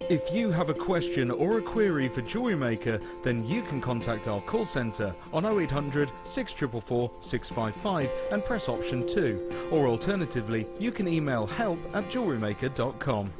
If you have a question or a query for Jewellery Maker, then you can contact our call centre on 0800 644 655 and press option 2. Or alternatively, you can email help@jewellerymaker.com.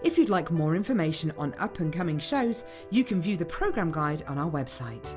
If you'd like more information on up-and-coming shows, you can view the programme guide on our website.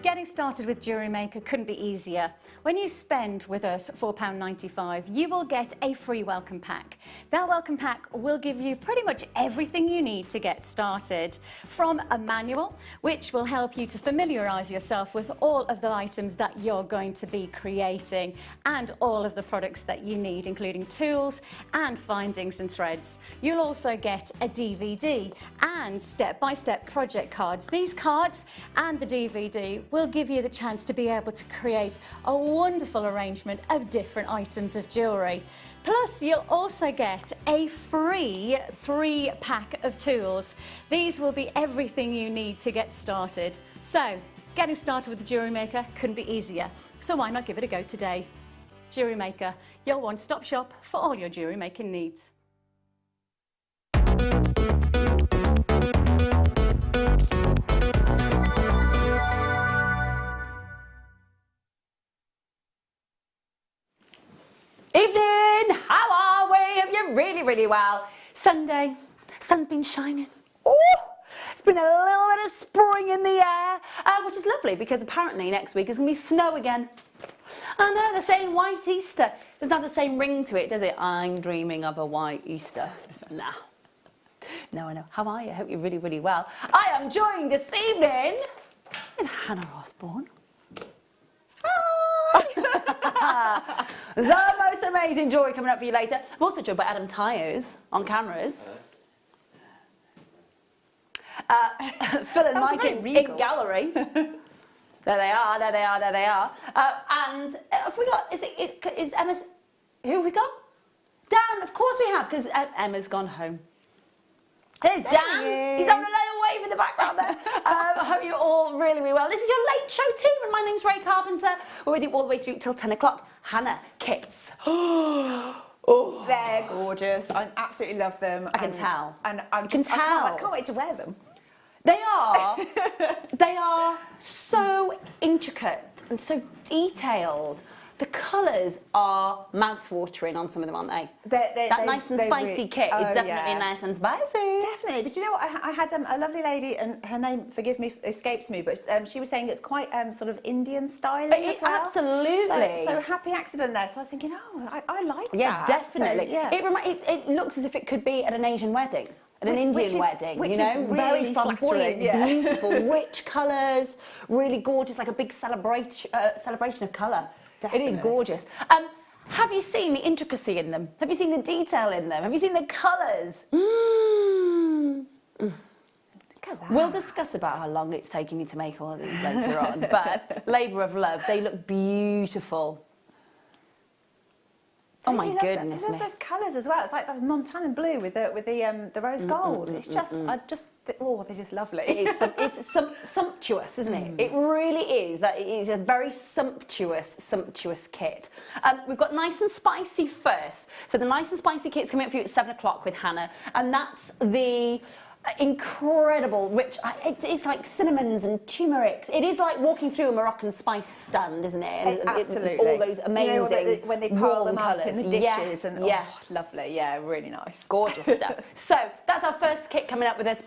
Getting started with Jewellery Maker couldn't be easier. When you spend with us £4.95, you will get a free welcome pack. That welcome pack will give you pretty much everything you need to get started. From a manual, which will help you to familiarise yourself with all of the items that you're going to be creating and all of the products that you need, including tools and findings and threads. You'll also get a DVD and step-by-step project cards. These cards and the DVD will give you the chance to be able to create a wonderful arrangement of different items of jewellery. Plus, you'll also get a free 3-pack of tools. These will be everything you need to get started. So, getting started with the Jewellery Maker couldn't be easier. So why not give it a go today? Jewellery Maker, your one-stop shop for all your jewellery making needs. Evening! How are we? Hope you're really well. Sunday, sun's been shining. Oh, it's been a little bit of spring in the air, which is lovely because apparently next week is going to be snow again. I know, they're saying white Easter. Doesn't have the same ring to it, does it? I'm dreaming of a white Easter. Nah. No, I know. How are you? I hope you're really well. I am joined this evening with Hannah Osbourne. The most amazing jewellery coming up for you later. I'm also joined by Adam Tyers on cameras. Phil and Mike in gallery. There they are, there they are, there they are. And have we got, is Emma's, who have we got? Dan, of course we have, because Emma's gone home. There's Dan. He's having a little wave in the background there. I hope you're all really well. This is your late show team, and my name's Rae Carpenter. We're with you all the way through till 10 o'clock. Hannah, kits. Oh, they're gorgeous. I absolutely love them. I can tell. And I can't wait to wear them. They are so intricate and so detailed. The colours are mouth-watering on some of them, aren't they? That nice and spicy kit is definitely nice and spicy. Definitely. But you know what? I had a lovely lady, and her name, forgive me, escapes me, but she was saying it's quite sort of Indian styling as well. Absolutely. So happy accident there. So I was thinking, oh, I like that. Yeah, definitely. So, yeah. It looks as if it could be at an Asian wedding. At an Indian wedding, which you know, is really very flamboyant, yeah. beautiful, rich colours, really gorgeous, like a big celebration of colour. Definitely. It is gorgeous. Have you seen the intricacy in them? Have you seen the detail in them? Have you seen the colours? We'll discuss about how long it's taking you to make all of these later on, but labour of love, they look beautiful. Oh my goodness me! I love those colours as well. It's like the Montana blue with the rose gold. It's just, they're just lovely. It's sumptuous, isn't it? It really is. That it is a very sumptuous kit. We've got nice and spicy first. So the nice and spicy kit's coming up for you at 7 o'clock with Hannah, and that's the incredible rich, it's like cinnamons and turmerics. It is like walking through a Moroccan spice stand, isn't it? Absolutely. All those amazing when they pile them up colours. in the dishes, and lovely, yeah, really nice, gorgeous stuff. So that's our first kit coming up with us.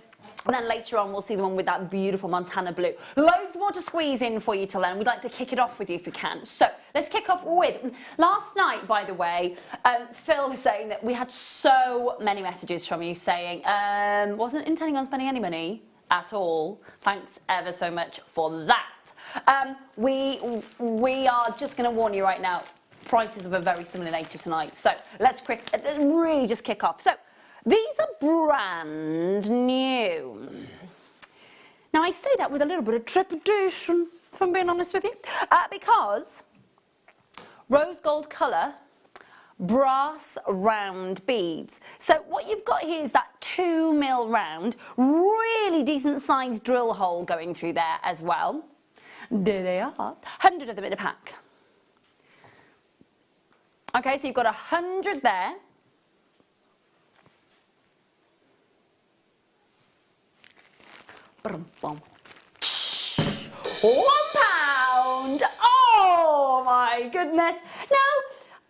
And then later on, we'll see the one with that beautiful Montana blue. Loads more to squeeze in for you to learn. We'd like to kick it off with you if we can. So let's kick off with, last night, by the way, Phil was saying that we had so many messages from you saying, wasn't intending on spending any money at all. Thanks ever so much for that. We are just going to warn you right now, prices of a very similar nature tonight. So let's really just kick off. So these are brand new. Now I say that with a little bit of trepidation, if I'm being honest with you, because rose gold colour, brass round beads. So what you've got here is that 2mm round, really decent sized drill hole going through there as well. There they are, 100 of them in a pack. Okay, so you've got 100 there. £1. Oh my goodness. Now,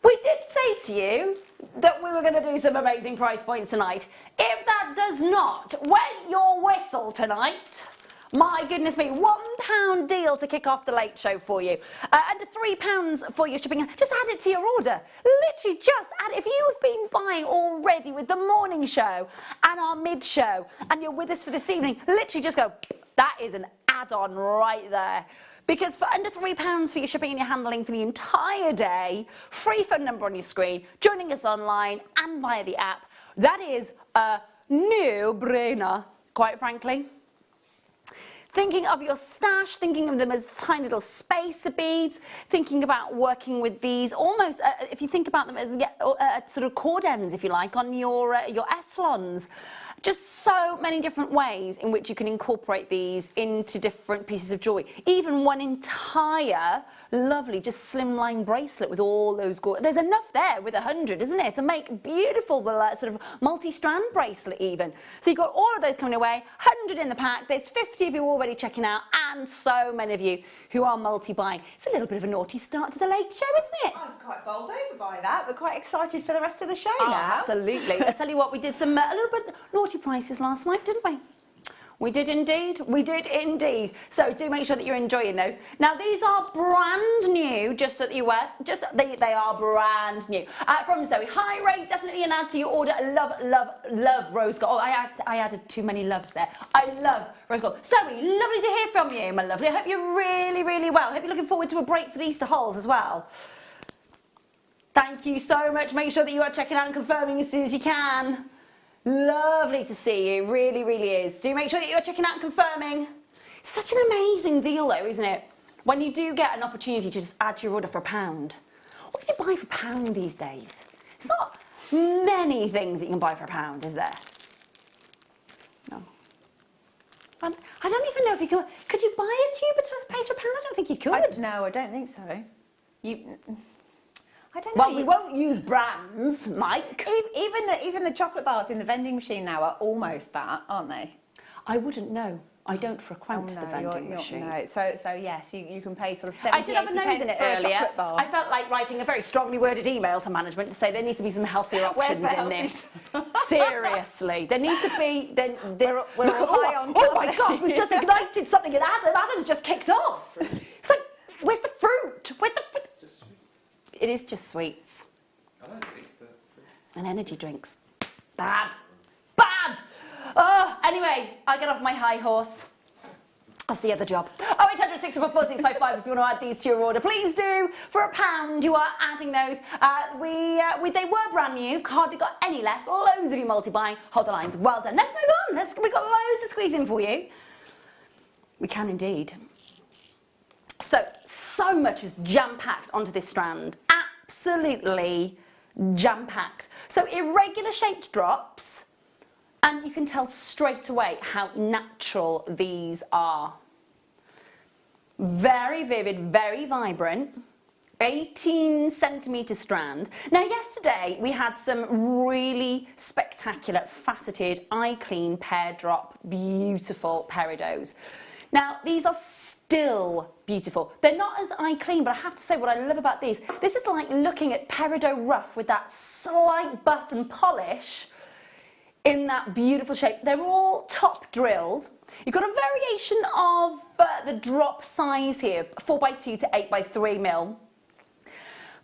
we did say to you that we were going to do some amazing price points tonight. If that does not wet your whistle tonight, my goodness me, £1 deal to kick off the late show for you. Under £3 for your shipping. Just add it to your order. Literally just add it. If you have been buying already with the morning show and our mid show and you're with us for this evening, literally just go, that is an add-on right there. Because for under £3 for your shipping and your handling for the entire day, free phone number on your screen, joining us online and via the app, that is a no-brainer, quite frankly. Thinking of your stash, thinking of them as tiny little spacer beads, thinking about working with these almost, if you think about them as sort of cord ends, if you like, on your S-lons. Just so many different ways in which you can incorporate these into different pieces of jewellery. Even one entire lovely, just slimline bracelet with all those there's enough there with 100, isn't it, to make beautiful sort of multi-strand bracelet even. So you've got all of those coming away, 100 in the pack. There's 50 of you already checking out, and so many of you who are multi-buying. It's a little bit of a naughty start to the late show, isn't it? I'm quite bowled over by that, but quite excited for the rest of the show now. Absolutely. I tell you what, we did some a little bit naughty prices last night, didn't we? We did indeed. We did indeed. So do make sure that you're enjoying those. Now these are brand new, just so that you aware. They are brand new. From Zoe. Hi Ray, definitely an add to your order. Love, love, love rose gold. Oh, I added too many loves there. I love rose gold. Zoe, lovely to hear from you, my lovely. I hope you're really, really well. I hope you're looking forward to a break for the Easter hauls as well. Thank you so much. Make sure that you are checking out and confirming as soon as you can. Lovely to see you, really, really is. Do make sure that you're checking out and confirming. Such an amazing deal though, isn't it? When you do get an opportunity to just add to your order for £1. What can you buy for £1 these days? It's not many things that you can buy for £1, is there? No. I don't even know if you can. Could you buy a tube of toothpaste for £1? I don't think you could. No, I don't think so. I don't know. Well, we won't use brands, Mike. Even the chocolate bars in the vending machine now are almost that, aren't they? I wouldn't know. I don't frequent the vending machine. No. So yes, you can pay sort of 70, I did have a nose in it earlier. I felt like writing a very strongly worded email to management to say there needs to be some healthier options in this. Seriously, there needs to be. We're all high on. Oh my gosh, we've just ignited something in Adam. Adam's just kicked off. It's like, where's the fruit? Where's the fruit? It is just sweets. I like sweets, but... And energy drinks. Bad. Bad! Oh, anyway, I'll get off my high horse. That's the other job. 0800 644 655 if you want to add these to your order. Please do. For £1, you are adding those. They were brand new. Hardly got any left. Loads of you multi-buying. Hold the lines. Well done. Let's move on. We've got loads to squeeze in for you. We can indeed. So much is jam-packed onto this strand. Absolutely jam-packed. So irregular shaped drops, and you can tell straight away how natural these are. Very vivid, very vibrant. 18cm strand. Now yesterday we had some really spectacular faceted eye clean pear drop beautiful peridots. Now, these are still beautiful. They're not as eye clean, but I have to say what I love about these. This is like looking at Peridot rough with that slight buff and polish. in that beautiful shape. They're all top drilled. You've got a variation of the drop size here, 4x2 to 8x3 mil.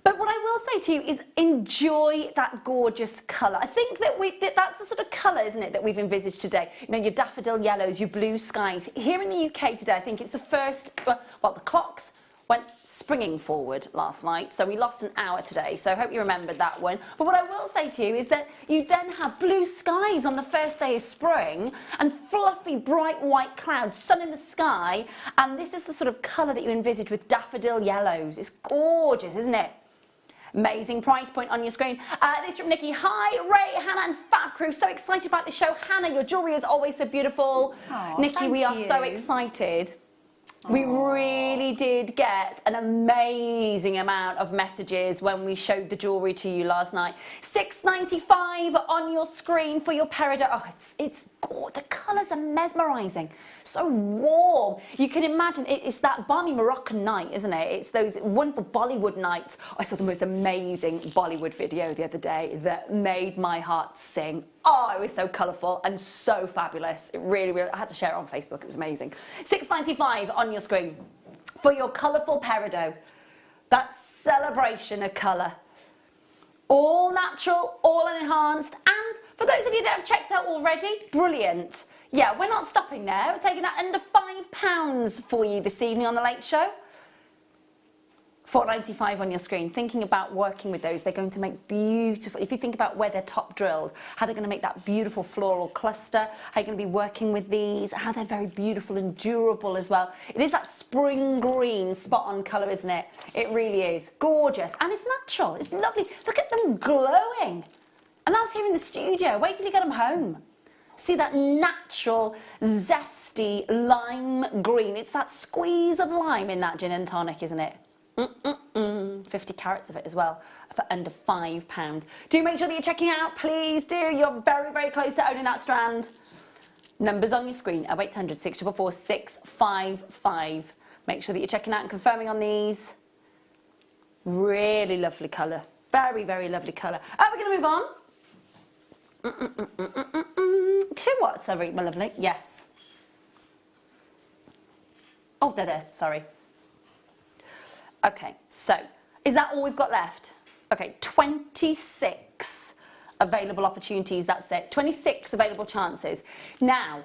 But what I will say to you is enjoy that gorgeous colour. I think that that's the sort of colour, isn't it, that we've envisaged today. You know, your daffodil yellows, your blue skies. Here in the UK today, I think it's the first, well, the clocks went springing forward last night, so we lost an hour today, so I hope you remembered that one. But what I will say to you is that you then have blue skies on the first day of spring and fluffy bright white clouds, sun in the sky, and this is the sort of colour that you envisage with daffodil yellows. It's gorgeous, isn't it? Amazing price point on your screen. This from Nikki. Hi, Ray, Hannah and Fab Crew. So excited about the show. Hannah, your jewellery is always so beautiful. Aww, Nikki, we are so excited. Aww. We really did get an amazing amount of messages when we showed the jewellery to you last night. $6.95 on your screen for your Peridot. Oh, it's gorgeous. The colours are mesmerising. So warm. You can imagine it's that balmy Moroccan night, isn't it? It's those wonderful Bollywood nights. I saw the most amazing Bollywood video the other day that made my heart sing. Oh, it was so colourful and so fabulous. It really, really, I had to share it on Facebook. It was amazing. $6.95 on your screen for your colourful Peridot. That celebration of colour. All natural, all enhanced, and for those of you that have checked out already, brilliant. Yeah, we're not stopping there. We're taking that under £5 for you this evening on The Late Show. $4.95 on your screen. Thinking about working with those, they're going to make beautiful, if you think about where they're top drilled, how they're going to make that beautiful floral cluster, how you're going to be working with these, how they're very beautiful and durable as well. It is that spring green spot on colour, isn't it? It really is. Gorgeous. And it's natural. It's lovely. Look at them glowing. And that's here in the studio. Wait till you get them home. See that natural, zesty lime green. It's that squeeze of lime in that gin and tonic, isn't it? 50 carats of it as well for under £5. Do make sure that you're checking out, please do. You're very, very close to owning that strand. Numbers on your screen, 0800 644 655. Make sure that you're checking out and confirming on these. Really lovely colour. Very, very lovely colour. We're going to move on. To what, sorry, my lovely? Yes. Oh, they're there, sorry. Okay, so is that all we've got left? Okay, 26 available opportunities, that's it. 26 available chances. Now,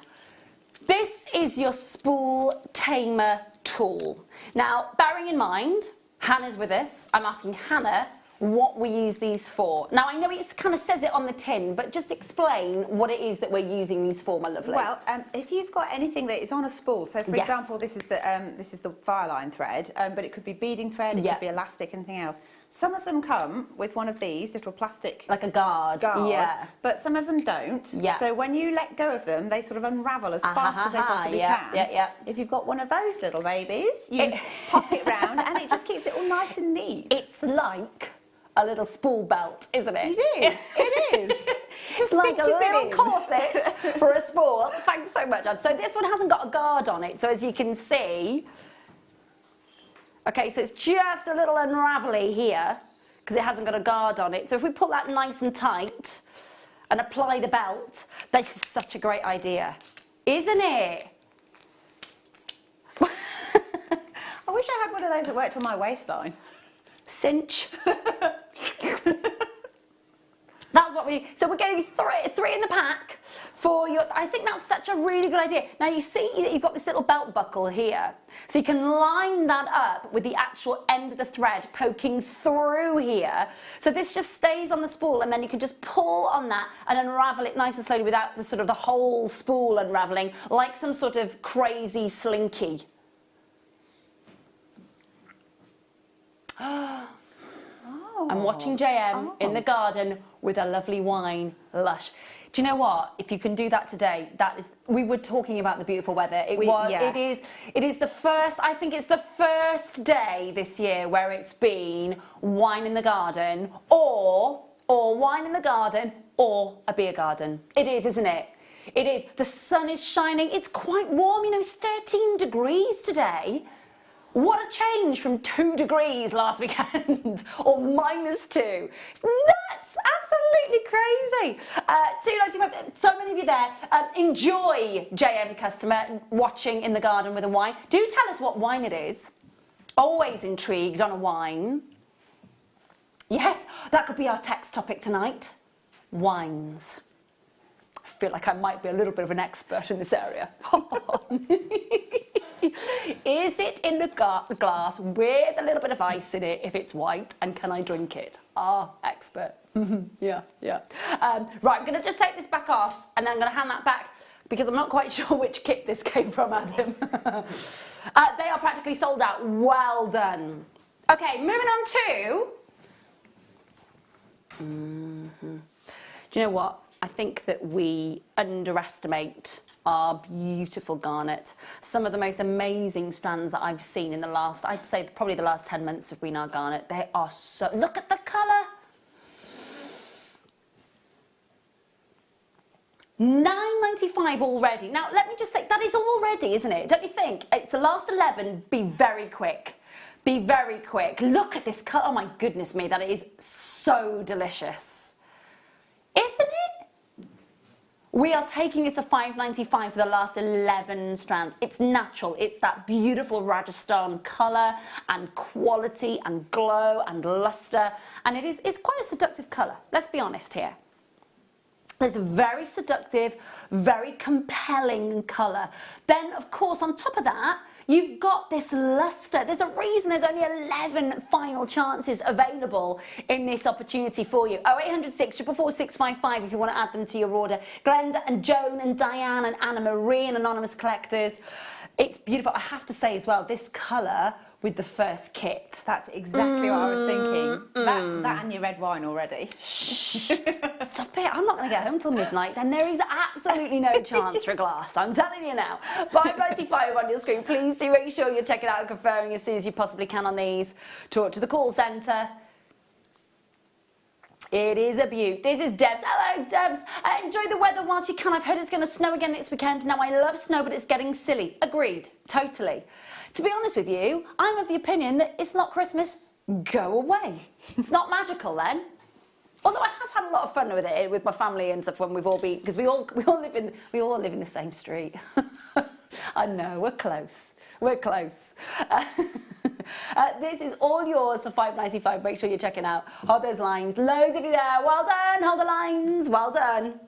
this is your spool tamer tool. Now, bearing in mind, Hannah's with us. I'm asking Hannah what we use these for. Now, I know it kind of says it on the tin, but just explain what it is that we're using these for, my lovely. Well, if you've got anything that is on a spool, so for example, this is the fireline thread, but it could be beading thread, it could be elastic, anything else. Some of them come with one of these little plastic... Like a guard. Yeah. But some of them don't. Yeah. So when you let go of them, they sort of unravel as fast as they possibly can. Yeah. If you've got one of those little babies, you pop it round and it just keeps it all nice and neat. It's like a little spool belt, isn't it? It is. It is. Just like a little corset for a spool. Thanks so much, Anne. So this one hasn't got a guard on it. So as you can see, okay, so it's just a little unravelly here because it hasn't got a guard on it. So if we pull that nice and tight and apply the belt, this is such a great idea, isn't it? I wish I had one of those that worked on my waistline. Cinch. That's what we, so we're getting three in the pack for your, I think that's such a really good idea. Now you see that you've got this little belt buckle here, so you can line that up with the actual end of the thread poking through here. So this just stays on the spool and then you can just pull on that and unravel it nice and slowly without the sort of the whole spool unraveling like some sort of crazy slinky. I'm watching JM in the garden with a lovely wine lush. Do you know what? If you can do that today, that is. We were talking about the beautiful weather. It is the first. I think it's the first day this year where it's been wine in the garden, or wine in the garden, or a beer garden. It is, isn't it? It is. The sun is shining. It's quite warm. You know, it's 13 degrees today. What a change from 2 degrees last weekend, or -2. It's nuts, absolutely crazy. £2.95, so many of you there. Enjoy, JM customer, watching in the garden with a wine. Do tell us what wine it is. Always intrigued on a wine. Yes, that could be our text topic tonight. Wines. I feel like I might be a little bit of an expert in this area. Is it in the glass with a little bit of ice in it if it's white, and can I drink it? Ah, expert. Yeah. Right, I'm going to just take this back off and then I'm going to hand that back because I'm not quite sure which kit this came from, Adam. They are practically sold out. Well done. Okay, moving on to... Do you know what? I think that we underestimate our beautiful garnet. Some of the most amazing strands that I've seen in the last, I'd say probably the last 10 months have been our garnet. They are so, look at the colour. £9.95 already. Now, let me just say, that is already, isn't it? Don't you think? It's the last 11, be very quick. Be very quick. Look at this colour. Oh my goodness me, that is so delicious. Isn't it? We are taking it to £5.95 for the last 11 strands. It's natural. It's that beautiful Rajasthan colour and quality and glow and lustre. And it's quite a seductive colour. Let's be honest here. It's a very seductive, very compelling colour. Then, of course, on top of that, you've got this lustre. There's a reason there's only 11 final chances available in this opportunity for you. 0800 644 655 if you want to add them to your order. Glenda and Joan and Diane and Anna Marie and Anonymous Collectors. It's beautiful. I have to say as well, this colour with the first kit. That's exactly what I was thinking. That and your red wine already. Shh. Stop it. I'm not going to get home till midnight. Then there is absolutely no chance for a glass. I'm telling you now. £5.95 on your screen. Please do make sure you're checking out and confirming as soon as you possibly can on these. Talk to the call centre. It is a beaut. This is Debs. Hello, Debs. Enjoy the weather whilst you can. I've heard it's going to snow again next weekend. Now, I love snow, but it's getting silly. Agreed. Totally. To be honest with you, I'm of the opinion that it's not Christmas. Go away. It's not magical then. Although I have had a lot of fun with it, with my family and stuff when we've all been, because we all live in the same street. I know, we're close. We're close. This is all yours for £5.95. Make sure you're checking out. Hold those lines. Loads of you there. Well done. Hold the lines. Well done.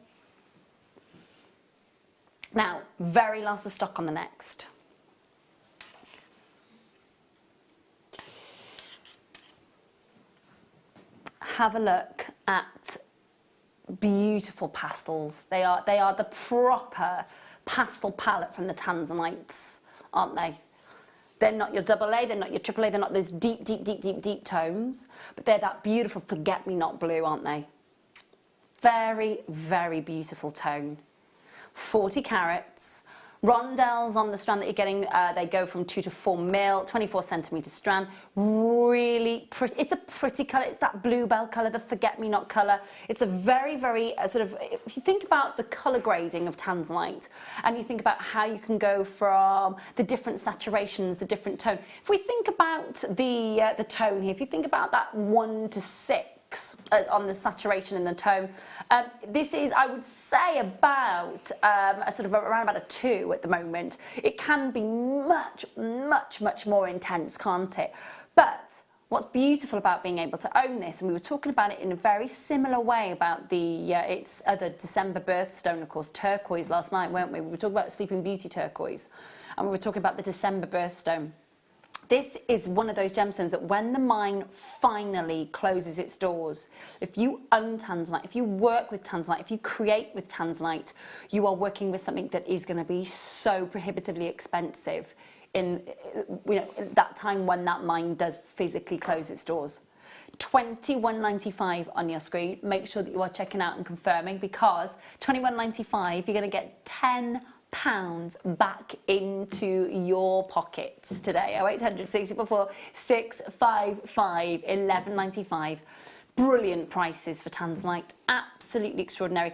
Now, very last of stock on the next. Have a look at beautiful pastels. They are the proper pastel palette from the Tanzanites, aren't they? They're not your AA, they're not your AAA, they're not those deep tones, but they're that beautiful forget-me-not blue, aren't they? Very, very beautiful tone. 40 carats. Rondelles on the strand that you're getting, they go from 2 to 4 mil, 24 centimetre strand. Really pretty. It's a pretty colour. It's that bluebell colour, the forget-me-not colour. It's a very, very sort of, if you think about the colour grading of Tanzanite and you think about how you can go from the different saturations, the different tone. If we think about the tone here, if you think about that 1 to 6, on the saturation and the tone. This is, I would say, about a sort of around about a 2 at the moment. It can be much more intense, can't it? But what's beautiful about being able to own this, and we were talking about it in a very similar way about the its other December birthstone, of course, turquoise last night, weren't we? We were talking about Sleeping Beauty turquoise, and we were talking about the December birthstone. This is one of those gemstones that when the mine finally closes its doors, if you own Tanzanite, if you work with Tanzanite, if you create with Tanzanite, you are working with something that is going to be so prohibitively expensive in that time when that mine does physically close its doors. £21.95 on your screen. Make sure that you are checking out and confirming, because £21.95 you're going to get £10 back into your pockets today. 0800 644 655 11.95. Brilliant prices for Tanzanite, absolutely extraordinary.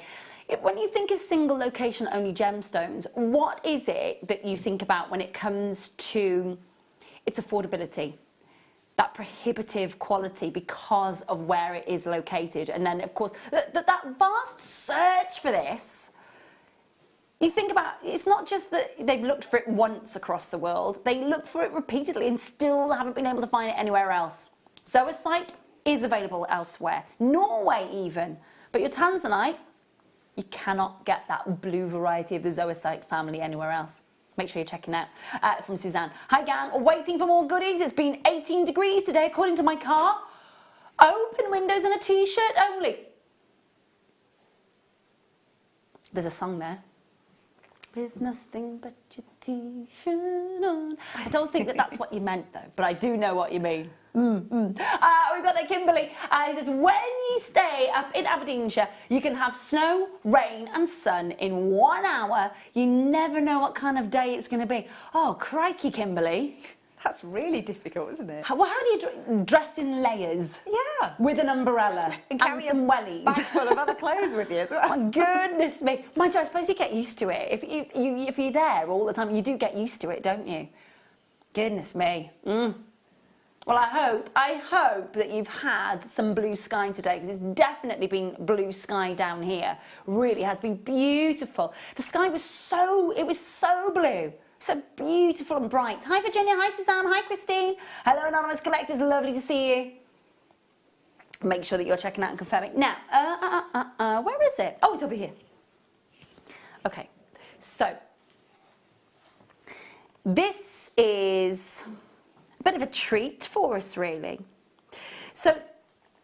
When you think of single location only gemstones, what is it that you think about when it comes to it's affordability. That prohibitive quality because of where it is located. And then, of course, that vast search for this, you think about, it's not just that they've looked for it once across the world, they look for it repeatedly and still haven't been able to find it anywhere else. Zoisite is available elsewhere, Norway even, but your Tanzanite, you cannot get that blue variety of the Zoisite family anywhere else. Make sure you're checking out from Suzanne. Hi gang, waiting for more goodies. It's been 18 degrees today according to my car. Open windows and a t-shirt only. There's a song there. With nothing but your t-shirt on. I don't think that that's what you meant though, but I do know what you mean. We've got there Kimberly. He says, when you stay up in Aberdeenshire, you can have snow, rain and sun in 1 hour. You never know what kind of day it's going to be. Oh, crikey, Kimberly. That's really difficult, isn't it? Well, how do you dress in layers? Yeah. With an umbrella and carry some wellies. Bag full of other clothes with you as well. My goodness me. Mind you, I suppose you get used to it. If you're there all the time, you do get used to it, don't you? Goodness me. Well, I hope that you've had some blue sky today, because it's definitely been blue sky down here. Really has been beautiful. The sky was so blue. So beautiful and bright. Hi Virginia, hi Suzanne, hi Christine. Hello Anonymous Collectors, lovely to see you. Make sure that you're checking out and confirming. Now, where is it? Oh, it's over here. Okay, so this is a bit of a treat for us, really. So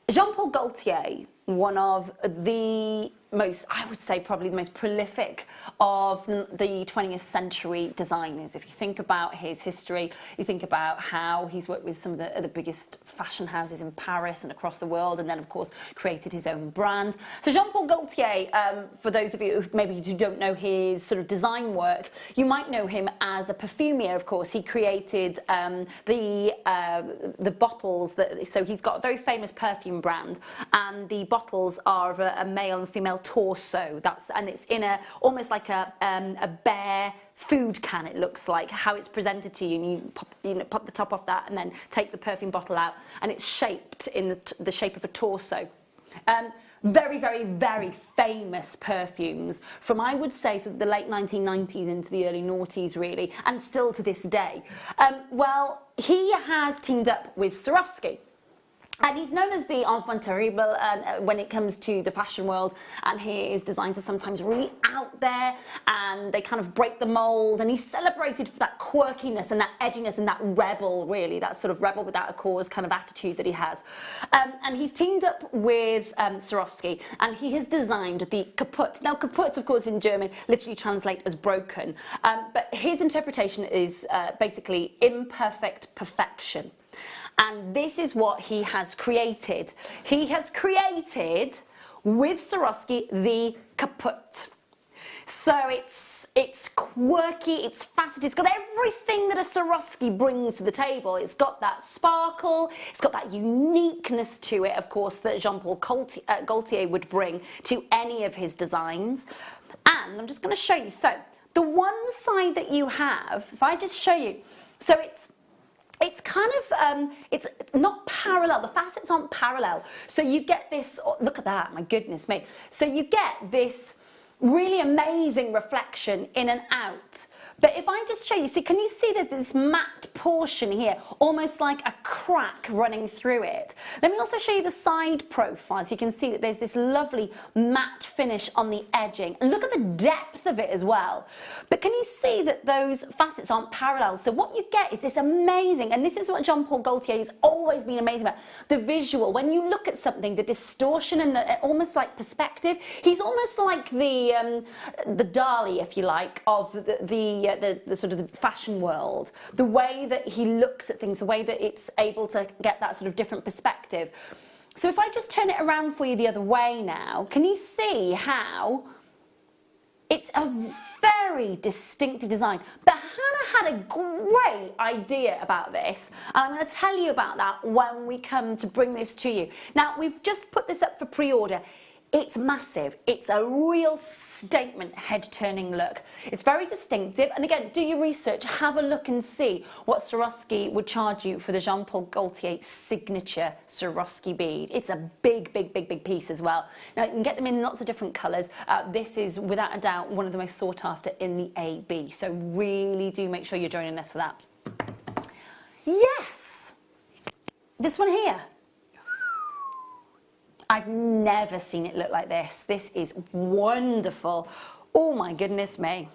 Jean-Paul Gaultier, one of the most, I would say probably the most prolific of the 20th century designers. If you think about his history, you think about how he's worked with some of the biggest fashion houses in Paris and across the world, and then of course created his own brand. So Jean-Paul Gaultier, for those of you who don't know his sort of design work, you might know him as a perfumier, of course. He created the bottles, so he's got a very famous perfume brand, and the bottles are of a male and female torso. And it's in almost like a bare food can. It looks like how it's presented to you, and you pop the top off that, and then take the perfume bottle out, and it's shaped in the shape of a torso. Very, very, very famous perfumes from, I would say, sort of the late 1990s into the early noughties, really, and still to this day. Well, he has teamed up with Swarovski. And he's known as the enfant terrible when it comes to the fashion world, and his designs are sometimes really out there and they kind of break the mold, and he's celebrated for that quirkiness and that edginess and that rebel, really, that sort of rebel without a cause kind of attitude that he has. And he's teamed up with Swarovski, and he has designed the Kaput. Now Kaput, of course, in German literally translates as broken, but his interpretation is basically imperfect perfection. And this is what he has created. He has created, with Swarovski, the Kaput. So it's quirky, it's faceted, it's got everything that a Swarovski brings to the table. It's got that sparkle, it's got that uniqueness to it, of course, that Jean-Paul Gaultier would bring to any of his designs. And I'm just going to show you. So the one side that you have, if I just show you, so it's kind of, it's not parallel, the facets aren't parallel. So you get this, oh, look at that, my goodness me. So you get this really amazing reflection in and out. But if I just show you, so can you see that this matte portion here, almost like a crack running through it? Let me also show you the side profile, so you can see that there's this lovely matte finish on the edging. And look at the depth of it as well. But can you see that those facets aren't parallel? So what you get is this amazing, and this is what Jean-Paul Gaultier has always been amazing about, the visual. When you look at something, the distortion and the almost like perspective, he's almost like the Dali, if you like, of the sort of the fashion world, the way that he looks at things, the way that it's able to get that sort of different perspective. So if I just turn it around for you the other way now, can you see how it's a very distinctive design? But Hannah had a great idea about this, and I'm going to tell you about that when we come to bring this to you. Now, we've just put this up for pre-order. It's massive. It's a real statement head-turning look. It's very distinctive. And again, do your research. Have a look and see what Swarovski would charge you for the Jean-Paul Gaultier signature Swarovski bead. It's a big, big, big, big piece as well. Now, you can get them in lots of different colours. This is, without a doubt, one of the most sought after in the AB. So really do make sure you're joining us for that. Yes! This one here. I've never seen it look like this. This is wonderful. Oh my goodness me.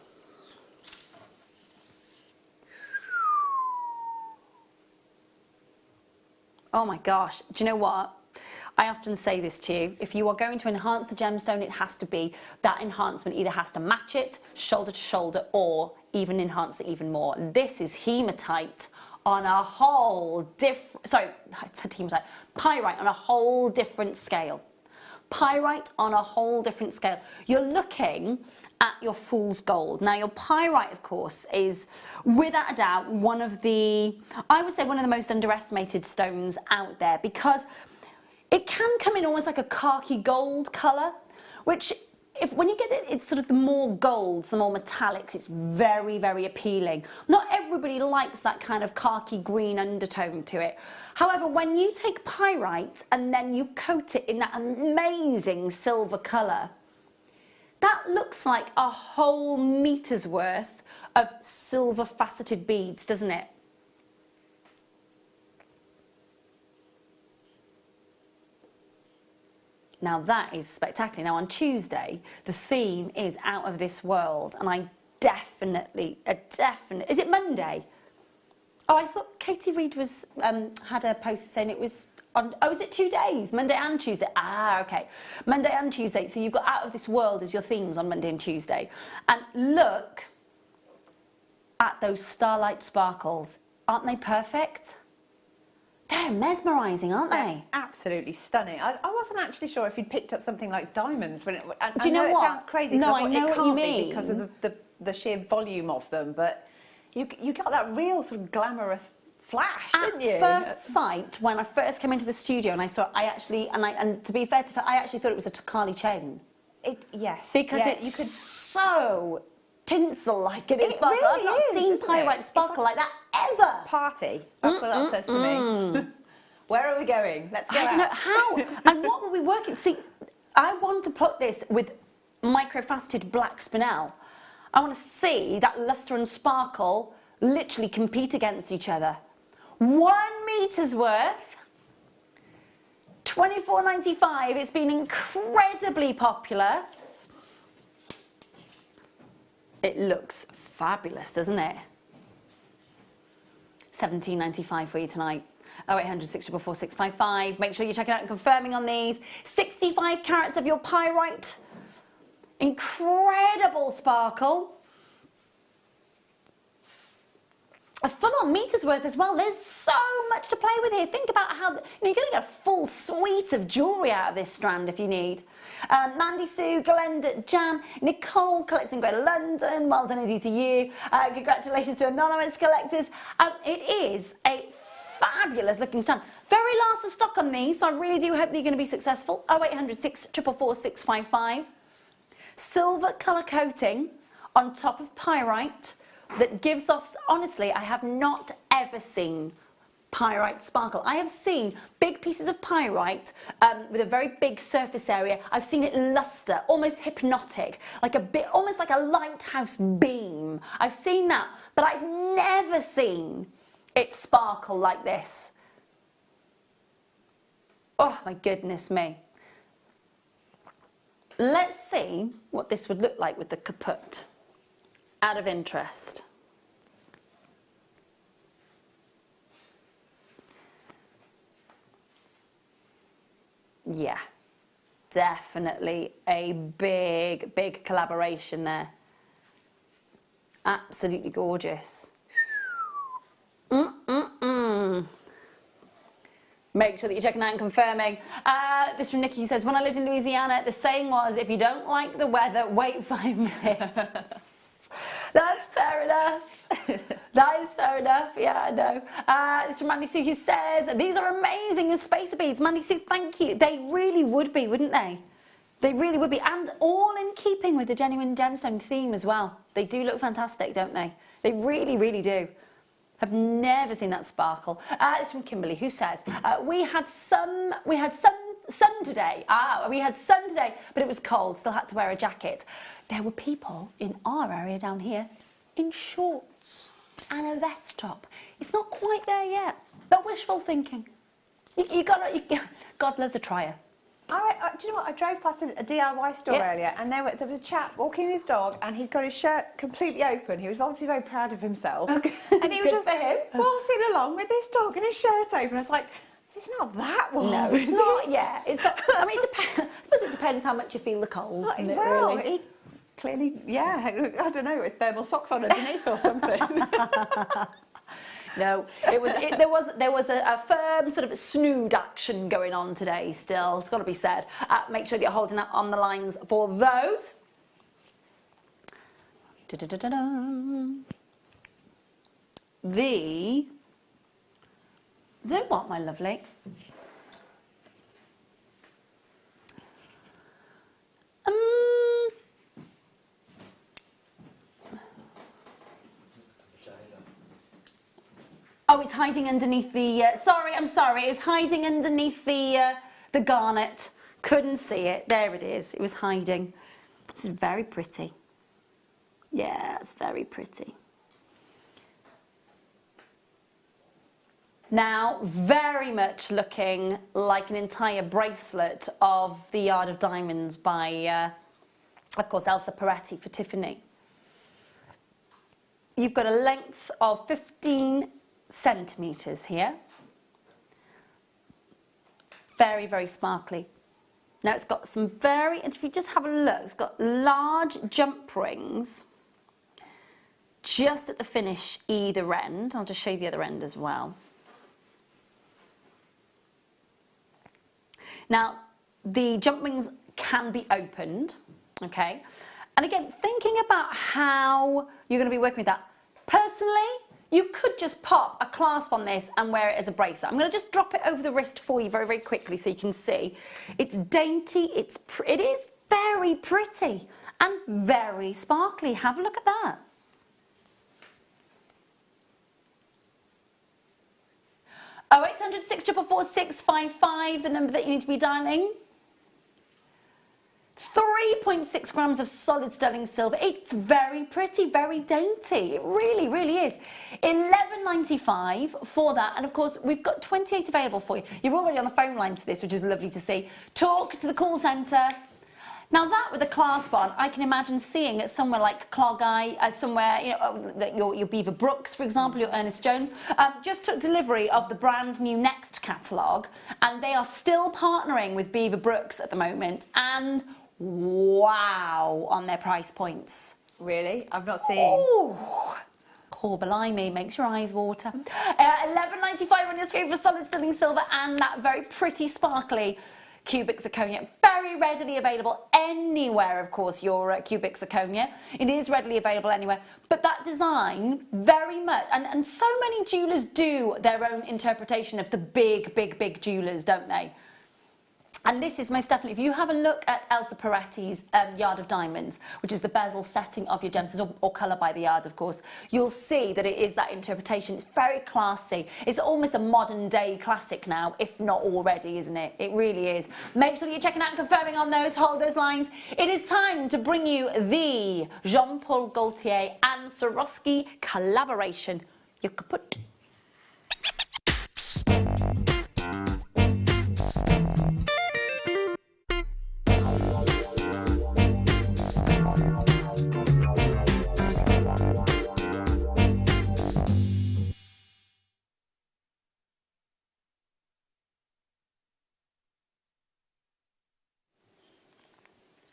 Oh my gosh. Do you know what? I often say this to you. If you are going to enhance a gemstone, it has to be, that enhancement either has to match it, shoulder to shoulder, or even enhance it even more. This is hematite on a whole different, sorry, I said hematite, pyrite on a whole different scale. Pyrite on a whole different scale. You're looking at your fool's gold. Now your pyrite, of course, is without a doubt one of the, I would say one of the most underestimated stones out there, because it can come in almost like a khaki gold colour, which when you get it, it's sort of the more golds, the more metallics, it's very, very appealing. Not everybody likes that kind of khaki green undertone to it. However, when you take pyrite and then you coat it in that amazing silver colour, that looks like a whole meter's worth of silver faceted beads, doesn't it? Now that is spectacular. Now on Tuesday, the theme is out of this world, and I definitely, is it Monday? Oh, I thought Katie Reid was, had a post saying it was on, oh, is it 2 days? Monday and Tuesday. Ah, okay. Monday and Tuesday. So you've got out of this world as your themes on Monday and Tuesday. And look at those starlight sparkles. Aren't they perfect? They're mesmerising, aren't they? Absolutely stunning. I wasn't actually sure if you'd picked up something like diamonds when it. Do you know what? It sounds crazy. No, I know it what you can't mean. be because of the sheer volume of them, but you got that real sort of glamorous flash, didn't you? At first sight, when I first came into the studio and I saw, and to be fair to her, I actually thought it was a Takali chain. Yes. Because yeah, it's so tinsel-like and it's sparkle. Really I've not seen pyrite sparkle like that ever. Party. That's what that says to me. Where are we going? Let's go. I don't know how. And what were we working? See, I want to put this with microfaceted black spinel. I want to see that luster and sparkle literally compete against each other. 1 meter's worth. $24.95. It's been incredibly popular. It looks fabulous, doesn't it? $17.95 for you tonight. 0800 644 655. Make sure you check it out and confirming on these. 65 carats of your pyrite. Incredible sparkle. A full-on meter's worth as well. There's so much to play with here. Think about how, you're going to get a full suite of jewellery out of this strand if you need. Mandy Sue, Glenda, Jan, Nicole collecting Greater London. Well done, Izzy, to you. Congratulations to anonymous collectors. It is a fabulous looking strand. Very last of stock on these, so I really do hope that you're going to be successful. 0800 644 655. Silver colour coating on top of pyrite that gives off, honestly, I have not ever seen pyrite sparkle. I have seen big pieces of pyrite with a very big surface area. I've seen it luster, almost hypnotic, like a bit, almost like a lighthouse beam. I've seen that, but I've never seen it sparkle like this. Oh my goodness me. Let's see what this would look like with the kaput. Out of interest. Yeah, definitely a big, big collaboration there. Absolutely gorgeous. Make sure that you're checking out and confirming. This from Nikki, who says, when I lived in Louisiana, the saying was, if you don't like the weather, wait 5 minutes. That's fair enough. That is fair enough. Yeah, I know. This from Mandy Sue, who says, these are amazing as spacer beads. Mandy Sue, thank you. They really would be, wouldn't they? They really would be, and all in keeping with the genuine gemstone theme as well. They do look fantastic, don't they? They really, really do. I've never seen that sparkle. It's from Kimberly, who says, we had sun today. We had sun today, but it was cold, still had to wear a jacket. There were people in our area down here in shorts and a vest top. It's not quite there yet, but wishful thinking. God loves a trier. Do you know what? I drove past a DIY store earlier, and there was a chap walking his dog, and he'd got his shirt completely open. He was obviously very proud of himself, okay. And he was Good just for him. waltzing along with his dog and his shirt open. I was like, it's not that warm. No, it's not. Yeah, it's not. I mean, I suppose it depends how much you feel the cold. Well, really? he clearly, I don't know, with thermal socks on underneath or something. No, there was a firm sort of snood action going on today still, it's got to be said. Make sure that you're holding out on the lines for those. The what, my lovely? Oh, it's hiding underneath the, I'm sorry, it was hiding underneath the garnet. Couldn't see it, there it is, it was hiding. This is very pretty. Yeah, it's very pretty. Now, very much looking like an entire bracelet of the Yard of Diamonds by, of course, Elsa Peretti for Tiffany. You've got a length of 15 centimetres here. Very, very sparkly. Now it's got some if you just have a look, it's got large jump rings just at the finish either end. I'll just show you the other end as well. Now, the jump rings can be opened, okay? And again, thinking about how you're going to be working with that. Personally, you could just pop a clasp on this and wear it as a bracelet. I'm going to just drop it over the wrist for you very, very quickly so you can see. It's dainty, it is very pretty and very sparkly. Have a look at that. Oh, 0800 644 655, the number that you need to be dialing. 3.6 grams of solid sterling silver. It's very pretty, very dainty. It really, really is. $11.95 for that. And of course, we've got 28 available for you. You're already on the phone line to this, which is lovely to see. Talk to the call centre. Now that with a clasp on, I can imagine seeing at somewhere like Clogeye, somewhere, you know, your Beaver Brooks, for example, your Ernest Jones, just took delivery of the brand new Next catalogue, and they are still partnering with Beaver Brooks at the moment, and wow on their price points. Really? I've not seen. Oh, Corbelimey makes your eyes water. $11.95 on your screen for solid sterling silver and that very pretty sparkly cubic zirconia. Very readily available anywhere, of course, your cubic zirconia. It is readily available anywhere. But that design, very much, and so many jewellers do their own interpretation of the big, big, big jewellers, don't they? And this is most definitely, if you have a look at Elsa Peretti's Yard of Diamonds, which is the bezel setting of your gemstones, or colour by the yard, of course, you'll see that it is that interpretation. It's very classy. It's almost a modern day classic now, if not already, isn't it? It really is. Make sure that you're checking out and confirming on those, hold those lines. It is time to bring you the Jean-Paul Gaultier and Swarovski collaboration, your Kaput.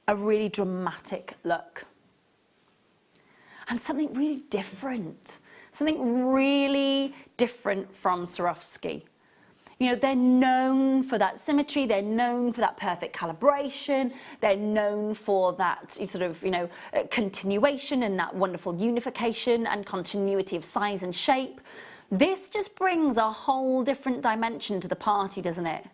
A really dramatic look and something really different from Swarovski. You know, they're known for that symmetry, they're known for that perfect calibration, they're known for that sort of, you know, continuation and that wonderful unification and continuity of size and shape. This just brings a whole different dimension to the party, doesn't it?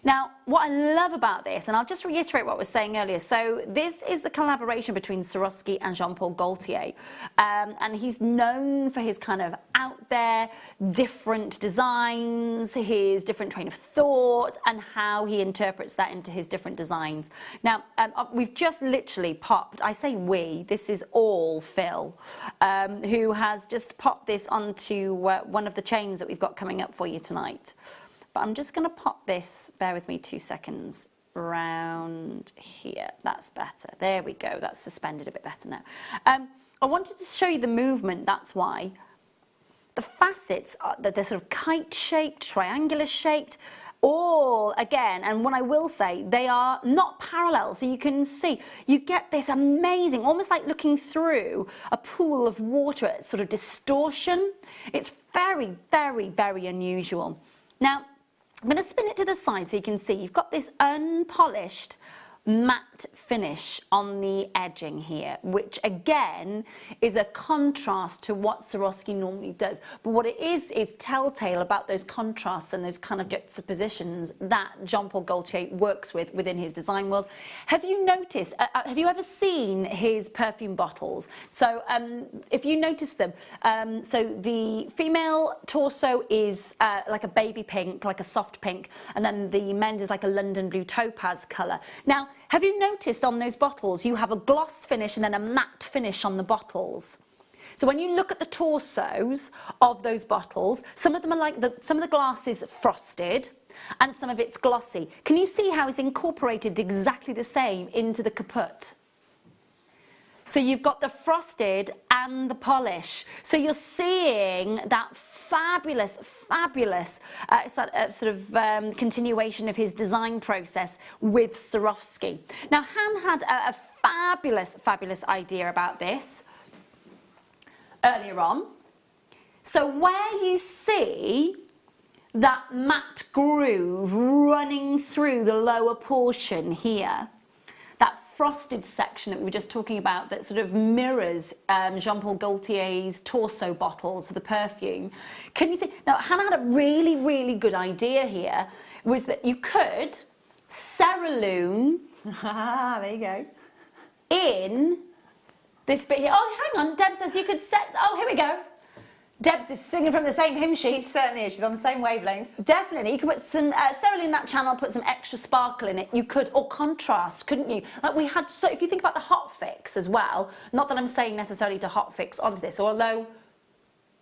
Now, what I love about this, and I'll just reiterate what I was saying earlier, so this is the collaboration between Swarovski and Jean-Paul Gaultier, and he's known for his kind of out there, different designs, his different train of thought, and how he interprets that into his different designs. Now, we've just literally popped, I say we, this is all Phil, who has just popped this onto one of the chains that we've got coming up for you tonight. But I'm just going to pop this, bear with me 2 seconds, around here. That's better. There we go. That's suspended a bit better now. I wanted to show you the movement, that's why. The facets, they're sort of kite-shaped, triangular-shaped, all, again, and what I will say, they are not parallel, so you can see, you get this amazing, almost like looking through a pool of water, sort of distortion. It's very, very, very unusual. Now, I'm going to spin it to the side so you can see you've got this unpolished matte finish on the edging here, which again is a contrast to what Swarovski normally does. But what it is telltale about those contrasts and those kind of juxtapositions that Jean-Paul Gaultier works with within his design world. Have you noticed, have you ever seen his perfume bottles? So if you notice them, so the female torso is like a baby pink, like a soft pink, and then the men's is like a London blue topaz colour. Now, have you noticed on those bottles you have a gloss finish and then a matte finish on the bottles? So when you look at the torsos of those bottles, some of them are like some of the glass is frosted and some of it's glossy. Can you see how it's incorporated exactly the same into the kaput? So you've got the frosted and the polish. So you're seeing that fabulous, fabulous sort of continuation of his design process with Swarovski. Now, Han had a fabulous, fabulous idea about this earlier on. So where you see that matte groove running through the lower portion here, that frosted section that we were just talking about that sort of mirrors Jean-Paul Gaultier's torso bottles of the perfume. Can you see? Now, Hannah had a really, really good idea here, was that you could cerulean there you go. in this bit here. Oh, hang on, Deb says you could set, oh, here we go. Deb's is singing from the same hymn sheet. She certainly is. She's on the same wavelength. Definitely. You could put some cerulean in that channel, put some extra sparkle in it. You could, or contrast, couldn't you? Like we had, so if you think about the hot fix as well, not that I'm saying necessarily to hot fix onto this, although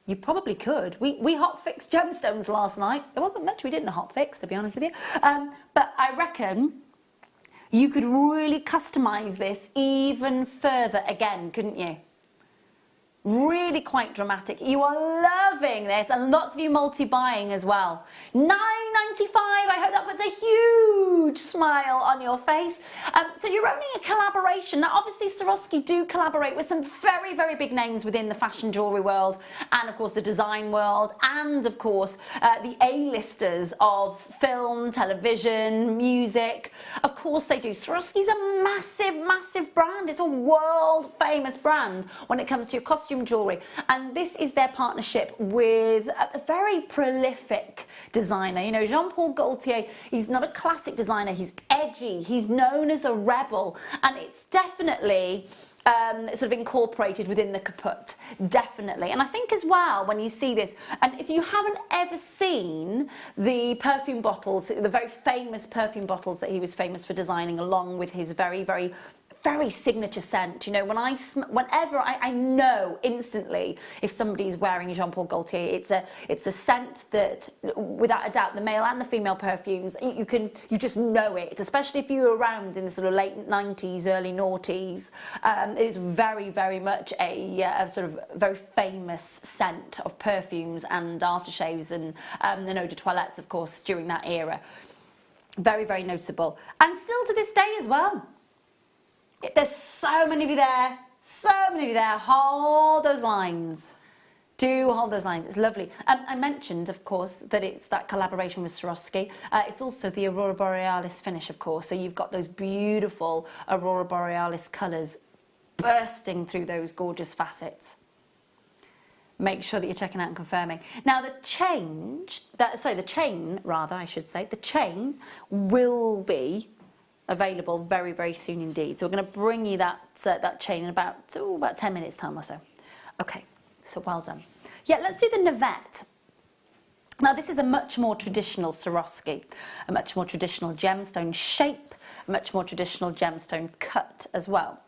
you probably could. We hot fixed gemstones last night. There wasn't much we did in a hot fix, to be honest with you. But I reckon you could really customise this even further again, couldn't you? Really quite dramatic. You are loving this, and lots of you multi-buying as well. $9.95. I hope that puts a huge smile on your face. So you're owning a collaboration. Now, obviously, Swarovski do collaborate with some very, very big names within the fashion jewellery world, and of course the design world, and of course the A-listers of film, television, music. Of course they do. Swarovski's a massive, massive brand. It's a world-famous brand when it comes to your costume jewellery, and this is their partnership with a very prolific designer. You know, Jean-Paul Gaultier, he's not a classic designer, he's edgy, he's known as a rebel, and it's definitely sort of incorporated within the kaput, definitely. And I think as well, when you see this, and if you haven't ever seen the perfume bottles, the very famous perfume bottles that he was famous for designing, along with his very, very signature scent. You know, whenever I know instantly if somebody's wearing Jean-Paul Gaultier, it's a scent that, without a doubt, the male and the female perfumes, you just know it, especially if you were around in the sort of late 90s, early noughties. It is very, very much a sort of very famous scent of perfumes and aftershaves and the eau de toilettes, of course, during that era. Very, very noticeable. And still to this day as well. There's so many of you there, hold those lines. Do hold those lines, it's lovely. I mentioned, of course, that it's that collaboration with Swarovski. It's also the Aurora Borealis finish, of course, so you've got those beautiful Aurora Borealis colours bursting through those gorgeous facets. Make sure that you're checking out and confirming. Now the chain will be available very, very soon indeed. So we're going to bring you that chain in about 10 minutes time or so. Okay, so well done. Yeah, let's do the navette. Now this is a much more traditional Swarovski, a much more traditional gemstone shape, a much more traditional gemstone cut as well.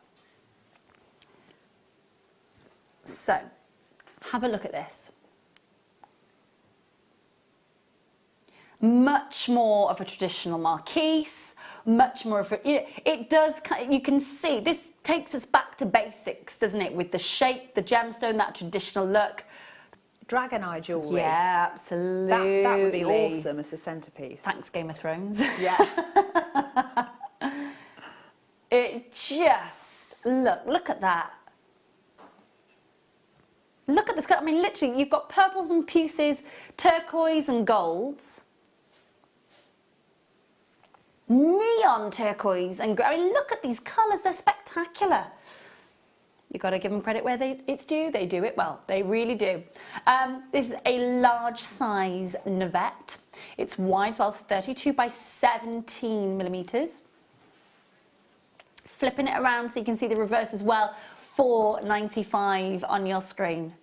So, have a look at this. Much more of a traditional Marquise, much more of a, it does, you can see, this takes us back to basics, doesn't it? With the shape, the gemstone, that traditional look. Dragon eye jewellery. Yeah, absolutely. That would be awesome as the centrepiece. Thanks, Game of Thrones. Yeah. It just, look at that. Look at this, I mean, literally, you've got purples and puces, turquoise and golds. Neon turquoise and, I mean, look at these colours, they're spectacular. You've got to give them credit where it's due, they do it well, they really do. This is a large size navette. It's wide as well, it's 32 by 17 millimetres. Flipping it around so you can see the reverse as well. $4.95 on your screen.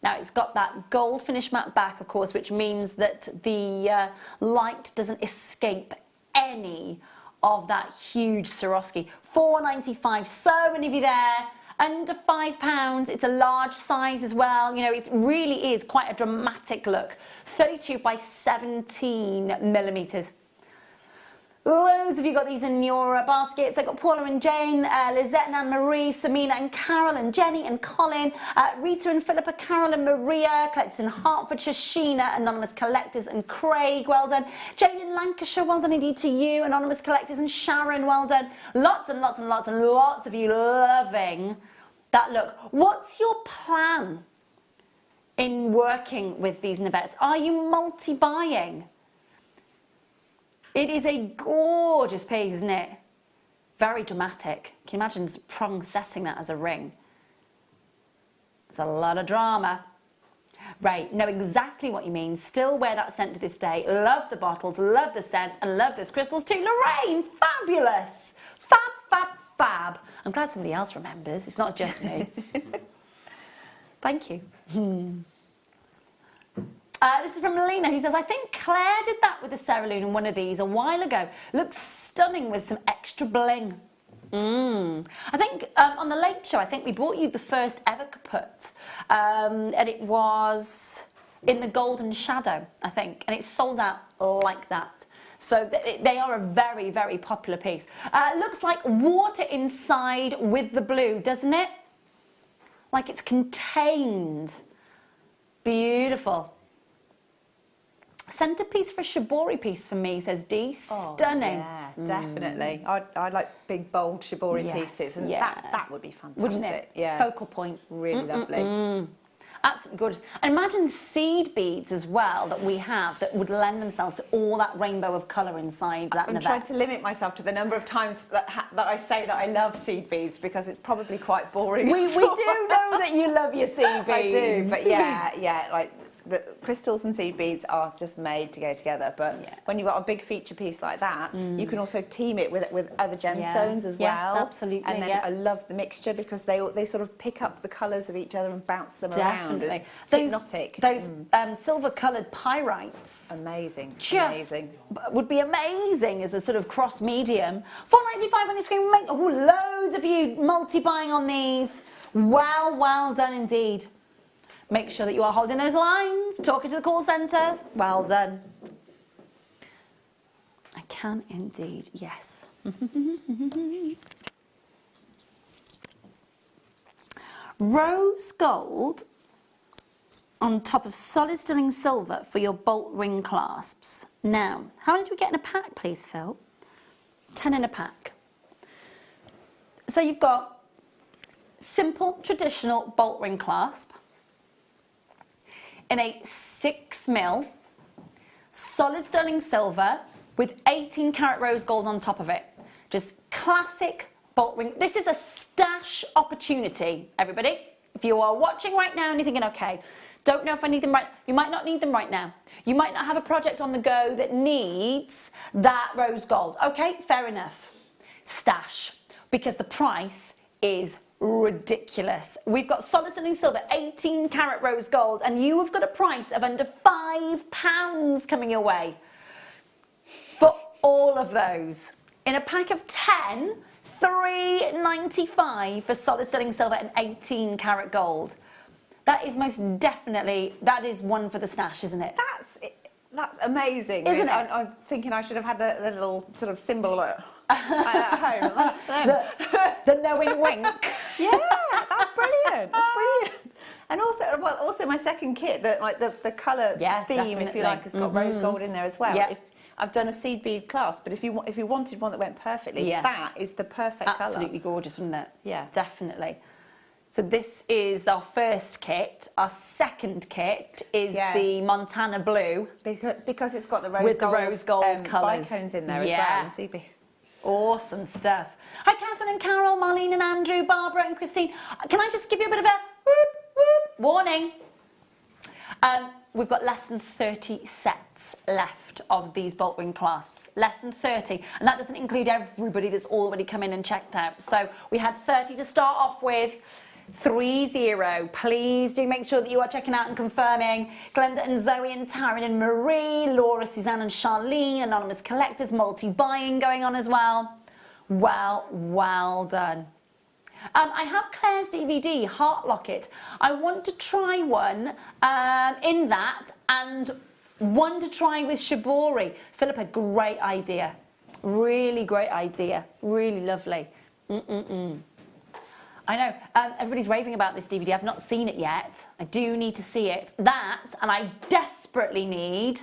Now it's got that gold finish matte back, of course, which means that the light doesn't escape any of that huge Swarovski. $4.95, so many of you there, under £5. It's a large size as well. You know, it really is quite a dramatic look. 32 by 17 millimetres. Loads of you got these in your baskets. I've got Paula and Jane, Lizette and Anne-Marie, Samina and Carol and Jenny and Colin, Rita and Philippa, Carol and Maria, collectors in Hertfordshire, Sheena, anonymous collectors and Craig, well done. Jane in Lancashire, well done indeed to you, anonymous collectors and Sharon, well done. Lots and lots and lots and lots of you loving that look. What's your plan in working with these navettes? Are you multi-buying? It is a gorgeous piece, isn't it? Very dramatic. Can you imagine prong setting that as a ring? It's a lot of drama. Right, know exactly what you mean. Still wear that scent to this day. Love the bottles, love the scent, and love those crystals too. Lorraine, fabulous. Fab, fab, fab. I'm glad somebody else remembers. It's not just me. Thank you. This is from Melina, who says, I think Claire did that with the Ceraloon in one of these a while ago. Looks stunning with some extra bling. I think on the Late Show, I think we brought you the first ever Kaput. And it was in the golden shadow, I think. And it's sold out like that. So they are a very, very popular piece. Looks like water inside with the blue, doesn't it? Like it's contained. Beautiful. Centerpiece for a shibori piece for me, says Dee. Stunning. Oh, yeah, definitely. I like big, bold shibori pieces, and that would be fantastic. Wouldn't it? Yeah. Focal point. Really lovely. Absolutely gorgeous. And imagine the seed beads as well that we have that would lend themselves to all that rainbow of colour inside that navette. I'm trying to limit myself to the number of times that I say that I love seed beads, because it's probably quite boring. We do know that you love your seed beads. I do, but yeah, like the crystals and seed beads are just made to go together. But when you've got a big feature piece like that, you can also team it with other gemstones as well. Yes, absolutely. And then I love the mixture, because they sort of pick up the colours of each other and bounce them around. It's hypnotic. Those silver-coloured pyrites. Amazing. Just would be amazing as a sort of cross medium. $4.95 on your screen. Loads of you multi-buying on these. Wow, well done indeed. Make sure that you are holding those lines, talking to the call centre. Well done. I can indeed, yes. Rose gold on top of solid sterling silver for your bolt ring clasps. Now, how many do we get in a pack, please, Phil? 10 in a pack. So you've got simple, traditional bolt ring clasp in a 6mm solid sterling silver with 18 karat rose gold on top of it. Just classic bolt ring. This is a stash opportunity, everybody. If you are watching right now and you're thinking, okay, don't know if I need them right, you might not need them right now. You might not have a project on the go that needs that rose gold. Okay, fair enough. Stash, because the price is ridiculous. We've got solid sterling silver, 18 karat rose gold, and you have got a price of under £5 coming your way for all of those. In a pack of 10, £3.95 for solid sterling silver and 18 karat gold. That is most definitely, that is one for the stash, isn't it? That's amazing. Isn't it? I'm thinking I should have had the little sort of symbol at home. The knowing wink. Yeah, that's brilliant. That's brilliant. And also my second kit, the colour theme, definitely. if you like, has got rose gold in there as well. Yeah. I've done a seed bead clasp, but if you wanted one that went perfectly, that is the perfect colour. Absolutely gorgeous, wouldn't it? Yeah. Definitely. So this is our first kit. Our second kit is the Montana blue. Because it's got the rose with gold, the rose gold colours. bicones in there as well. And seed bead. Awesome stuff. Hi Catherine and Carol, Marlene and Andrew, Barbara and Christine. Can I just give you a bit of a whoop, whoop, warning? We've got less than 30 sets left of these bolt ring clasps. Less than 30. And that doesn't include everybody that's already come in and checked out. So we had 30 to start off with. 30. Please do make sure that you are checking out and confirming. Glenda and Zoe and Taryn and Marie, Laura, Suzanne and Charlene, anonymous collectors, multi-buying going on as well. Well done. I have Claire's DVD, Heart Locket. I want to try one in that and one to try with shibori. Philippa, great idea. Really great idea. Really lovely. I know, everybody's raving about this DVD. I've not seen it yet. I do need to see it. That, and I desperately need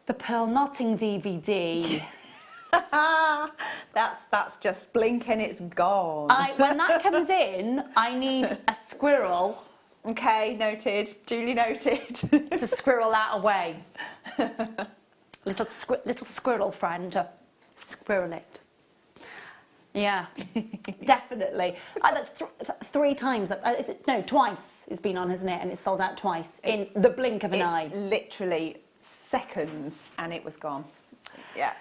the pearl knotting DVD. That's just blinking, it's gone. When that comes in, I need a squirrel. Okay, noted. Duly noted. To squirrel that away. Little squirrel friend to squirrel it. Yeah, definitely. That's three times. Twice it's been on, hasn't it? And it's sold out twice in the blink of an eye. It's literally seconds and it was gone. Yeah.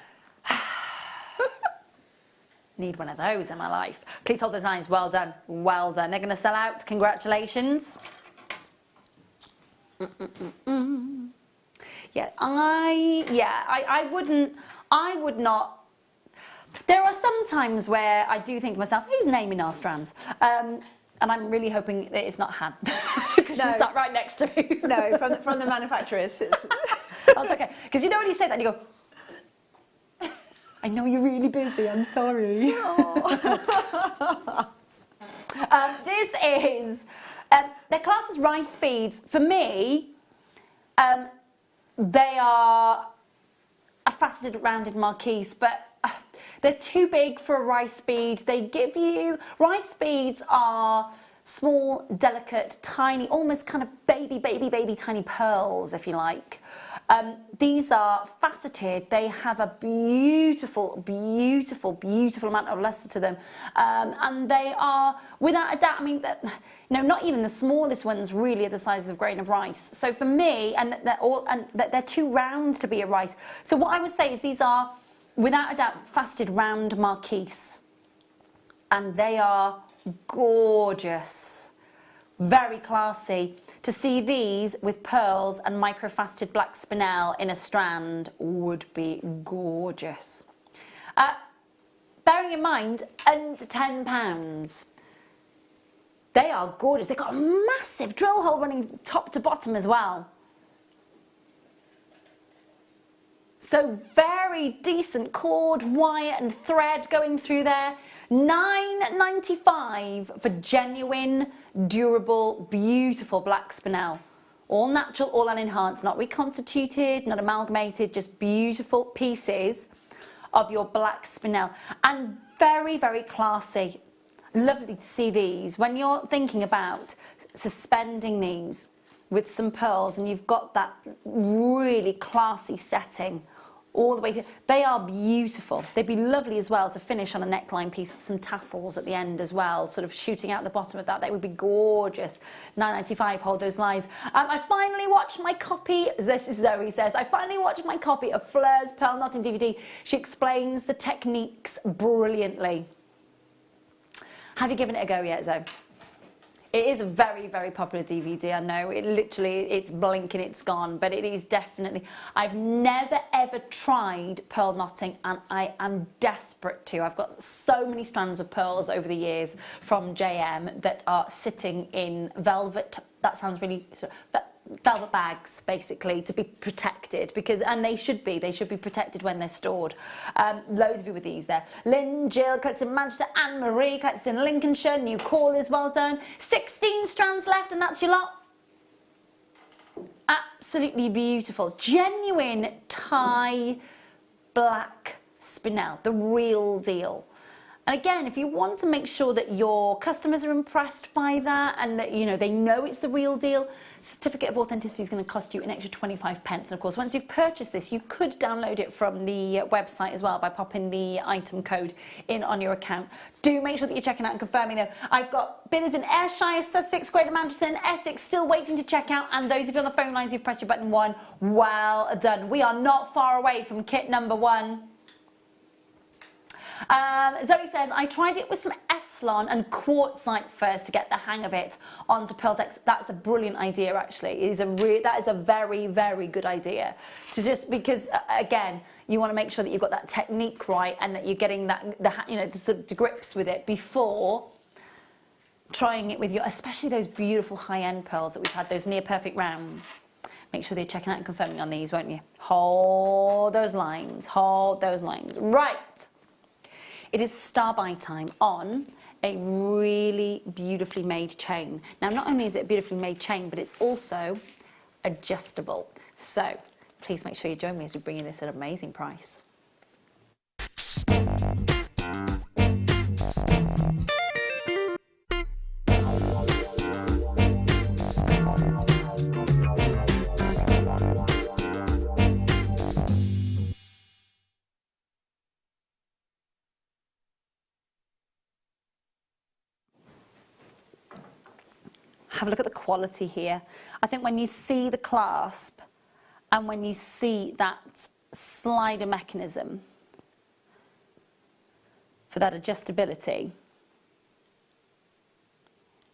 Need one of those in my life. Please hold those lines. Well done. Well done. They're going to sell out. Congratulations. Yeah, I would not. There are some times where I do think to myself, who's naming our strands? And I'm really hoping that it's not Han, because she's sat right next to me. No, from the manufacturers. That's okay. Because you know when you say that, and you go, I know you're really busy, I'm sorry. This is, they're classed as rice beads. For me, they are a faceted rounded Marquise, but they're too big for a rice bead. They give you, rice beads are small, delicate, tiny, almost kind of baby tiny pearls, if you like. These are faceted. They have a beautiful amount of luster to them. And they are, without a doubt, I mean, not even the smallest ones really are the size of a grain of rice. So for me, they're too round to be a rice. So what I would say is these are, without a doubt, faceted round Marquise. And they are gorgeous. Very classy. To see these with pearls and microfaceted black spinel in a strand would be gorgeous. Bearing in mind, under £10. They are gorgeous. They've got a massive drill hole running top to bottom as well. So very decent cord, wire and thread going through there. £9.95 for genuine, durable, beautiful black spinel. All natural, all unenhanced, not reconstituted, not amalgamated, just beautiful pieces of your black spinel. And very, very classy. Lovely to see these. When you're thinking about suspending these with some pearls and you've got that really classy setting, all the way through. They are beautiful. They'd be lovely as well to finish on a neckline piece with some tassels at the end as well, sort of shooting out the bottom of that. That would be gorgeous. £9.95, hold those lines. I finally watched my copy, this is Zoe says, I finally watched my copy of Fleur's Pearl Knotting DVD. She explains the techniques brilliantly. Have you given it a go yet, Zoe? It is a very, very popular DVD, I know. It literally, it's blinking, it's gone, but it is definitely... I've never, ever tried pearl knotting, and I am desperate to. I've got so many strands of pearls over the years from JM that are sitting in velvet, that sounds really... velvet bags, basically, to be protected, because, and they should be protected when they're stored. Loads of you with these there. Lynn, Jill, collects in Manchester, Anne-Marie, collects in Lincolnshire, new callers, well done. 16 strands left, and that's your lot. Absolutely beautiful. Genuine Thai black spinel, the real deal. And again, if you want to make sure that your customers are impressed by that and that, you know, they know it's the real deal, certificate of authenticity is going to cost you an extra 25 pence. And of course, once you've purchased this, you could download it from the website as well by popping the item code in on your account. Do make sure that you're checking out and confirming though. I've got bidders in Ayrshire, Sussex, Greater Manchester and Essex still waiting to check out. And those of you on the phone lines who've pressed your button 1, well done. We are not far away from kit number 1. Zoe says, I tried it with some Eslon and quartzite first to get the hang of it onto Pearl X. That's a brilliant idea, actually. That is a very, very good idea. To just, because, again, you want to make sure that you've got that technique right and that you're getting the grips with it before trying it with your, especially those beautiful high-end pearls that we've had, those near perfect rounds. Make sure that you're checking out and confirming on these, won't you? Hold those lines, hold those lines. Right. It is star-by time on a really beautifully made chain. Now, not only is it a beautifully made chain, but it's also adjustable. So, please make sure you join me as we bring you this at an amazing price. Have a look at the quality here. I think when you see the clasp and when you see that slider mechanism for that adjustability,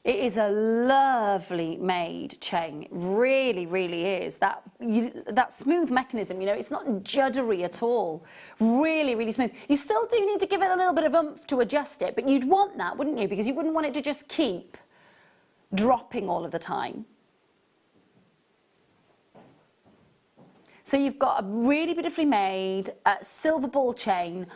it is a lovely made chain. It really, really is. That smooth mechanism, you know, it's not juddery at all. Really, really smooth. You still do need to give it a little bit of oomph to adjust it, but you'd want that, wouldn't you? Because you wouldn't want it to just keep dropping all of the time. So you've got a really beautifully made silver ball chain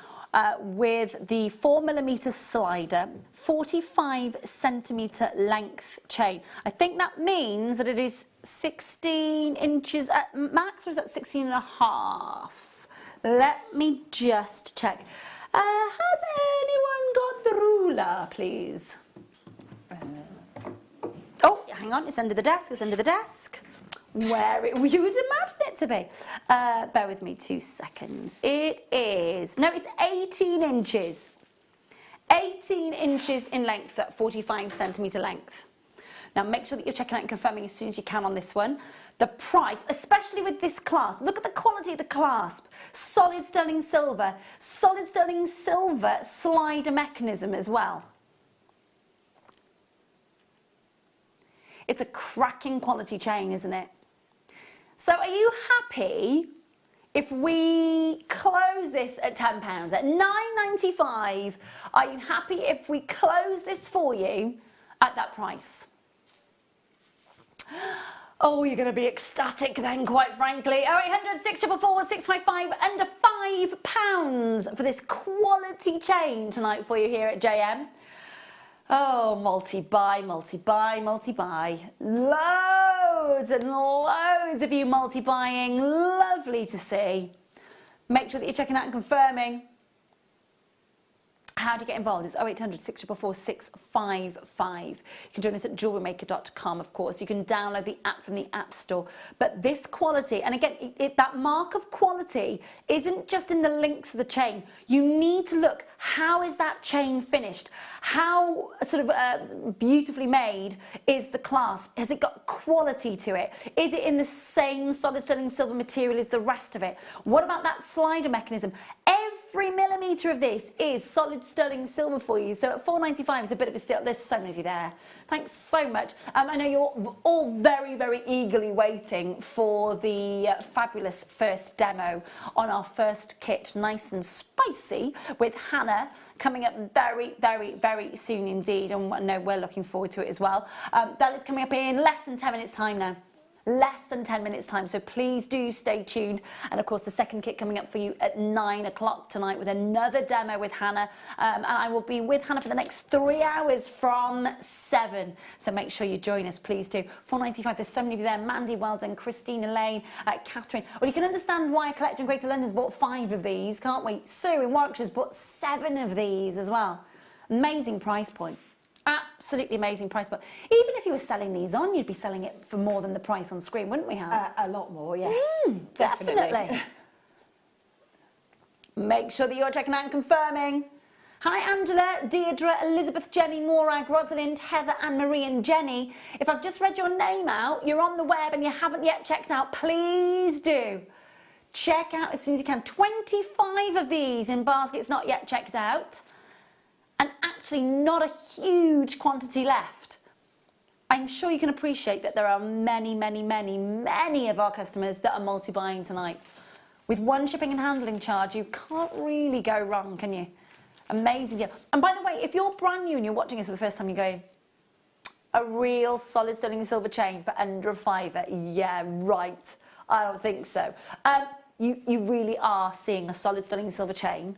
with the 4mm slider, 45 centimetre length chain. I think that means that it is 16 inches at max, or is that 16 and a half? Let me just check. Has anyone got the ruler, please? Oh, hang on, it's under the desk, it's under the desk. Where you would imagine it to be. Bear with me 2 seconds. It is, no, it's 18 inches. 18 inches in length at 45 centimetre length. Now make sure that you're checking out and confirming as soon as you can on this one. The price, especially with this clasp, look at the quality of the clasp. Solid sterling silver slider mechanism as well. It's a cracking quality chain, isn't it? So are you happy if we close this at £10, at £9.95? Are you happy if we close this for you at that price? Oh, you're going to be ecstatic then, quite frankly. 0800 644 655, under £5 for this quality chain tonight for you here at JM. Oh, multi-buy, multi-buy, multi-buy. Loads and loads of you multi-buying. Lovely to see. Make sure that you're checking out and confirming. How do you get involved? It's 0800 644 655. You can join us at JewelleryMaker.com, of course. You can download the app from the App Store. But this quality, and again, that mark of quality isn't just in the links of the chain. You need to look, how is that chain finished? How sort of beautifully made is the clasp? Has it got quality to it? Is it in the same solid sterling silver material as the rest of it? What about that slider mechanism? Every millimetre of this is solid sterling silver for you. So at £4.95 is a bit of a steal. There's so many of you there. Thanks so much. I know you're all very, very eagerly waiting for the fabulous first demo on our first kit, nice and spicy, with Hannah coming up very, very, very soon indeed. And I know we're looking forward to it as well. That is coming up in less than 10 minutes time now. Less than 10 minutes time, so please do stay tuned. And of course the second kit coming up for you at 9 o'clock tonight with another demo with Hannah, and I will be with Hannah for the next 3 hours from 7, so make sure you join us, please do. £4.95, there's so many of you there. Mandy, well done. Christina Lane, Catherine. Well, you can understand why a collector in Greater London's bought 5 of these, can't we? Sue in Warwickshire's bought 7 of these as well. Amazing price point. Absolutely amazing price point. Even if you were selling these on, you'd be selling it for more than the price on screen, wouldn't we, Hannah? A lot more, yes. Definitely. Make sure that you're checking out and confirming. Hi Angela, Deirdre, Elizabeth, Jenny, Morag, Rosalind, Heather, Anne-Marie and Jenny. If I've just read your name out, you're on the web and you haven't yet checked out, please do. Check out as soon as you can. 25 of these in baskets not yet checked out. And actually not a huge quantity left. I'm sure you can appreciate that there are many, many, many, many of our customers that are multi-buying tonight. With one shipping and handling charge, you can't really go wrong, can you? Amazing deal. And by the way, if you're brand new and you're watching us for the first time, you're going, a real solid sterling silver chain for under a £5? Yeah, right. I don't think so. You really are seeing a solid sterling silver chain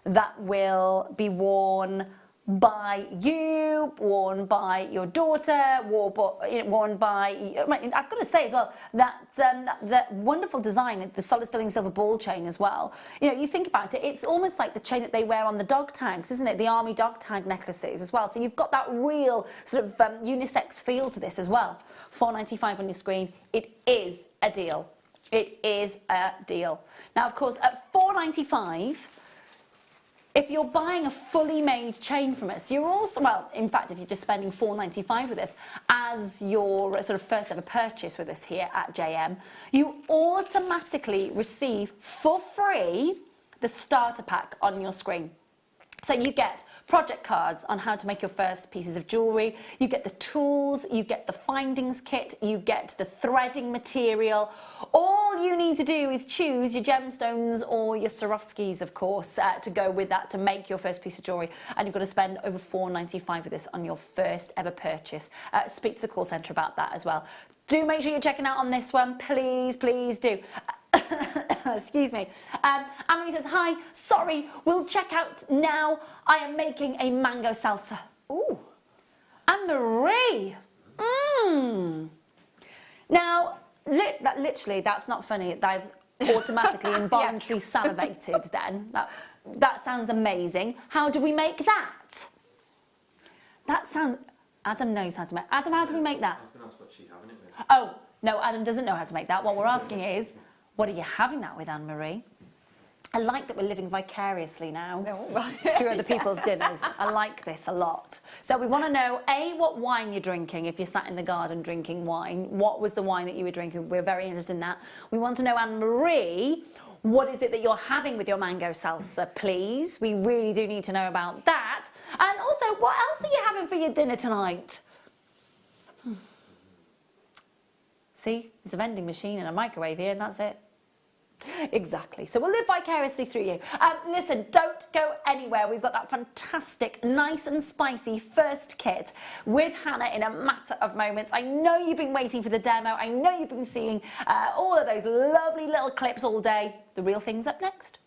that will be worn by you, worn by your daughter, worn by, I've got to say as well, that wonderful design, the solid sterling silver ball chain as well. You know, you think about it, it's almost like the chain that they wear on the dog tags, isn't it? The army dog tag necklaces as well. So you've got that real sort of unisex feel to this as well. £4.95 on your screen. It is a deal. It is a deal. Now, of course, at £4.95, if you're buying a fully made chain from us, you're also, well, in fact, if you're just spending £4.95 with us as your sort of first ever purchase with us here at JM, you automatically receive for free the starter pack on your screen. So you get project cards on how to make your first pieces of jewellery, you get the tools, you get the findings kit, you get the threading material. All you need to do is choose your gemstones or your Swarovskis, of course, to go with that to make your first piece of jewellery, and you've got to spend over £4.95 with this on your first ever purchase. Speak to the call centre about that as well. Do make sure you're checking out on this one, please, please do. Excuse me. Anne-Marie says, hi, sorry, we'll check out now. I am making a mango salsa. Ooh. Anne-Marie. Now, literally, that's not funny. I've automatically involuntarily salivated then. That sounds amazing. How do we make that? That sounds... Adam knows how to make... Adam, how do we make that? I was going to ask what she's having it with. Oh, no, Adam doesn't know how to make that. What we're asking is, what are you having that with, Anne-Marie? I like that we're living vicariously now through other people's dinners. I like this a lot. So we want to know, A, what wine you're drinking if you're sat in the garden drinking wine. What was the wine that you were drinking? We're very interested in that. We want to know, Anne-Marie, what is it that you're having with your mango salsa, please? We really do need to know about that. And also, what else are you having for your dinner tonight? See, there's a vending machine and a microwave here, and that's it. Exactly. So we'll live vicariously through you. Listen, don't go anywhere. We've got that fantastic, nice and spicy first kit with Hannah in a matter of moments. I know you've been waiting for the demo. I know you've been seeing all of those lovely little clips all day. The real thing's up next.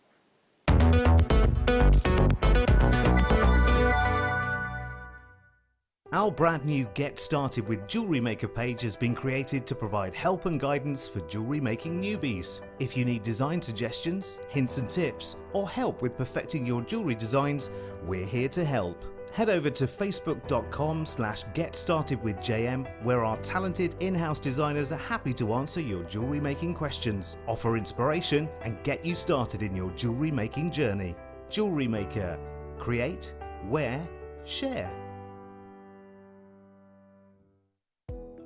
Our brand new Get Started with Jewellery Maker page has been created to provide help and guidance for jewellery making newbies. If you need design suggestions, hints and tips, or help with perfecting your jewellery designs, we're here to help. Head over to facebook.com/getstartedwithjm, where our talented in-house designers are happy to answer your jewellery making questions, offer inspiration, and get you started in your jewellery making journey. Jewellery Maker. Create, wear, share.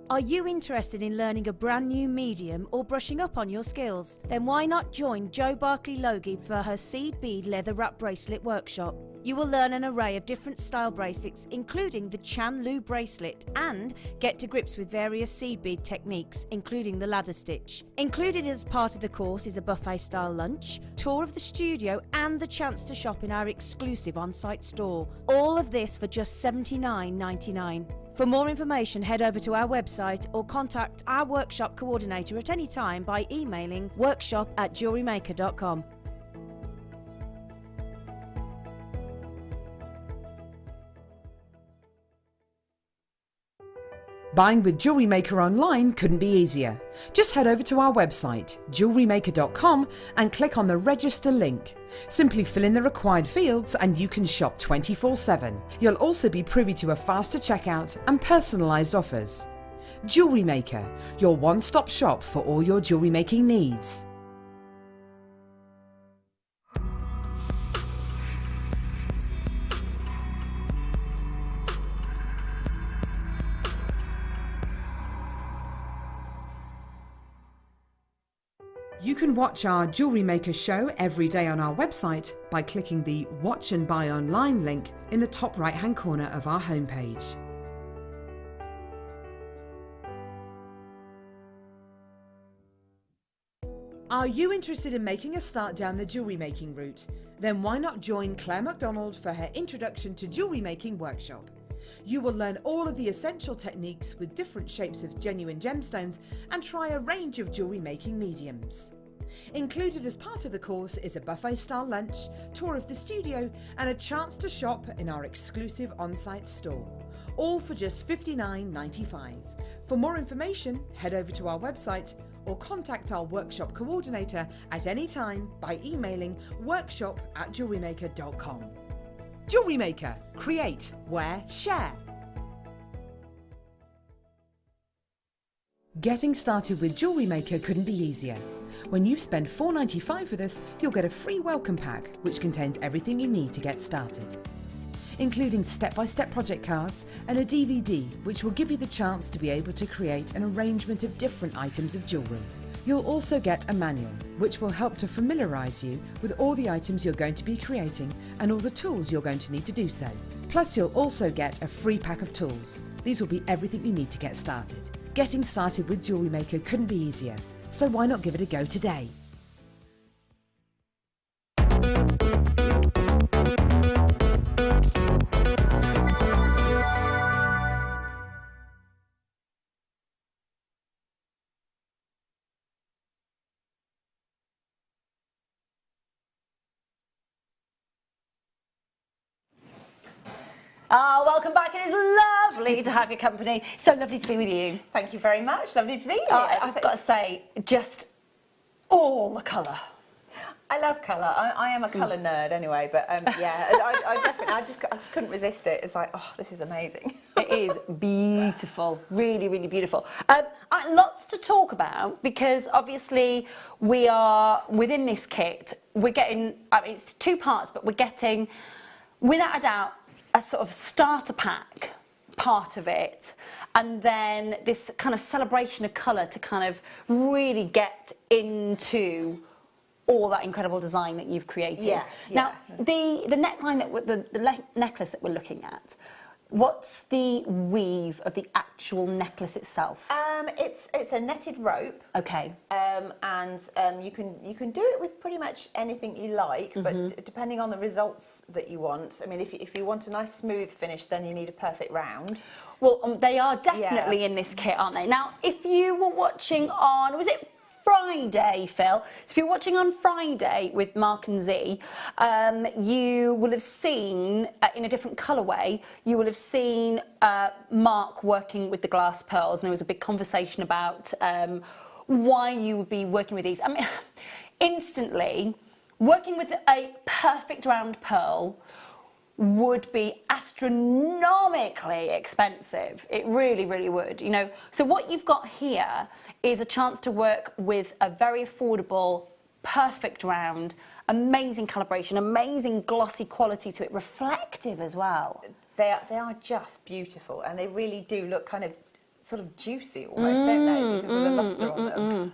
Are you interested in learning a brand new medium or brushing up on your skills? Then why not join Jo Barclay Logie for her seed bead leather wrap bracelet workshop? You will learn an array of different style bracelets, including the Chan Lu bracelet, and get to grips with various seed bead techniques, including the ladder stitch. Included as part of the course is a buffet style lunch, tour of the studio, and the chance to shop in our exclusive on-site store. All of this for just $79.99. For more information, head over to our website or contact our workshop coordinator at any time by emailing workshop@JewelleryMaker.com. Buying with Jewellery Maker online couldn't be easier. Just head over to our website, JewelleryMaker.com, and click on the register link. Simply fill in the required fields and you can shop 24/7. You'll also be privy to a faster checkout and personalised offers. Jewellery Maker, your one-stop shop for all your jewellery making needs. You can watch our Jewellery Maker show every day on our website by clicking the Watch and Buy Online link in the top right-hand corner of our homepage. Are you interested in making a start down the jewellery making route? Then why not join Claire MacDonald for her Introduction to Jewellery Making workshop? You will learn all of the essential techniques with different shapes of genuine gemstones and try a range of jewellery making mediums. Included as part of the course is a buffet-style lunch, tour of the studio, and a chance to shop in our exclusive on-site store. All for just $59.95. For more information, head over to our website or contact our workshop coordinator at any time by emailing workshop@jewellerymaker.com. Jewellery Maker. Create, wear, share. Getting started with Jewellery Maker couldn't be easier. When you spend $4.95 with us, you'll get a free welcome pack which contains everything you need to get started, including step-by-step project cards and a DVD which will give you the chance to be able to create an arrangement of different items of jewellery. You'll also get a manual which will help to familiarise you with all the items you're going to be creating and all the tools you're going to need to do so. Plus you'll also get a free pack of tools. These will be everything you need to get started. Getting started with Jewellery Maker couldn't be easier, so why not give it a go today? Welcome back. It is lovely to have your company. So lovely to be with you. Thank you very much. Lovely to be here. I've got to say, just all the colour. I love colour. I am a colour nerd anyway, but yeah, I definitely, I just couldn't resist it. It's like, oh, this is amazing. It is beautiful, really, really beautiful. Lots to talk about because obviously we are within this kit. We're getting, I mean, it's two parts, but we're getting, without a doubt, a sort of starter pack part of it, and then this kind of celebration of colour to kind of really get into all that incredible design that you've created. Yes. Now, the neckline that the necklace that we're looking at, what's the weave of the actual necklace itself? It's a netted rope. Okay. And you can do it with pretty much anything you like, but depending on the results that you want. I mean, if you want a nice smooth finish, then you need a perfect round. Well, they are definitely in this kit, aren't they? Now, if you were watching on, was it Friday, Phil. So if you're watching on Friday with Mark and Z, you will have seen, in a different colourway, you will have seen Mark working with the glass pearls, and there was a big conversation about why you would be working with these. I mean, instantly, working with a perfect round pearl would be astronomically expensive. It really, really would, you know. So what you've got here is a chance to work with a very affordable, perfect round, amazing calibration, amazing glossy quality to it, reflective as well. They are just beautiful, and they really do look kind of sort of juicy almost, don't they? Because of the lustre on them.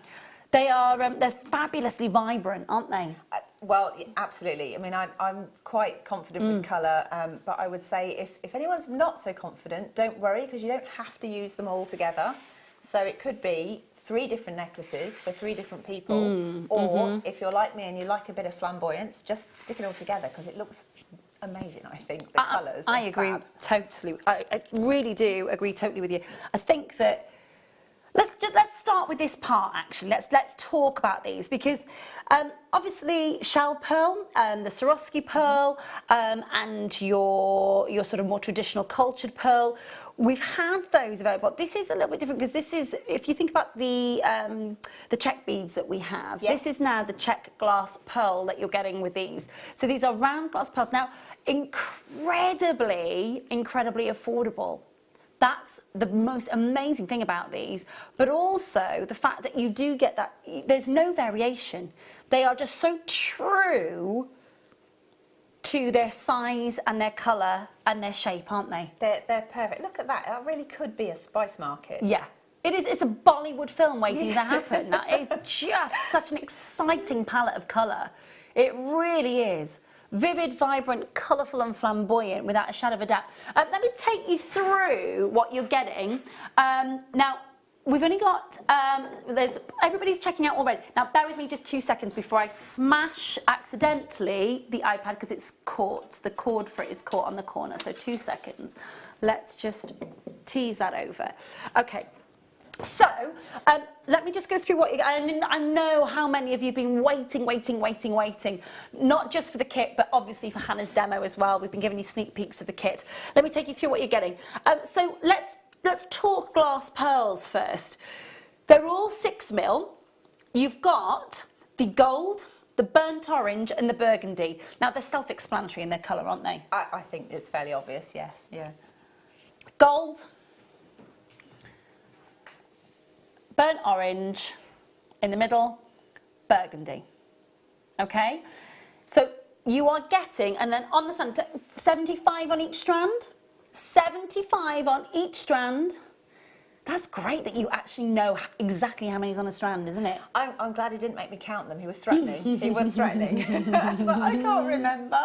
They are, they're fabulously vibrant, aren't they? Well, absolutely. I mean, I'm quite confident with colour, but I would say if anyone's not so confident, don't worry, because you don't have to use them all together. So it could be 3 different necklaces for 3 different people, or if you're like me and you like a bit of flamboyance, just stick it all together, because it looks amazing, I think, the colours. I agree totally. I really do agree totally with you. I think that let's start with this part, actually. Let's talk about these, because obviously shell pearl, the Swarovski pearl, and your sort of more traditional cultured pearl, we've had those available. But this is a little bit different, because this is, if you think about the check beads that we have, this is now the check glass pearl that you're getting with these. So these are round glass pearls. Now, incredibly affordable. That's the most amazing thing about these, but also the fact that you do get that, there's no variation. They are just so true to their size and their colour and their shape, aren't they? They're perfect. Look at that. That really could be a spice market. Yeah. It is. It's a Bollywood film waiting to happen. That is just such an exciting palette of colour. It really is. Vivid, vibrant, colourful and flamboyant without a shadow of a doubt. Let me take you through what you're getting. Now, we've only got, everybody's checking out already. Now, bear with me just 2 seconds before I smash accidentally the iPad, because it's caught, the cord for it is caught on the corner. So 2 seconds. Let's just tease that over. Okay. So, let me just go through what I know how many of you have been waiting, not just for the kit, but obviously for Hannah's demo as well. We've been giving you sneak peeks of the kit. Let me take you through what you're getting. So let's talk glass pearls first. They're all 6mm. You've got the gold, the burnt orange and the burgundy. Now, they're self-explanatory in their colour, aren't they? I think it's fairly obvious, yes, yeah. Gold, burnt orange, in the middle, burgundy. Okay? So you are getting, and then on the strand, 75 on each strand? 75 on each strand. That's great that you actually know exactly how many's on a strand, isn't it? I'm glad he didn't make me count them. He was threatening. He was threatening. I can't remember.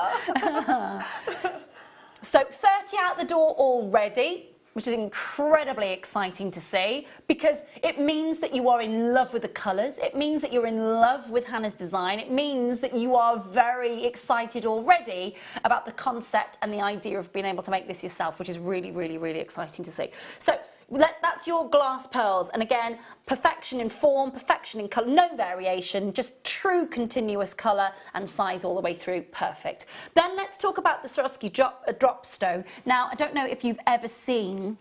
So 30 out the door already, which is incredibly exciting to see, because it means that you are in love with the colours, it means that you're in love with Hannah's design, it means that you are very excited already about the concept and the idea of being able to make this yourself, which is really, really, really exciting to see. So that's your glass pearls, and again, perfection in form, perfection in colour, no variation, just true continuous colour and size all the way through, perfect. Then let's talk about the Swarovski drop stone. Now, I don't know if you've ever seen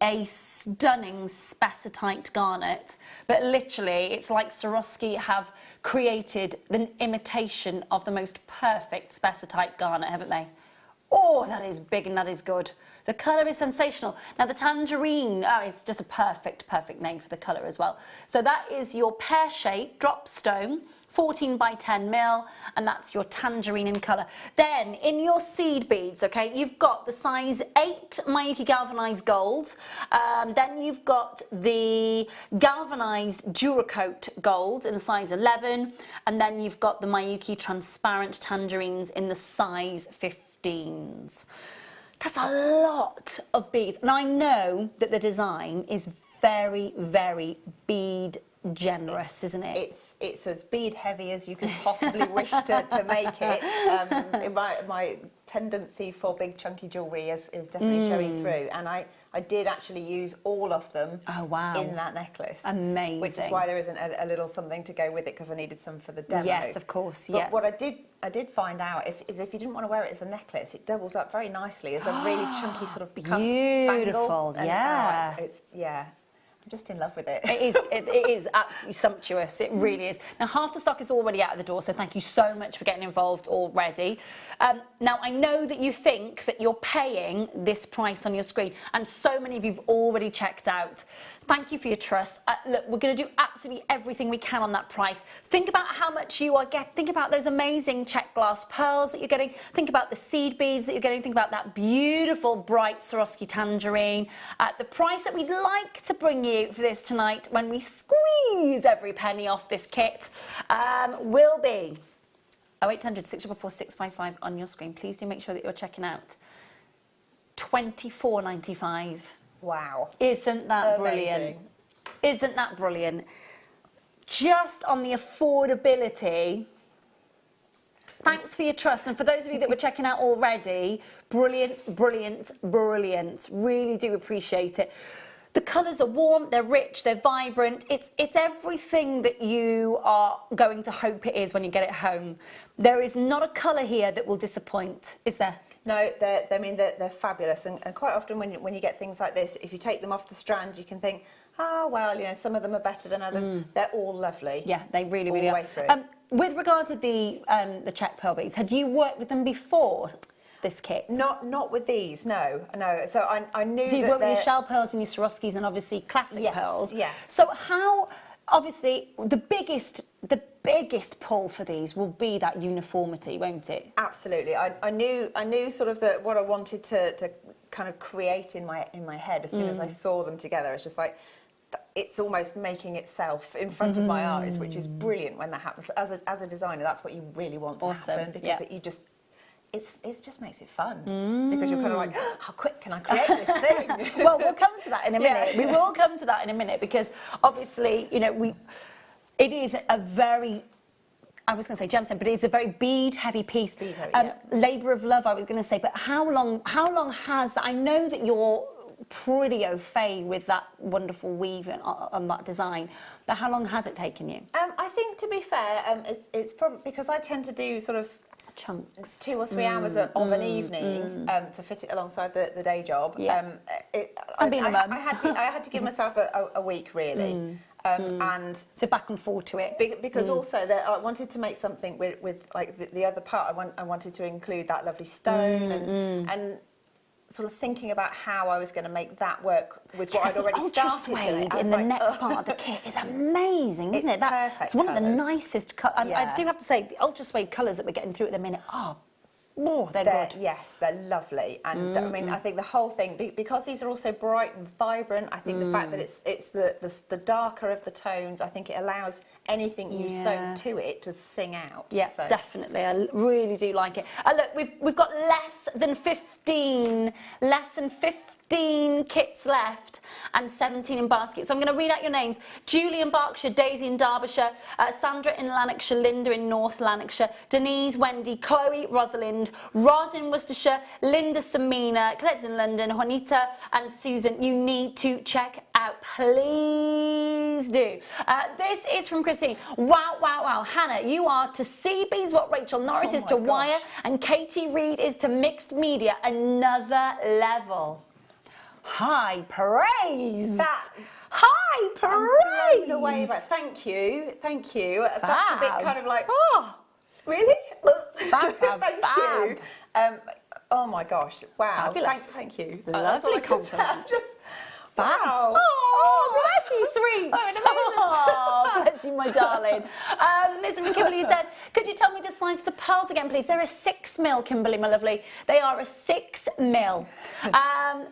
a stunning spessartite garnet, but literally it's like Swarovski have created an imitation of the most perfect spessartite garnet, haven't they? Oh, that is big and that is good. The colour is sensational. Now the tangerine, it's just a perfect name for the colour as well. So that is your pear-shaped drop stone, 14 by 10 mil, and that's your tangerine in colour. Then in your seed beads, okay, you've got the size 8 Miyuki galvanised golds. Then you've got the galvanised Duracoat gold in the size 11, and then you've got the Miyuki transparent tangerines in the size 15s. That's a lot of beads, and I know that the design is very, very bead generous, isn't it? It's as bead heavy as you can possibly wish to make it. My tendency for big chunky jewellery is definitely showing through, and I did actually use all of them in that necklace. Amazing. Which is why there isn't a little something to go with it, because I needed some for the demo. Yes, of course, but what I did find out is if you didn't want to wear it as a necklace, it doubles up very nicely as a really chunky sort of cuff beautiful, bangle. yeah. It's I'm just in love with it. It is absolutely sumptuous. It really is. Now, half the stock is already out of the door, so thank you so much for getting involved already. Now, I know that you think that you're paying this price on your screen, and so many of you have already checked out. Thank you for your trust. Look, we're going to do absolutely everything we can on that price. Think about how much you are getting. Think about those amazing check glass pearls that you're getting. Think about the seed beads that you're getting. Think about that beautiful, bright Swarovski tangerine. The price that we'd like to bring you for this tonight, when we squeeze every penny off this kit, will be 0800 644 655 on your screen. Please do make sure that you're checking out. $24.95. Wow. Isn't that brilliant? Isn't that brilliant? Just on the affordability. Thanks for your trust. And for those of you that were checking out already, brilliant, brilliant, brilliant. Really do appreciate it. The colours are warm, they're rich, they're vibrant. It's everything that you are going to hope it is when you get it home. There is not a colour here that will disappoint, is there? No, they're fabulous, and quite often when you get things like this, if you take them off the strand, you can think, oh well, you know, some of them are better than others. They're all lovely. Yeah, they really, all really the are. way through. With regard to the check pearl beads, had you worked with them before this kit? Not with these, no. So I knew. So you've worked with your shell pearls and your Swarovskis and obviously classic pearls. Yes. So how? Obviously, the biggest pull for these will be that uniformity, won't it? Absolutely. I knew sort of what I wanted to kind of create in my head as soon as I saw them together. It's just like, it's almost making itself in front of my eyes, which is brilliant when that happens. As a designer, that's what you really want to happen, because it just makes it fun, because you're kind of like, how quick can I create this thing? Well, we'll come to that in a minute. We will come to that in a minute, because obviously, you know, it is a very, I was going to say gemstone, but it's a very bead-heavy piece. Labour of love, I was going to say. But how long has that? I know that you're pretty au fait with that wonderful weave on that design, but how long has it taken you? I think, to be fair, it's probably because I tend to do sort of chunks, 2 or 3 hours of an evening to fit it alongside the day job. I had to give myself a week, really. And so back and forth to it, because also I wanted to make something with like the other part. I wanted to include that lovely stone and sort of thinking about how I was going to make that work with what I'd already started doing. In the next part of the kit is amazing, isn't it? It's one of the nicest colours. I do have to say, the ultra suede colours that we're getting through at the minute are they're good. Yes, they're lovely, and I mean, I think the whole thing, because these are also bright and vibrant, I think the fact that it's the darker of the tones, I think it allows anything you sew to it to sing out. Yeah, so. Definitely. I really do like it. Look, we've got less than 15 kits left and 17 in basket. So I'm going to read out your names. Julie in Berkshire, Daisy in Derbyshire, Sandra in Lanarkshire, Linda in North Lanarkshire, Denise, Wendy, Chloe, Rosalind, Ros in Worcestershire, Linda, Samina, Colette's in London, Juanita and Susan. You need to check out, please do. This is from Christine. Wow, wow, wow. Hannah, you are to seed beads what Rachel Norris is to wire, and Katie Reed is to mixed media. Another level. High praise. High praise. I'm blown away by it. Thank you. Fab. That's a bit kind of like, oh, really? Fab. Thank you. Oh my gosh! Wow. Fabulous. Thank you. Lovely compliments. Wow. Oh, bless you, sweet. Oh, bless you, my darling. Listen from Kimberly, who says, could you tell me the size of the pearls again, please? They're a 6mm, Kimberly, my lovely. They are a 6mm.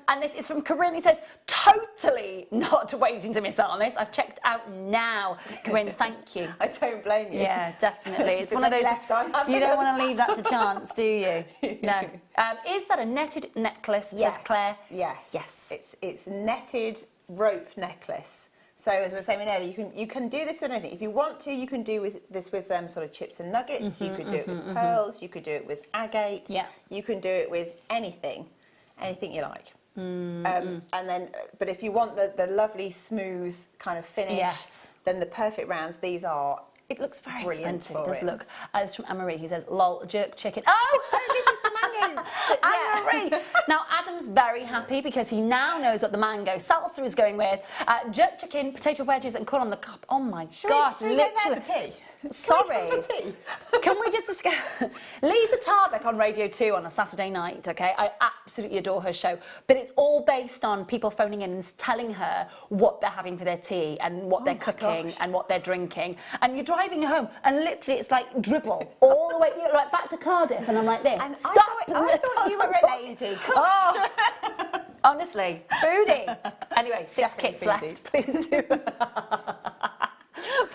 And this is from Corinne, who says, totally not waiting to miss out on this. I've checked out now. Corinne, thank you. I don't blame you. Yeah, definitely. It's one of those, you don't want to leave that to chance, do you? No. Is that a netted necklace, says Claire? Yes. It's netted rope necklace. So as we were saying earlier, you can do this with anything. If you want to, you can do this with sort of chips and nuggets. You could do it with pearls. You could do it with agate. Yeah. You can do it with anything you like. And then, but if you want the lovely smooth kind of finish, then the perfect rounds. These are. It looks very brilliant expensive. It does it. look. It's from Anne-Marie, who says, "Lol, jerk chicken." Oh, This is the mango. Anne-Marie. Now, Adam's very happy because he now knows what the mango salsa is going with. Jerk chicken, potato wedges, and corn on the cob. Oh my gosh! Should we go there for tea? Sorry. For tea? Can we just discuss Lisa Tarbuck on Radio 2 on a Saturday night, okay? I absolutely adore her show, but it's all based on people phoning in and telling her what they're having for their tea and what they're cooking and what they're drinking. And you're driving home and literally it's like dribble all the way, like back to Cardiff, and I'm like this. And Stop! I thought you were a lady. Oh, honestly, foodie. Anyway, 6 kits left, please do.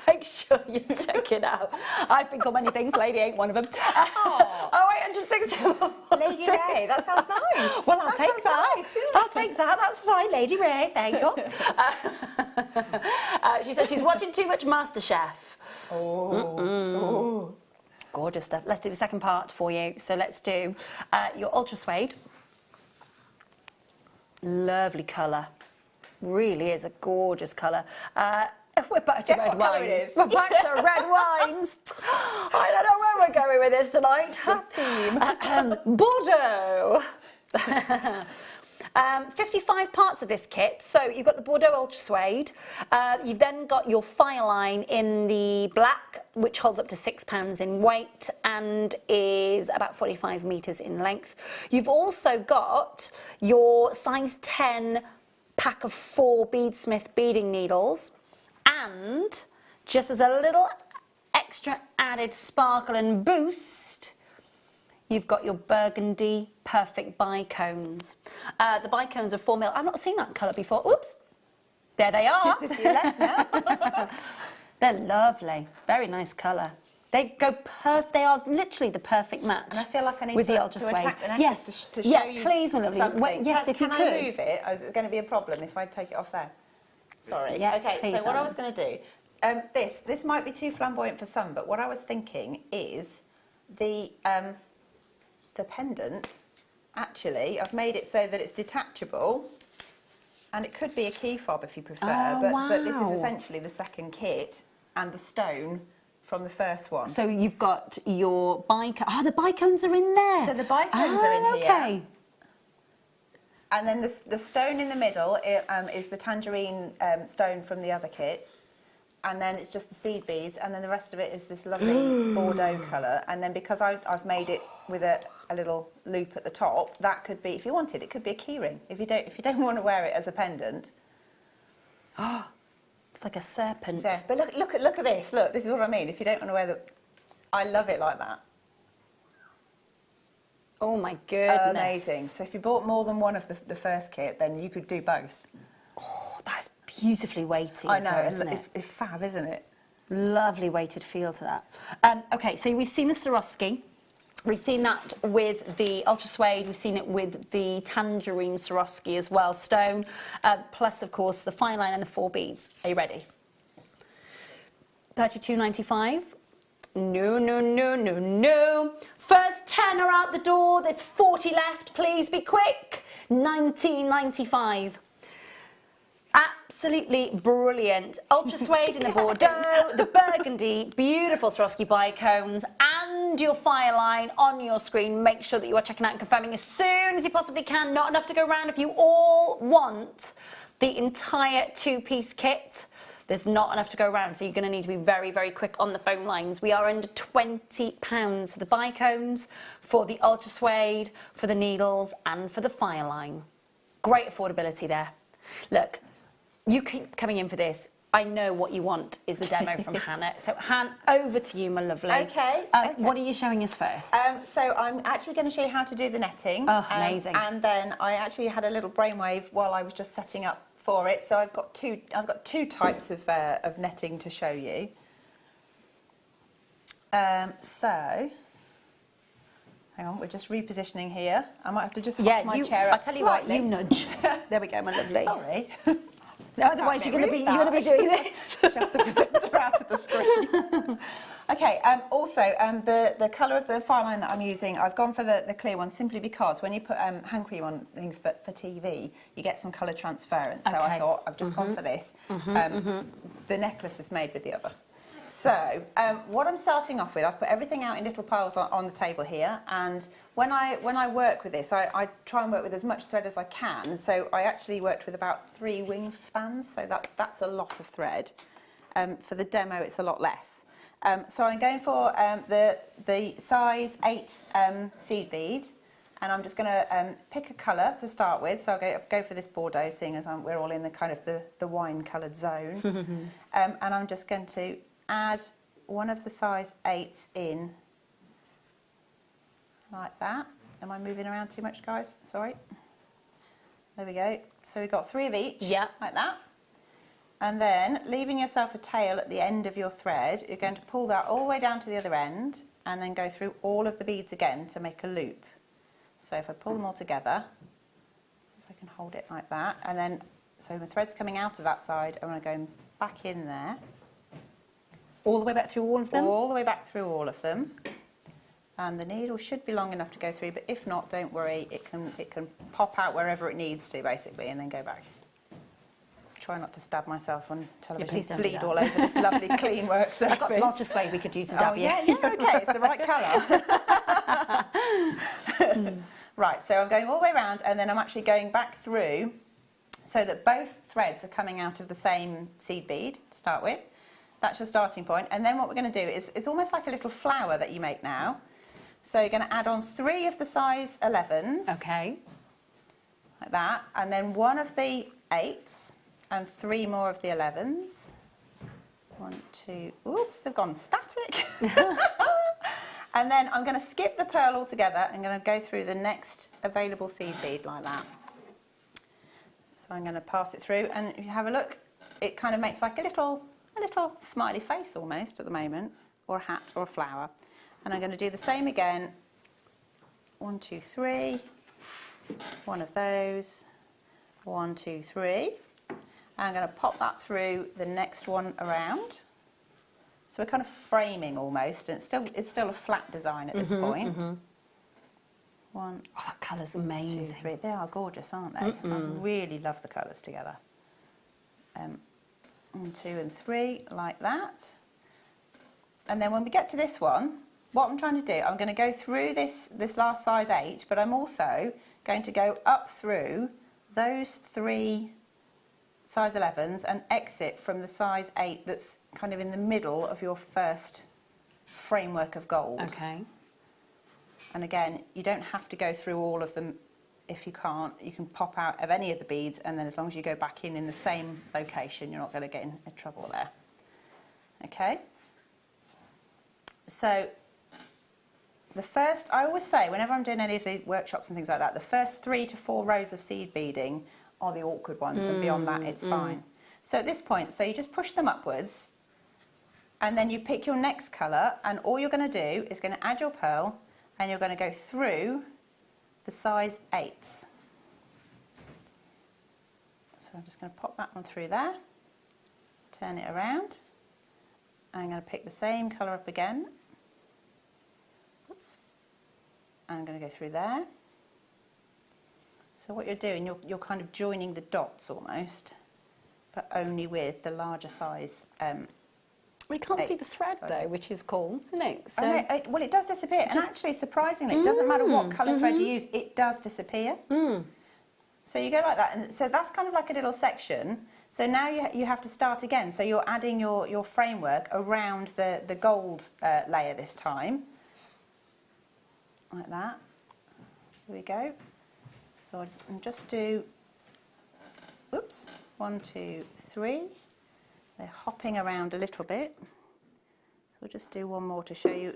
Make sure you check it out. I've been called many things. Lady ain't one of them. 0860. Lady Rae, that sounds nice. Well, I'll take that. Nice, yeah. I'll take that. That's fine, Lady Rae. Thank you. She says she's watching too much MasterChef. Oh. Gorgeous stuff. Let's do the second part for you. So let's do your ultra suede. Lovely colour. Really is a gorgeous colour. We're back to red wines. We're back to red wines. I don't know where we're going with this tonight. Bordeaux. 55 parts of this kit. So you've got the Bordeaux Ultra Suede. You've then got your fire line in the black, which holds up to 6 pounds in weight and is about 45 metres in length. You've also got your size 10 pack of 4 Beadsmith beading needles. And just as a little extra added sparkle and boost, you've got your burgundy perfect bicones. The bicones are 4mm. I've not seen that colour before. Oops. There they are. It's a few less now. They're lovely. Very nice colour. They go they are literally the perfect match. And I feel like I need with to, the ultra to suede. attack the necklace Yes, to show you please, my lovely. something. Wait, yes, if you could. Can I move it? Or is it going to be a problem if I take it off there? Sorry. Yeah, okay, please, so what I Alan. was going to do, this might be too flamboyant for some, but what I was thinking is the pendant, actually, I've made it so that it's detachable, and it could be a key fob if you prefer, but this is essentially the second kit and the stone from the first one. So you've got your bicones. Oh, the bicones are in there. So the bicones are in here. Okay. And then the stone in the middle is the tangerine stone from the other kit. And then it's just the seed beads. And then the rest of it is this lovely Bordeaux colour. And then because I've made it with a little loop at the top, that could be, if you wanted, it could be a key ring. If you don't want to wear it as a pendant. Oh, it's like a serpent. So, but look at this. Look, this is what I mean. If you don't want to wear I love it like that. Oh my goodness. Amazing. So if you bought more than one of the first kit, then you could do both. Oh, that's beautifully weighty. I know, well, isn't it? it's fab, isn't it? Lovely weighted feel to that. Okay, so we've seen the Swarovski. We've seen that with the Ultra Suede. We've seen it with the Tangerine Swarovski as well, stone. Plus, of course, the fine line and the 4 beads. Are you ready? $32.95. No, no, no, no, no. First 10 are out the door. There's 40 left. Please be quick. $19.95. Absolutely brilliant. Ultra suede in the Bordeaux, the burgundy, beautiful Swarovski bicones, and your fire line on your screen. Make sure that you are checking out and confirming as soon as you possibly can. Not enough to go around. If you all want the entire 2-piece kit, there's not enough to go around, so you're going to need to be very, very quick on the phone lines. We are under £20 for the bicones, for the ultra suede, for the needles, and for the fire line. Great affordability there. Look, you keep coming in for this. I know what you want is the demo from Hannah. So, Han, over to you, my lovely. Okay. What are you showing us first? So I'm actually going to show you how to do the netting. Oh, amazing. And then I actually had a little brainwave while I was just setting up for it. So I've got two types of netting to show you. So, hang on, we're just repositioning here. I might have to just watch my chair up I'll tell you what, slightly. you nudge. There we go, my lovely. Sorry. Otherwise, you're going to be doing this. Shove the presenter out of the screen. Okay, also, the colour of the file line that I'm using, I've gone for the clear one simply because when you put hand cream on things for TV, you get some colour transference. So I thought, I've just gone for this. The necklace is made with the other. So, what I'm starting off with, I've put everything out in little piles on the table here, and when I work with this, I try and work with as much thread as I can. So I actually worked with about 3 wingspans, so that's a lot of thread. For the demo, it's a lot less. So I'm going for the size 8 seed bead, and I'm just going to pick a colour to start with. So I'll go for this Bordeaux, seeing as we're all in the kind of the wine-coloured zone. And I'm just going to add one of the size 8s in, like that. Am I moving around too much, guys? Sorry. There we go. So we've got 3 of each, like that. And then, leaving yourself a tail at the end of your thread, you're going to pull that all the way down to the other end and then go through all of the beads again to make a loop. So if I pull them all together, see if I can hold it like that, and then, so the thread's coming out of that side, I'm going to go back in there. All the way back through all of them? All the way back through all of them. And the needle should be long enough to go through, but if not, don't worry, it can pop out wherever it needs to, basically, and then go back. Try not to stab myself on television, bleed all over this lovely clean work surface. I've got some ultra suede we could use to dab you. Yeah, okay, it's the right colour. Right, so I'm going all the way around, and then I'm actually going back through so that both threads are coming out of the same seed bead to start with. That's your starting point, and then what we're going to do is, it's almost like a little flower that you make now. So you're going to add on 3 of the size 11s. Okay. Like that, and then 1 of the 8s. And 3 more of the 11s. 1, 2, oops, they've gone static. And then I'm going to skip the pearl altogether. I'm going to go through the next available seed bead like that. So I'm going to pass it through, and if you have a look, it kind of makes like a little smiley face almost at the moment, or a hat or a flower. And I'm going to do the same again. 1, 2, 3. 1 of those. 1, 2, 3. I'm going to pop that through the next one around. So we're kind of framing almost, and it's still a flat design at this point. 1, oh, that colour's amazing. 2, 3. They are gorgeous, aren't they? I really love the colours together. 1, 2, and 3, like that. And then when we get to this one, what I'm trying to do, I'm going to go through this last size 8, but I'm also going to go up through those 3 size 11s and exit from the size 8 that's kind of in the middle of your first framework of gold. Okay. And again, you don't have to go through all of them if you can't. You can pop out of any of the beads, and then as long as you go back in the same location, you're not going to get in trouble there. Okay? So the first, I always say, whenever I'm doing any of the workshops and things like that, the first 3 to 4 rows of seed beading are the awkward ones, and beyond that it's fine. So at this point, so you just push them upwards, and then you pick your next colour, and all you're going to do is going to add your pearl, and you're going to go through the size 8s. So I'm just going to pop that one through there, turn it around, and I'm going to pick the same colour up again. Oops. And I'm going to go through there. So what you're doing, you're kind of joining the dots almost, but only with the larger size. We can't see the thread though, which is cool, isn't it? So well, it does disappear, and actually, surprisingly, it doesn't matter what colour thread you use, it does disappear. So you go like that, and so that's kind of like a little section. So now you have to start again. So you're adding your framework around the gold layer this time, like that. Here we go. So I'll just do, oops, 1, 2, 3. They're hopping around a little bit. So we'll just do one more to show you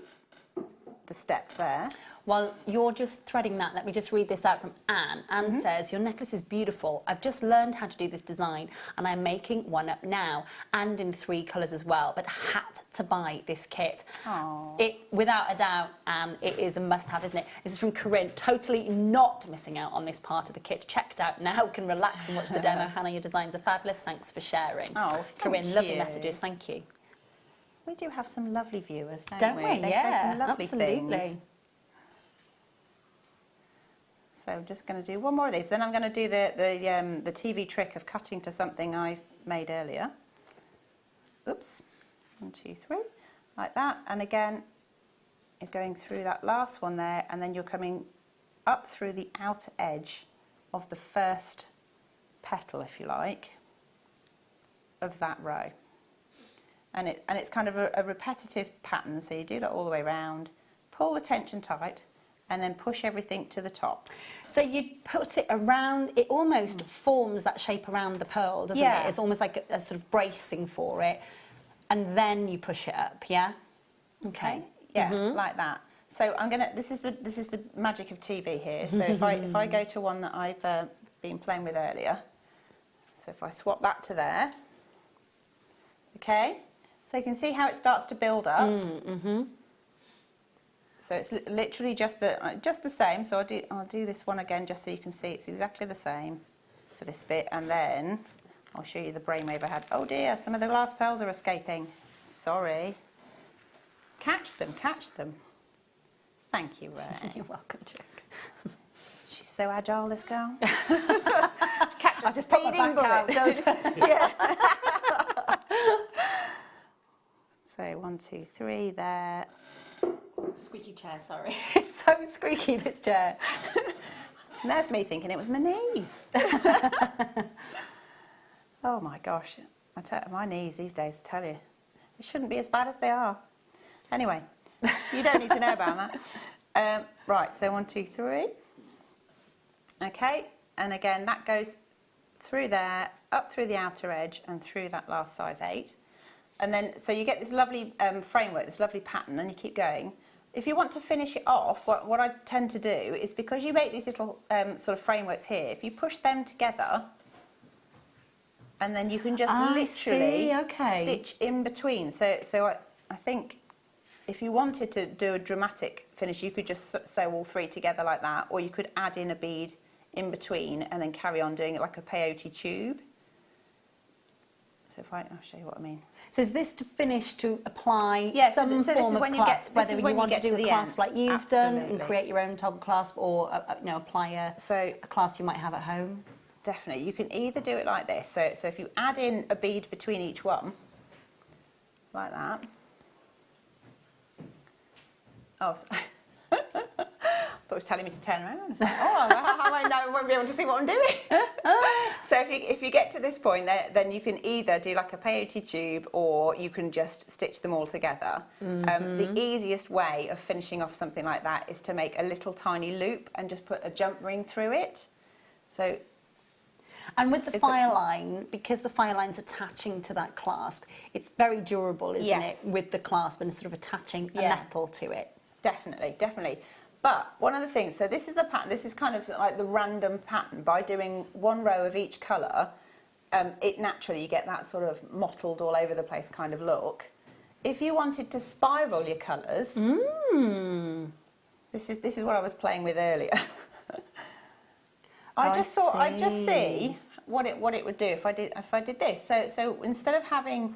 the step there. While you're just threading that, let me just read this out from Anne. Anne says, your necklace is beautiful. I've just learned how to do this design and I'm making one up now and in 3 colours as well, but had to buy this kit. Aww. It, without a doubt, Anne, it is a must-have, isn't it? This is from Corinne, totally not missing out on this part of the kit. Checked out now, can relax and watch the demo. Hannah, your designs are fabulous. Thanks for sharing. Oh, Corinne, lovely messages. Thank you. We do have some lovely viewers, Don't we? we? They Yeah, say some lovely absolutely. things. So I'm just going to do one more of these. Then I'm going to do the TV trick of cutting to something I made earlier. Oops. 1, 2, 3. Like that. And again, you're going through that last one there, and then you're coming up through the outer edge of the first petal, if you like, of that row. And it's kind of a repetitive pattern, so you do that all the way around, pull the tension tight, and then push everything to the top. So you put it around, it almost forms that shape around the pearl, doesn't it? It's almost like a sort of bracing for it, and then you push it up, yeah? Okay. Yeah, like that. So I'm gonna. This is the magic of TV here. So if I go to one that I've been playing with earlier, so if I swap that to there, okay. So you can see how it starts to build up. So it's literally just the same. So I'll do this one again just so you can see it's exactly the same for this bit, and then I'll show you the brainwave I had. Oh dear, some of the glass pearls are escaping. Sorry. Catch them, catch them. Thank you, Rae. You're welcome, Jack. She's so agile, this girl. I just put my back out, does it? Yeah. So 1, 2, 3 there. Squeaky chair, sorry. It's so squeaky, this chair. And there's me thinking it was my knees. Oh my gosh. My knees these days, I tell you. It shouldn't be as bad as they are. Anyway, you don't need to know about that. Right, so 1, 2, 3. Okay, and again, that goes through there, up through the outer edge, and through that last size 8. And then, so you get this lovely framework, this lovely pattern, and you keep going. If you want to finish it off, what I tend to do is, because you make these little sort of frameworks here, if you push them together, and then you can just literally stitch in between. So I think if you wanted to do a dramatic finish, you could just sew all 3 together like that, or you could add in a bead in between and then carry on doing it like a peyote tube. So I'll show you what I mean. So is this to finish to apply some form of clasp, whether you want to do a clasp like you've done and create your own toggle clasp, or apply a clasp you might have at home? Definitely. You can either do it like this. So if you add in a bead between each one, like that. Oh, thought it was telling me to turn around. Like, how I know I won't be able to see what I'm doing. So if you get to this point, then you can either do like a peyote tube, or you can just stitch them all together. The easiest way of finishing off something like that is to make a little tiny loop and just put a jump ring through it. So. And with the file line, because the file line's attaching to that clasp, it's very durable, isn't it, with the clasp and sort of attaching a metal to it. Definitely, definitely. But one of the things, so this is the pattern, this is kind of like the random pattern. By doing 1 row of each colour, it naturally, you get that sort of mottled all over the place kind of look. If you wanted to spiral your colours, this is what I was playing with earlier. I just thought I'd just see what it would do if I did this. So instead of having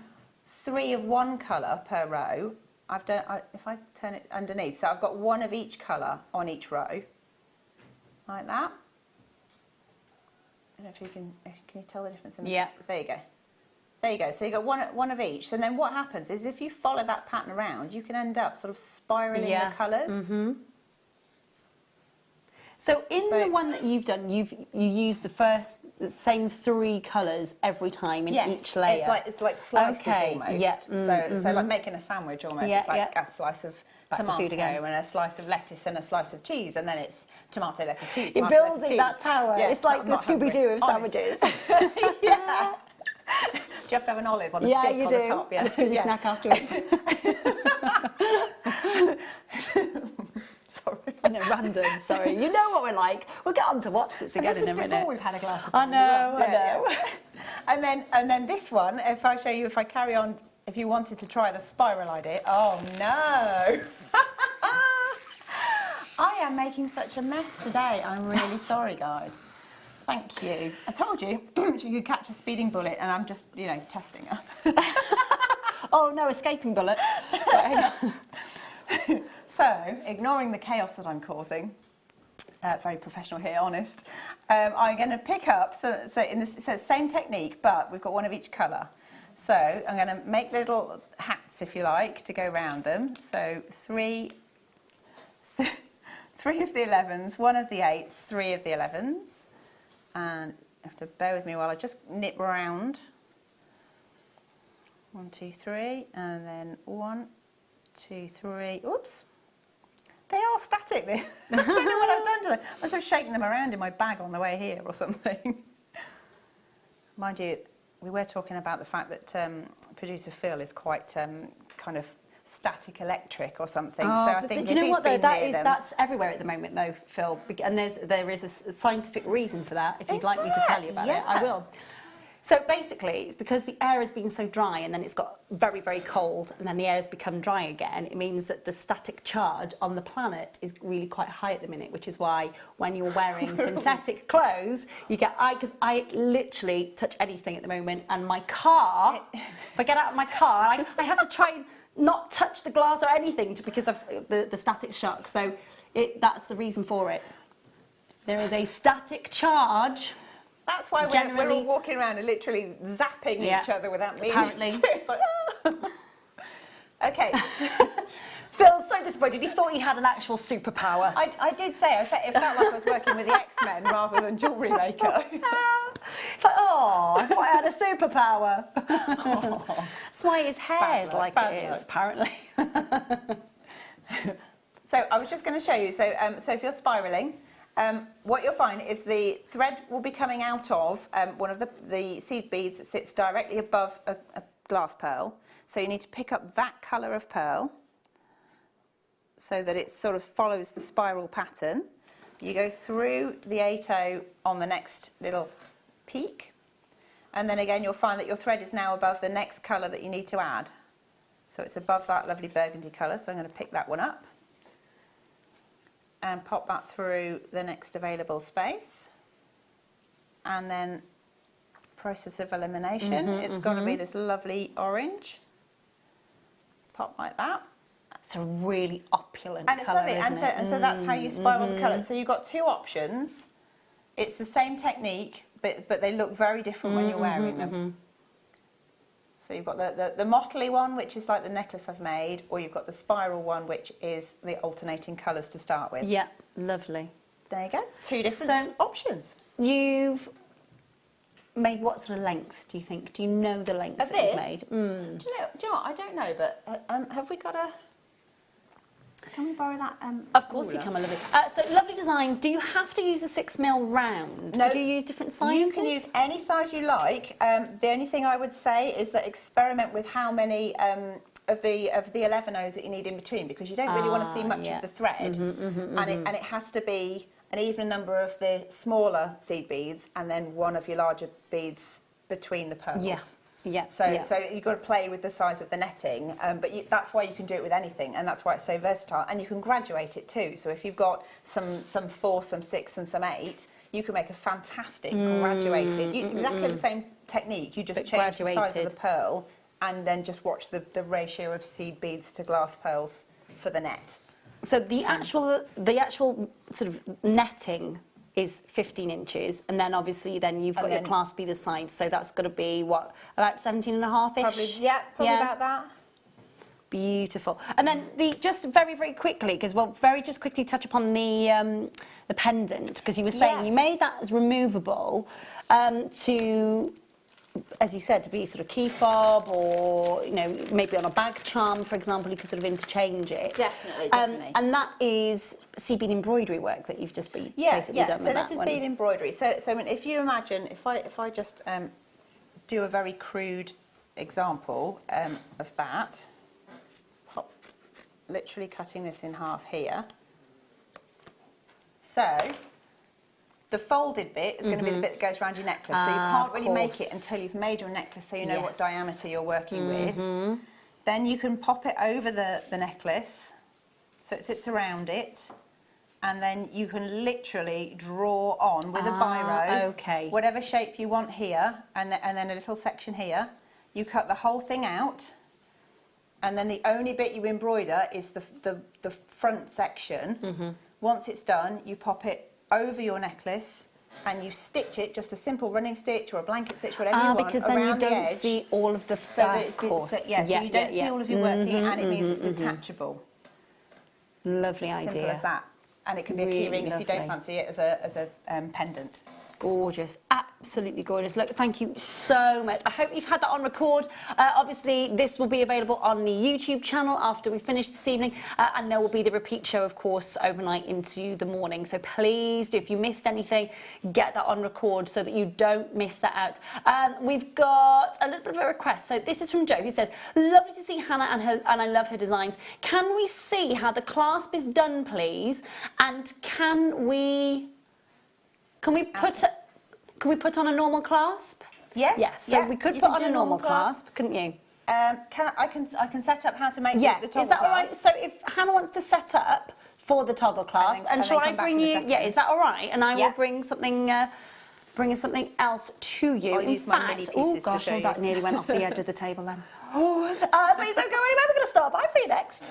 3 of one colour per row, if I turn it underneath, so I've got 1 of each colour on each row, like that. I don't know if you can you tell the difference in the there you go. There you go. So you got one of each. So then what happens is, if you follow that pattern around, you can end up sort of spiralling the colours. So in the one that you've done, you use the same 3 colours every time in each layer. It's like slices almost. So like making a sandwich almost. It's like a slice of tomato and a slice of lettuce and a slice of cheese, and then it's tomato, lettuce, cheese. You're building that tower. Yeah, it's like the Scooby-Doo of sandwiches. Yeah. Do you have to have an olive on a stick on the top? Yeah, and a Scooby snack afterwards. no, random, sorry. You know what we're like. We'll get on to what's it's again in a minute. Before we've had a glass of I know, I yeah, know. Yeah. And then this one, if I show you, if I carry on, if you wanted to try the spiral idea, oh no. I am making such a mess today. I'm really sorry, guys. Thank you. I told you you could catch a speeding bullet, and I'm just, you know, testing her. Oh no, escaping bullet. Right, hang on. So, ignoring the chaos that I'm causing, very professional here, honest, I'm going to pick up, so in this, so same technique, but we've got one of each colour. So I'm going to make little hats, if you like, to go round them. So three of the 11s, one of the 8s, 3 of the 11s. And you have to bear with me while I just knit round. 1, 2, 3, and then 1, 2, 3. Oops. They are static. I don't know what I've done to them. I was just shaking them around in my bag on the way here or something. Mind you, we were talking about the fact that producer Phil is quite kind of static electric or something. Oh, so I think do you know what though? That's everywhere at the moment though, Phil. And there is a scientific reason for that. If you'd like me to tell you about it, I will. So basically, it's because the air has been so dry and then it's got very, very cold and then the air has become dry again. It means that the static charge on the planet is really quite high at the minute, which is why when you're wearing synthetic clothes, you get, because I literally touch anything at the moment, and my car, if I get out of my car, I have to try and not touch the glass or anything because of the static shock. So that's the reason for it. There is a static charge. That's why we're all walking around and literally zapping each other without meaning. Apparently. It's like, ah. Okay. Phil's so disappointed. He thought he had an actual superpower. I did say, it felt like I was working with the X-Men rather than Jewellery Maker. It's like, oh, I thought I had a superpower. Oh. That's why his hair is like it is, apparently. So I was just going to show you. So if you're spiralling, what you'll find is the thread will be coming out of one of the seed beads that sits directly above a glass pearl. So you need to pick up that colour of pearl so that it sort of follows the spiral pattern. You go through the 8/0 on the next little peak, and then again you'll find that your thread is now above the next colour that you need to add. So it's above that lovely burgundy colour, so I'm going to pick that one up and pop that through the next available space, and then process of elimination. It's got to be this lovely orange. Pop like that. It's a really opulent and colour, it's lovely. And so that's how you spiral the colour. So you've got two options. It's the same technique, but they look very different when you're wearing them. So you've got the mottly one, which is like the necklace I've made, or you've got the spiral one, which is the alternating colours to start with. Yeah, lovely. There you go. Two different options. You've made what sort of length, do you think? Do you know the length of that you've this? made? Do you know what? I don't know, but have we got a... Can we borrow that? Of course you can, my lovely. So lovely designs. Do you have to use a 6mm round? No. Do you use different sizes? You can use any size you like. The only thing I would say is that experiment with how many of the 11/0s that you need in between, because you don't really want to see much of the thread, and it has to be an even number of the smaller seed beads and then one of your larger beads between the pearls. Yes. Yeah. So you've got to play with the size of the netting, but that's why you can do it with anything, and that's why it's so versatile. And you can graduate it too. So if you've got some 4, some 6, and some 8, you can make a fantastic graduated. Exactly the same technique. You just change the size of the pearl, and then just watch the ratio of seed beads to glass pearls for the net. So the actual sort of netting is 15 inches, and then obviously you've got your clasp either side, so that's got to be what, about 17.5-ish? Probably about that. Beautiful. And then just very, very quickly, because just quickly touch upon the pendant, because you were saying you made that as removable to, as you said, to be sort of key fob, or maybe on a bag charm, for example, you could sort of interchange it. Definitely. And that is seed bead embroidery work that you've just basically done with that one. So this is bead embroidery. So I mean, if you imagine, if I just do a very crude example of that, literally cutting this in half here, So the folded bit is going to be the bit that goes around your necklace. So you can't really make it until you've made your necklace so you know what diameter you're working with. Then you can pop it over the necklace so it sits around it. And then you can literally draw on with a biro, whatever shape you want here, and then a little section here. You cut the whole thing out, and then the only bit you embroider is the front section. Once it's done, you pop it over your necklace, and you stitch it, just a simple running stitch or a blanket stitch, whatever you want, because then around you the don't edge, see all of the so so you don't see all of your working, and it means it's detachable. Lovely idea. Simple as that. And it can be a key ring if you don't fancy it as a pendant. Gorgeous, absolutely gorgeous. Look, thank you so much. I hope you've had that on record. Obviously, this will be available on the YouTube channel after we finish this evening, and there will be the repeat show, of course, overnight into the morning. So please do, if you missed anything, get that on record so that you don't miss that out. We've got a little bit of a request. So this is from Joe, who says, lovely to see Hannah and I love her designs. Can we see how the clasp is done, please? And can we put on a normal clasp? Yes. Yes. So we could put on a normal clasp, couldn't you? I can set up how to make the toggle clasp. Is that all right? So if Hannah wants to set up for the toggle clasp, and shall I bring you? Yeah, is that all right? And I will bring something. Bring us something else to you. In fact, oh gosh, that nearly went off the edge of the table then. Please don't go anywhere. We're going to start by for you next.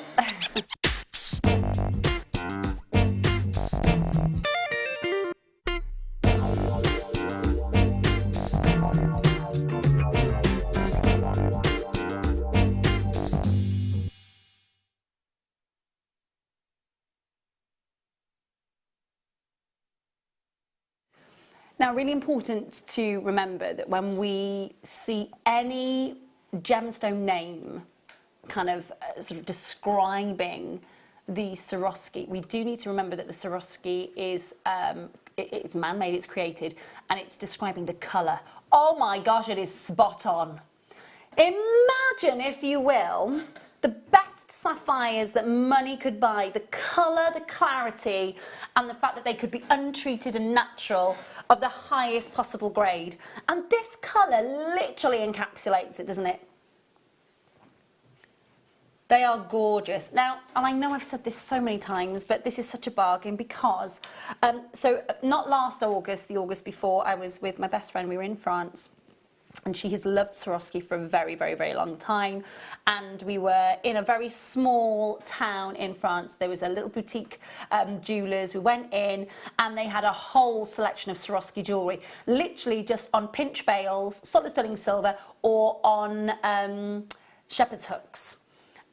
Now, really important to remember that when we see any gemstone name kind of sort of describing the Swarovski, we do need to remember that the Swarovski is it's man-made, it's created, and it's describing the colour. Oh my gosh, it is spot on. Imagine, if you will, the best sapphires that money could buy, the colour, the clarity, and the fact that they could be untreated and natural of the highest possible grade. And this colour literally encapsulates it, doesn't it? They are gorgeous. Now, and I know I've said this so many times, but this is such a bargain because, so not last August, the August before, I was with my best friend, we were in France. And she has loved Swarovski for a very, very, very long time. And we were in a very small town in France. There was a little boutique jewellers. We went in and they had a whole selection of Swarovski jewellery, literally just on pinch bales, solid sterling silver, or on shepherd's hooks.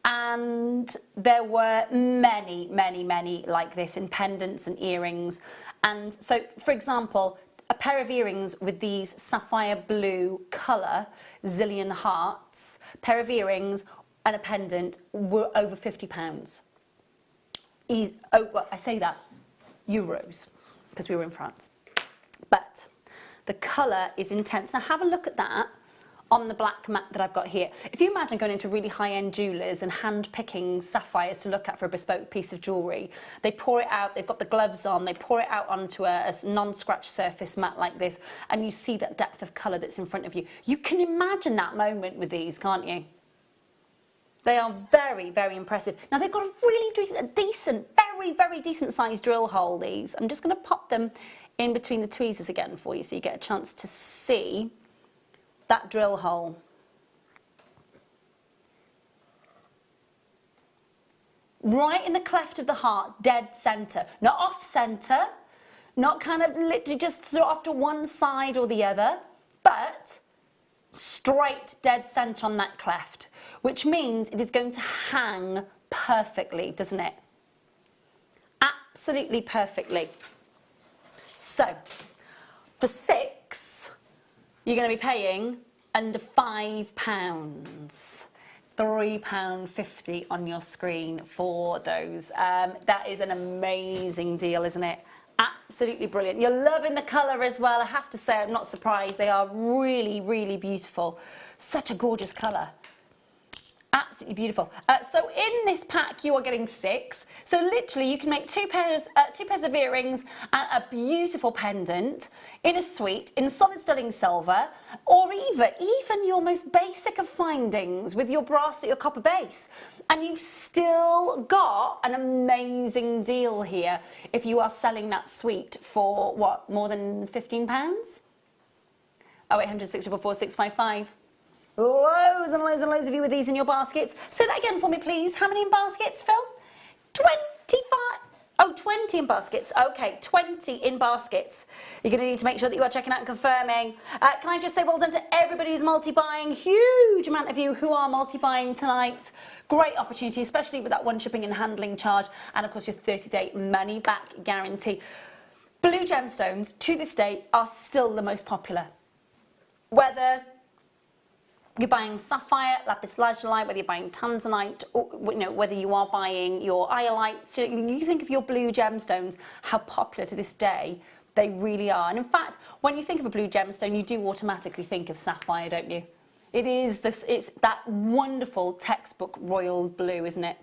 And there were many, many, many like this in pendants and earrings. And so, for example, a pair of earrings with these sapphire blue colour, zillion hearts, pair of earrings and a pendant were over £50. Well, I say that, euros, because we were in France. But the colour is intense. Now have a look at that on the black mat that I've got here. If you imagine going into really high-end jewellers and hand-picking sapphires to look at for a bespoke piece of jewellery, they pour it out, they've got the gloves on, they pour it out onto a non-scratch surface mat like this, and you see that depth of colour that's in front of you. You can imagine that moment with these, can't you? They are very, very impressive. Now they've got a really decent, very, very decent sized drill hole, these. I'm just going to pop them in between the tweezers again for you so you get a chance to see that drill hole. Right in the cleft of the heart, dead centre. Not off centre, not kind of literally just sort of off to one side or the other, but straight dead centre on that cleft, which means it is going to hang perfectly, doesn't it? Absolutely perfectly. So, for $6, you're going to be paying under £5, £3.50 on your screen for those. That is an amazing deal, isn't it? Absolutely brilliant. You're loving the colour as well. I have to say, I'm not surprised. They are really, really beautiful. Such a gorgeous colour. Absolutely beautiful. So in this pack, you are getting 6. So literally, you can make two pairs of earrings and a beautiful pendant in a suite in solid sterling silver, or even your most basic of findings with your brass or your copper base, and you've still got an amazing deal here if you are selling that suite for what, more than £15? 0800 644 655. Loads and loads and loads of you with these in your baskets. Say that again for me, please. How many in baskets, Phil? 25. Oh, 20 in baskets. Okay, 20 in baskets. You're going to need to make sure that you are checking out and confirming. Can I just say well done to everybody who's multi-buying. Huge amount of you who are multi-buying tonight. Great opportunity, especially with that one shipping and handling charge. And, of course, your 30-day money-back guarantee. Blue gemstones, to this day, are still the most popular. Whether you're buying sapphire, lapis lazuli, whether you're buying tanzanite, or whether you are buying your iolite, so you think of your blue gemstones, how popular to this day they really are. And in fact, when you think of a blue gemstone, you do automatically think of sapphire, don't you? It's that wonderful textbook royal blue, isn't it?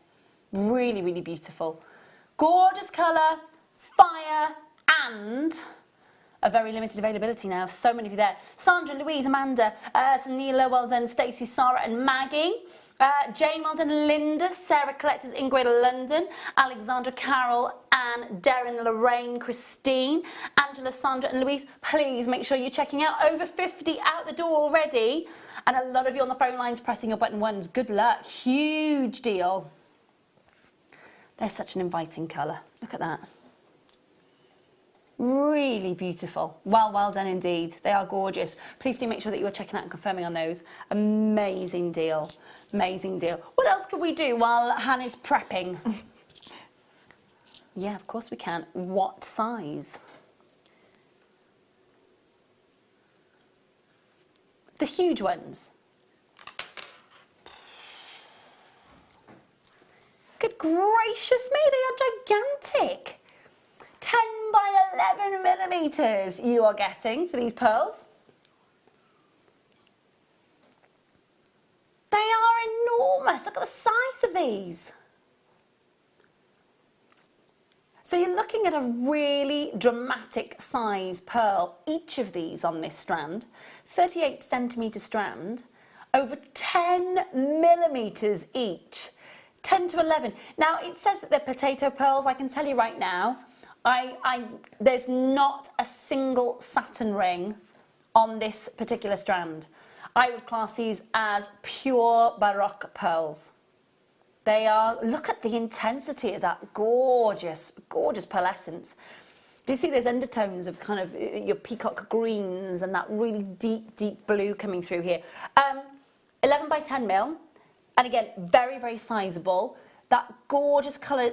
Really, really beautiful. Gorgeous colour, fire, and a very limited availability now. So many of you there. Sandra, Louise, Amanda, Sanila, well done. Stacey, Sarah and Maggie. Jane, well done. Linda, Sarah Collectors in Greater London. Alexandra, Carol and Darren, Lorraine, Christine, Angela, Sandra and Louise. Please make sure you're checking out. Over 50 out the door already. And a lot of you on the phone lines pressing your button ones. Good luck. Huge deal. They're such an inviting colour. Look at that. Really beautiful. Well done indeed. They are gorgeous. Please do make sure that you are checking out and confirming on those. Amazing deal. Amazing deal. What else could we do while Hannah's prepping? Yeah, of course we can. What size? The huge ones. Good gracious me, they are gigantic. 10 by 11 millimetres you are getting for these pearls. They are enormous. Look at the size of these. So you're looking at a really dramatic size pearl, each of these on this strand, 38 centimetre strand, over 10 millimetres each, 10 to 11. Now it says that they're potato pearls. I can tell you right now, there's not a single satin ring on this particular strand. I would class these as pure Baroque pearls. They are, look at the intensity of that gorgeous, gorgeous pearlescence. Do you see those undertones of kind of your peacock greens and that really deep, deep blue coming through here? 11 by 10 mil, and again, very, very sizable. That gorgeous colour,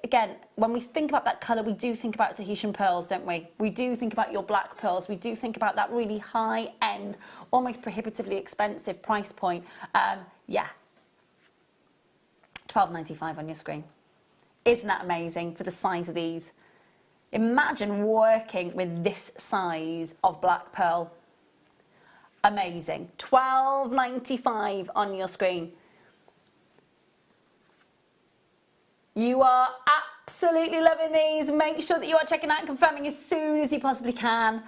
again, when we think about that colour, we do think about Tahitian pearls, don't we? We do think about your black pearls. We do think about that really high-end, almost prohibitively expensive price point. Yeah. $12.95 on your screen. Isn't that amazing for the size of these? Imagine working with this size of black pearl. Amazing. $12.95 on your screen. You are absolutely loving these. Make sure that you are checking out and confirming as soon as you possibly can.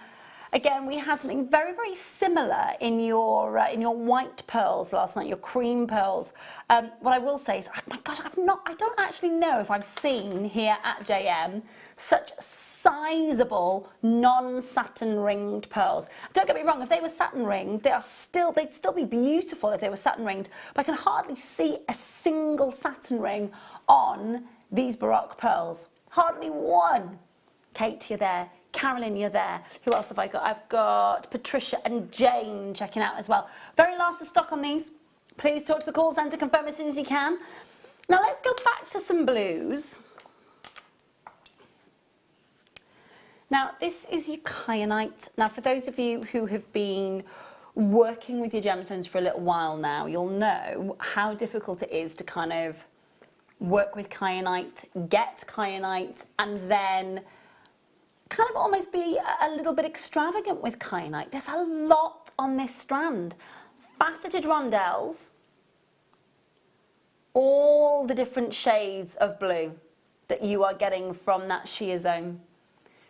Again, we had something very, very similar in your white pearls last night, your cream pearls. What I will say is, oh my gosh, I don't actually know if I've seen here at JM such sizable non-satin ringed pearls. Don't get me wrong, if they were satin ringed, they'd still be beautiful if they were satin ringed, but I can hardly see a single satin ring on these Baroque pearls. Hardly one. Kate, you're there. Carolyn, you're there. Who else have I got? I've got Patricia and Jane checking out as well. Very last of stock on these. Please talk to the call centre, confirm as soon as you can. Now let's go back to some blues. Now this is your Kyanite. Now for those of you who have been working with your gemstones for a little while now, you'll know how difficult it is to kind of work with Kyanite, get Kyanite, and then kind of almost be a little bit extravagant with Kyanite. There's a lot on this strand. Faceted rondelles, all the different shades of blue that you are getting from that shear zone,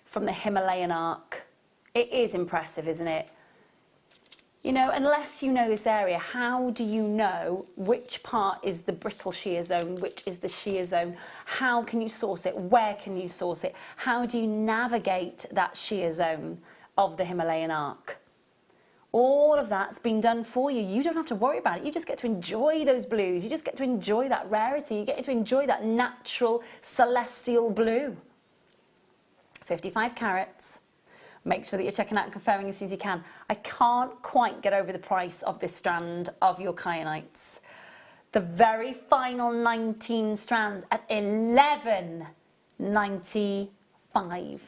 from the Himalayan arc. It is impressive, isn't it? You know, unless you know this area, how do you know which part is the brittle shear zone, which is the shear zone? How can you source it? Where can you source it? How do you navigate that shear zone of the Himalayan arc? All of that's been done for you. You don't have to worry about it. You just get to enjoy those blues. You just get to enjoy that rarity. You get to enjoy that natural celestial blue. 55 carats. Make sure that you're checking out and confirming as soon as you can. I can't quite get over the price of this strand of your Kyanites. The very final 19 strands at $11.95.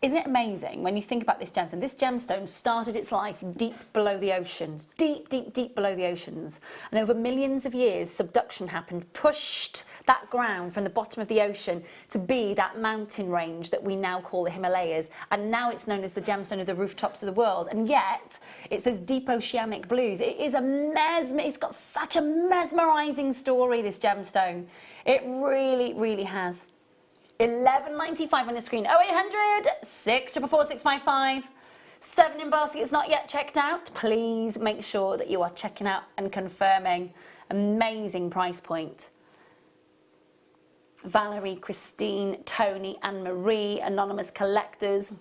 Isn't it amazing when you think about this gemstone? This gemstone started its life deep below the oceans, deep, deep, deep below the oceans. And over millions of years, subduction happened, pushed that ground from the bottom of the ocean to be that mountain range that we now call the Himalayas. And now it's known as the gemstone of the rooftops of the world. And yet, it's those deep oceanic blues. It is it's got such a mesmerizing story, this gemstone. It really, really has. $11.95 on the screen. 0800 644 655. 7 in basket is not yet checked out. Please make sure that you are checking out and confirming. Amazing price point. Valerie, Christine, Tony, Anne-Marie, anonymous collectors.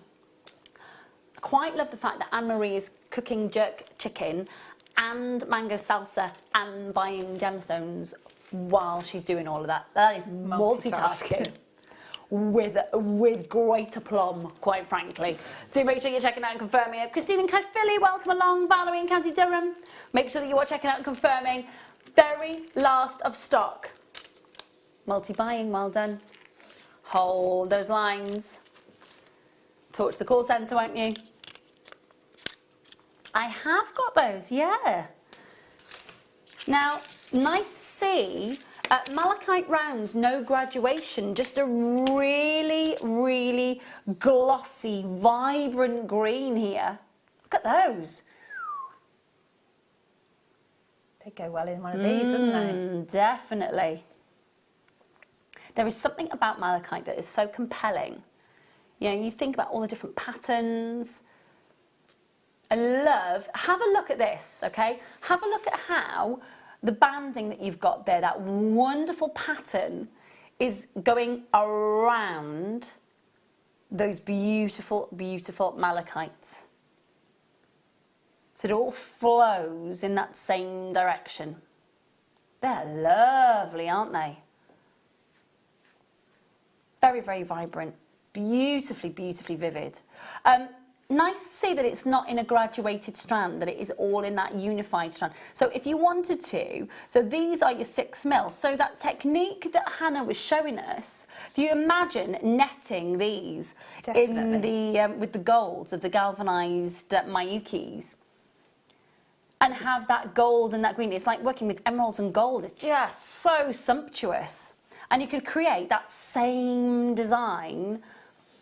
Quite love the fact that Anne-Marie is cooking jerk chicken and mango salsa and buying gemstones while she's doing all of that. That is multitasking. With great aplomb, quite frankly. Do make sure you're checking out and confirming it. Christine in Caerphilly, welcome along. Valerie in County Durham, make sure that you are checking out and confirming. Very last of stock. Multi-buying, well done. Hold those lines. Talk to the call centre, won't you? I have got those, yeah. Now, nice to see. Malachite rounds, no graduation, just a really, really glossy, vibrant green here. Look at those. They'd go well in one of these, wouldn't they? Definitely. There is something about malachite that is so compelling. You know, you think about all the different patterns. Have a look at this, okay? Have a look at how the banding that you've got there, that wonderful pattern, is going around those beautiful, beautiful malachites. So it all flows in that same direction. They're lovely, aren't they? Very, very vibrant. Beautifully, beautifully vivid. Nice to see that it's not in a graduated strand, that it is all in that unified strand. So if you wanted to, so these are your 6mm. So that technique that Hannah was showing us, if you imagine netting these in the with the golds of the galvanized Miyukis, and have that gold and that green, it's like working with emeralds and gold. It's just so sumptuous. And you could create that same design,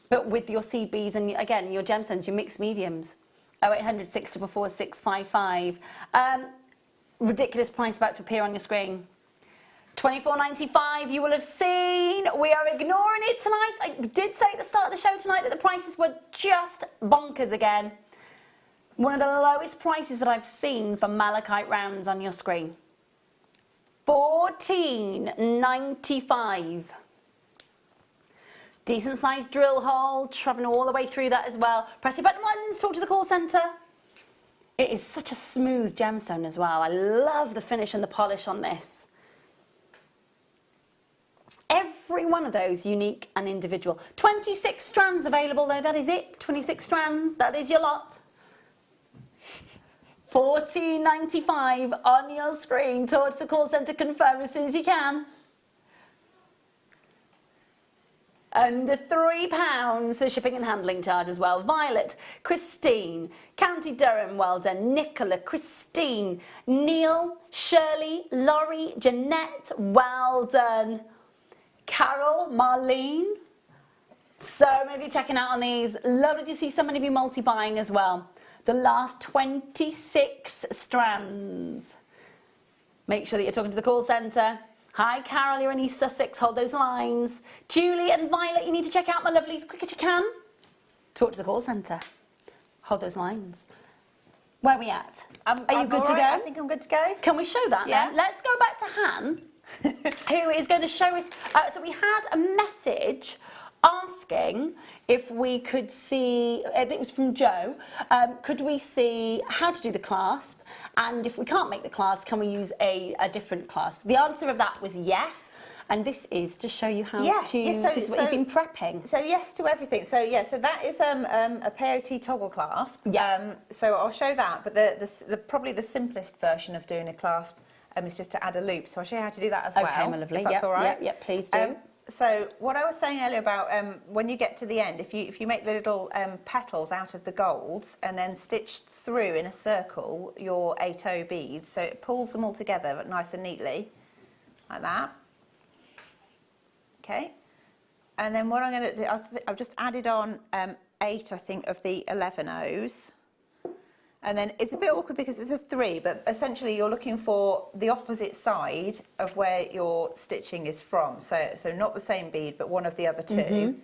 but with your seed beads and, again, your gemstones, your mixed mediums. 0800 644 655. Ridiculous price about to appear on your screen. $24.95, you will have seen. We are ignoring it tonight. I did say at the start of the show tonight that the prices were just bonkers again. One of the lowest prices that I've seen for malachite rounds on your screen. $14.95. Decent sized drill hole, travelling all the way through that as well. Press your button once, talk to the call centre. It is such a smooth gemstone as well. I love the finish and the polish on this. Every one of those unique and individual. 26 strands available though, that is it. 26 strands, that is your lot. $14.95 on your screen. Towards the call centre, confirm as soon as you can. Under £3 for shipping and handling charge as well. Violet, Christine, County Durham, well done. Nicola, Christine, Neil, Shirley, Laurie, Jeanette, well done. Carol, Marlene. So many of you checking out on these. Lovely to see so many of you multi-buying as well. The last 26 strands. Make sure that you're talking to the call centre. Hi, Carol, you're in East Sussex. Hold those lines. Julie and Violet, you need to check out my lovely as quick as you can. Talk to the call centre. Hold those lines. Where are we at? Are you good to go? I think I'm good to go. Can we show that then? Let's go back to Han, who is going to show us. So we had a message asking if we could see, it was from Joe, could we see how to do the clasp, and if we can't make the clasp, can we use a different clasp? The answer of that was yes, and this is to show you how to, this is what you've been prepping. So yes to everything. So yeah, so that is a peyote toggle clasp. Yeah. So I'll show that, but the probably the simplest version of doing a clasp is just to add a loop. So I'll show you how to do that as well. Okay, my lovely. If that's all right. Yep, please do. So what I was saying earlier about when you get to the end, if you make the little petals out of the golds and then stitch through in a circle your 8O beads, so it pulls them all together nice and neatly, like that. Okay. And then what I'm going to do, I've just added on 8, I think, of the 11 O's. And then it's a bit awkward because it's a 3, but essentially you're looking for the opposite side of where your stitching is from. So not the same bead, but one of the other two.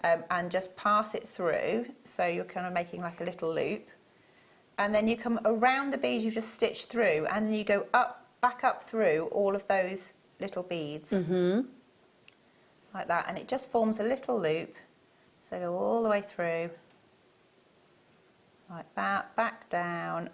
And just pass it through. So you're kind of making like a little loop. And then you come around the beads you just stitched through, and then you go back up through all of those little beads. Like that. And it just forms a little loop. So go all the way through. Like that, back down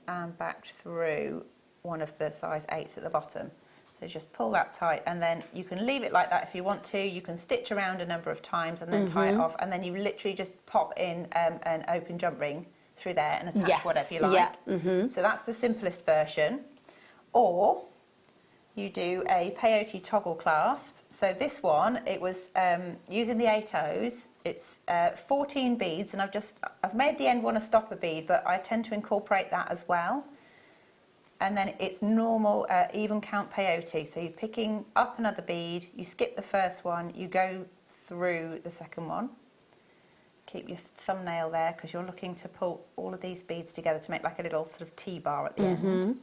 and back through one of the size 8s at the bottom. So just pull that tight, and then you can leave it like that if you want to. You can stitch around a number of times and then tie it off, and then you literally just pop in an open jump ring through there and attach whatever you like. So that's the simplest version. Or you do a peyote toggle clasp. So this one, it was using the 8 O's. It's 14 beads, and I've made the end one a stopper bead, but I tend to incorporate that as well. And then it's normal even count peyote. So you're picking up another bead, you skip the first one, you go through the second one. Keep your thumbnail there because you're looking to pull all of these beads together to make like a little sort of T-bar at the end.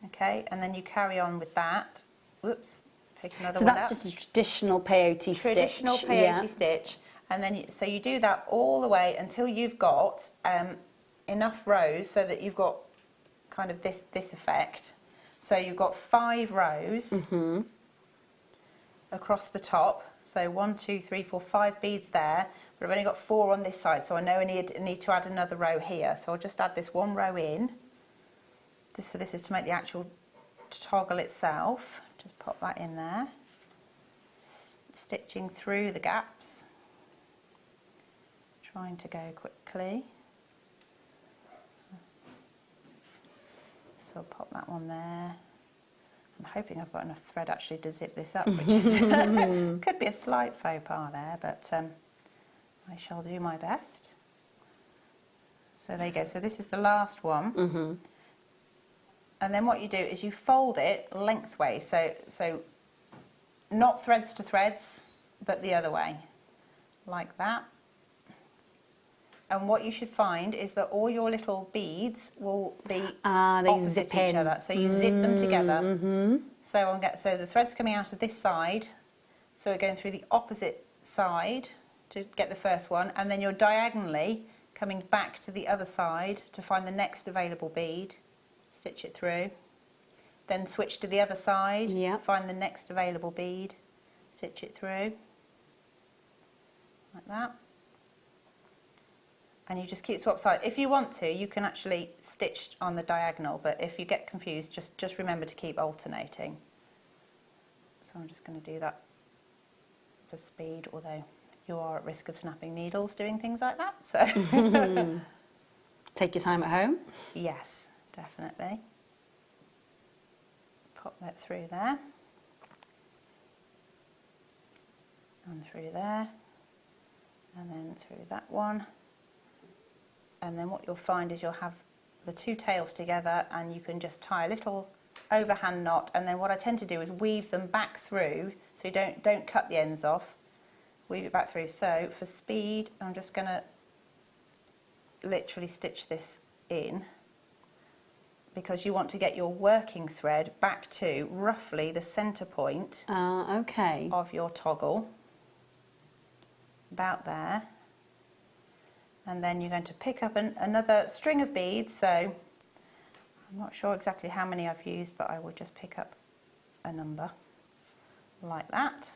Okay, and then you carry on with that. Whoops, pick another one up. So that's just a traditional peyote stitch. Traditional peyote stitch. And then, so you do that all the way until you've got enough rows so that you've got kind of this effect. So you've got 5 rows across the top. So 1, 2, 3, 4, 5 beads there. But I've only got 4 on this side, so I know I need to add another row here. So I'll just add this 1 row in. So this is to make the actual toggle itself. Just pop that in there. Stitching through the gaps. Trying to go quickly. So I'll pop that one there. I'm hoping I've got enough thread actually to zip this up, which is could be a slight faux pas there, but I shall do my best. So there you go. So this is the last one. And then what you do is you fold it lengthways, so not threads to threads, but the other way, like that. And what you should find is that all your little beads will be opposite each other. So you zip them together. So the thread's coming out of this side, so we're going through the opposite side to get the first one, and then you're diagonally coming back to the other side to find the next available bead. Stitch it through, then switch to the other side, find the next available bead, stitch it through, like that. And you just keep swap side. If you want to, you can actually stitch on the diagonal, but if you get confused, just remember to keep alternating. So I'm just going to do that for speed, although you are at risk of snapping needles doing things like that. So take your time at home. Yes. Definitely. Pop that through there. And through there. And then through that one. And then what you'll find is you'll have the 2 tails together, and you can just tie a little overhand knot, and then what I tend to do is weave them back through, so you don't cut the ends off. Weave it back through. So for speed, I'm just going to literally stitch this in. because you want to get your working thread back to roughly the centre point okay. of your toggle, about there. And then you're going to pick up another string of beads. So I'm not sure exactly how many I've used, but I will just pick up a number like that.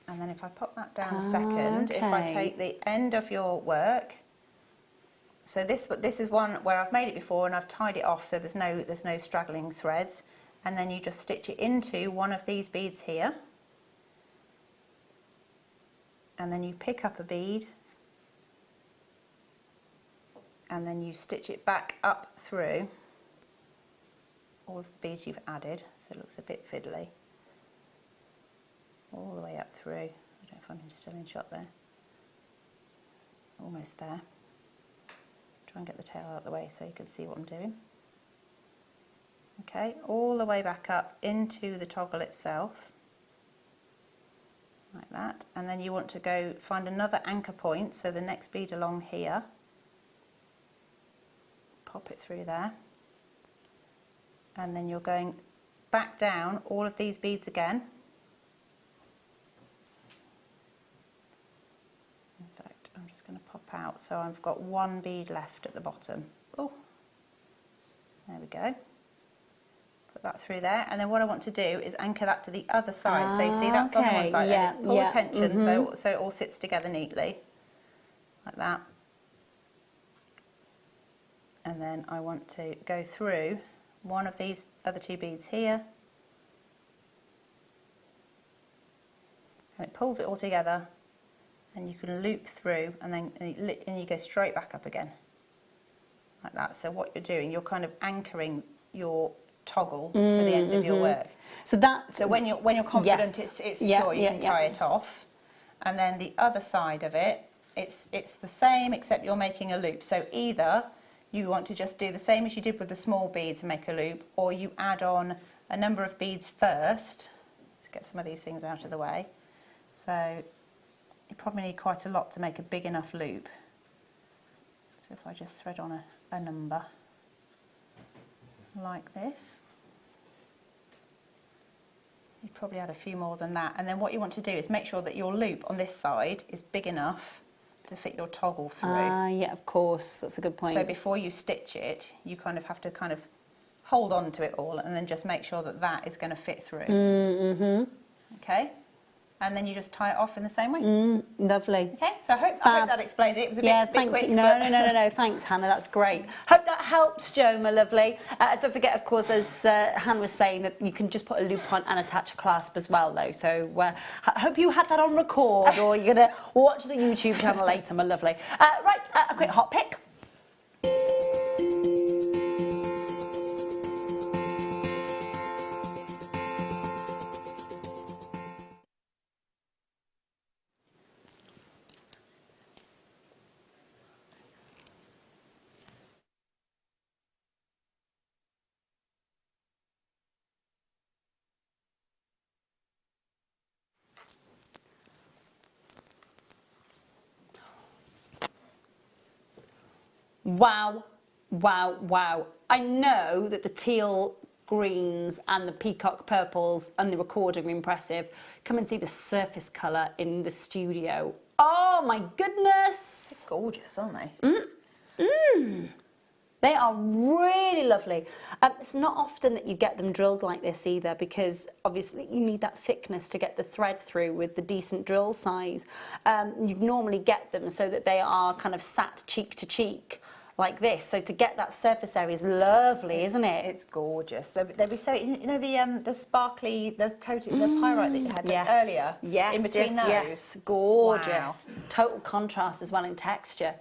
And then if I pop that down a second, if I take the end of your work, so this is one where I've made it before and I've tied it off, so there's no straggling threads, and then you just stitch it into one of these beads here, and then you pick up a bead, and then you stitch it back up through all of the beads you've added, so it looks a bit fiddly. All the way up through. I don't know if I'm still in shot there. Almost there. Try and get the tail out of the way so you can see what I'm doing. Okay, all the way back up into the toggle itself, like that. And then you want to go find another anchor point, so the next bead along here. Pop it through there. And then you're going back down all of these beads again. I'm just going to pop out, so I've got one bead left at the bottom. Oh, there we go. Put that through there, and then what I want to do is anchor that to the other side. So you see that's on the one side. Yeah, pull the tension so it all sits together neatly, like that. And then I want to go through one of these other two beads here, and it pulls it all together. And you can loop through, and then you go straight back up again, like that. So what you're doing, you're kind of anchoring your toggle to the end of your work. So when you're confident it's secure, you can tie it off. And then the other side of it, it's the same except you're making a loop. So either you want to just do the same as you did with the small beads and make a loop, or you add on a number of beads first. Let's get some of these things out of the way. So you probably need quite a lot to make a big enough loop. So if I just thread on a number like this, you probably add a few more than that. And then what you want to do is make sure that your loop on this side is big enough to fit your toggle through. Yeah, of course, that's a good point. So before you stitch it, you kind of have to kind of hold on to it all and then just make sure that that is going to fit through. Okay? And then you just tie it off in the same way. Lovely. Okay, so I hope that explained it. It was a bit quick. No, thanks, Hannah, that's great. Hope that helps, Jo, my lovely. Don't forget, of course, as Hannah was saying, that you can just put a loop on and attach a clasp as well, though. So I hope you had that on record, or you're going to watch the YouTube channel later, my lovely. Right, a quick hot pick. Wow, wow, wow. I know that the teal greens and the peacock purples and the recording are impressive. Come and see the surface colour in the studio. Oh my goodness! It's gorgeous, aren't they? They are really lovely. It's not often that you get them drilled like this either, because obviously you need that thickness to get the thread through with the decent drill size. You normally get them so that they are kind of sat cheek to cheek like this. So to get that surface area is lovely, isn't it? It's gorgeous. They'd be so, you know, the sparkly, the coating, the pyrite that you had earlier. Yes, in between those. Yes, gorgeous. Wow. Total contrast as well in texture.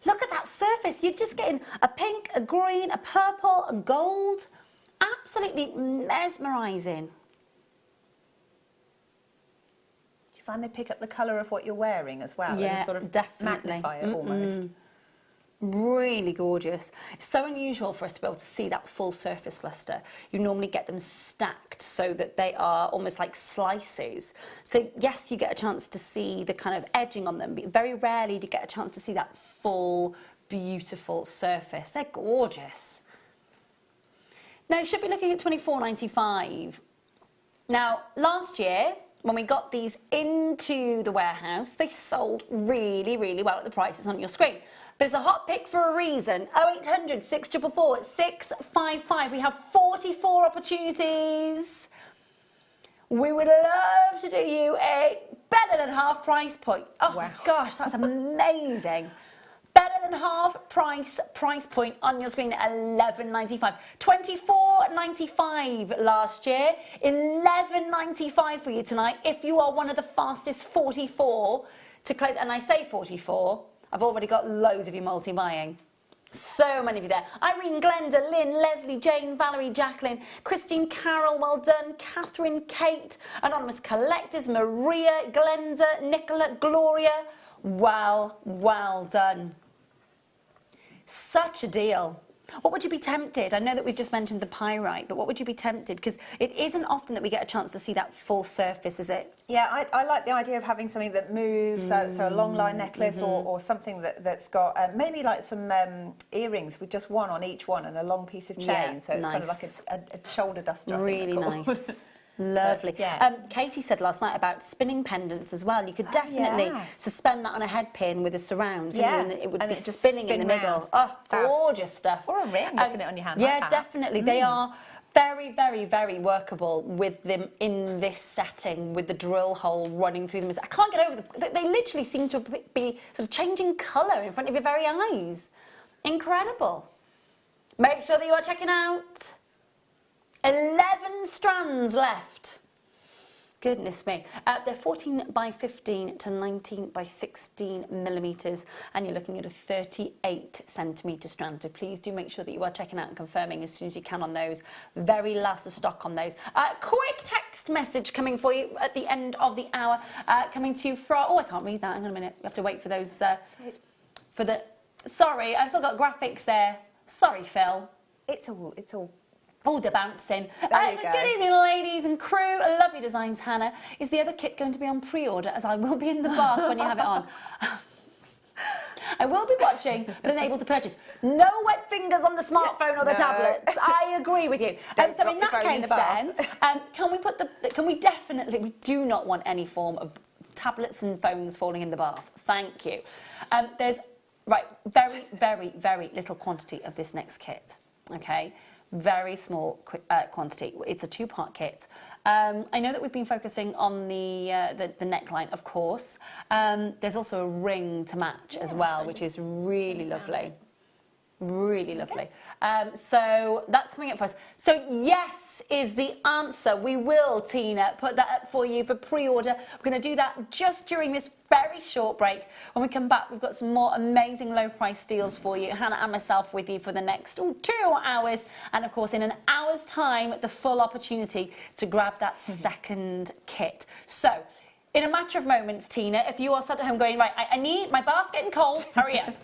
Look at that surface. You're just getting a pink, a green, a purple, a gold. Absolutely mesmerising. Do you find they pick up the colour of what you're wearing as well? Yeah, and sort of definitely. magnify it almost. Really gorgeous. It's so unusual for us to be able to see that full surface luster. You normally get them stacked so that they are almost like slices. So yes, you get a chance to see the kind of edging on them, but very rarely do you get a chance to see that full, beautiful surface. They're gorgeous. Now, you should be looking at $24.95. Now, last year, when we got these into the warehouse, they sold really, really well at the prices on your screen. But it's a hot pick for a reason. 0800 644 655. We have 44 opportunities. We would love to do you a better than half price point. Oh wow. My gosh, that's amazing. Better than half price point on your screen at $11.95. $24.95 last year. $11.95 for you tonight. If you are one of the fastest 44 to claim, and I say 44. I've already got loads of you multi-buying. So many of you there. Irene, Glenda, Lynn, Leslie, Jane, Valerie, Jacqueline, Christine, Carol, well done. Catherine, Kate, Anonymous Collectors, Maria, Glenda, Nicola, Gloria. Well done. Such a deal. What would you be tempted? I know that we've just mentioned the pyrite, but what would you be tempted? Because it isn't often that we get a chance to see that full surface, is it? Yeah, I like the idea of having something that moves, so a long line necklace or something that's got maybe like some earrings with just one on each one and a long piece of chain, Yeah, so it's nice. kind of like a shoulder duster. Really nice. Lovely. Yeah. Katie said last night about spinning pendants as well. You could definitely suspend that on a head pin with a surround. Yeah. And it would And be it just spinning in spin the middle. round. Oh, gorgeous stuff. Or a ring, looking it on your hand Yeah, like that. definitely. They are very, very, very workable with them in this setting, with the drill hole running through them. I can't get over them. They literally seem to be sort of changing colour in front of your very eyes. Incredible. Make sure that you are checking out 11 strands left. Goodness me. They're 14 by 15 to 19 by 16 millimetres, and you're looking at a 38 centimetre strand. So please do make sure that you are checking out and confirming as soon as you can on those. Very last of stock on those. Quick text message coming for you at the end of the hour, coming to you from... Oh, I can't read that. Hang on a minute. You have to wait for those... for the... Sorry, I've still got graphics there. Sorry, Phil. It's all... Oh, they're bouncing. There you go. Good evening, ladies and crew. Lovely designs, Hannah. Is the other kit going to be on pre-order, as I will be in the bath when you have it on? I will be watching, but unable to purchase. No wet fingers on the smartphone or the tablets. I agree with you. So in that case, then, can we put we do not want any form of tablets and phones falling in the bath. Thank you. There's very, very, very little quantity of this next kit. Okay. Very small quantity. It's a two-part kit. I know that we've been focusing on the neckline, of course. There's also a ring to match as well, which is really lovely. Really lovely. So that's coming up for us. So yes is the answer. We will, Tina, put that up for you for pre-order. We're going to do that just during this very short break. When we come back, we've got some more amazing low price deals for you. Hannah and myself with you for the next 2 hours. And of course, in an hour's time, the full opportunity to grab that second kit. So in a matter of moments, Tina, if you are sat at home going, right, I need, my bath's getting cold, hurry up.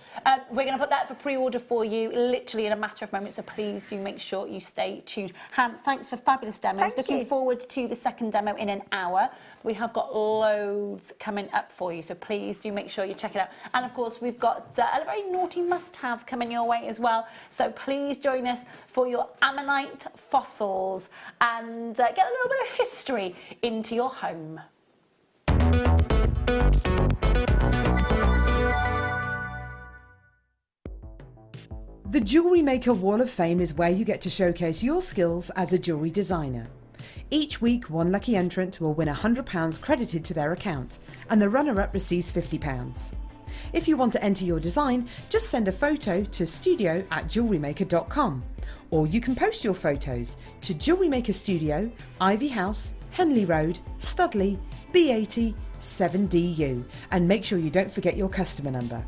We're going to put that for pre-order for you, literally in a matter of moments, so please do make sure you stay tuned. Han, thanks for fabulous demos. Looking forward to the second demo in an hour. We have got loads coming up for you, so please do make sure you check it out. And of course, we've got a very naughty must-have coming your way as well, so please join us for your Ammonite fossils and get a little bit of history into your home. The Jewellery Maker Wall of Fame is where you get to showcase your skills as a jewellery designer. Each week, one lucky entrant will win £100 credited to their account, and the runner-up receives £50. If you want to enter your design, just send a photo to studio@jewellerymaker.com, or you can post your photos to Jewellery Maker Studio, Ivy House, Henley Road, Studley, B80 7DU, and make sure you don't forget your customer number.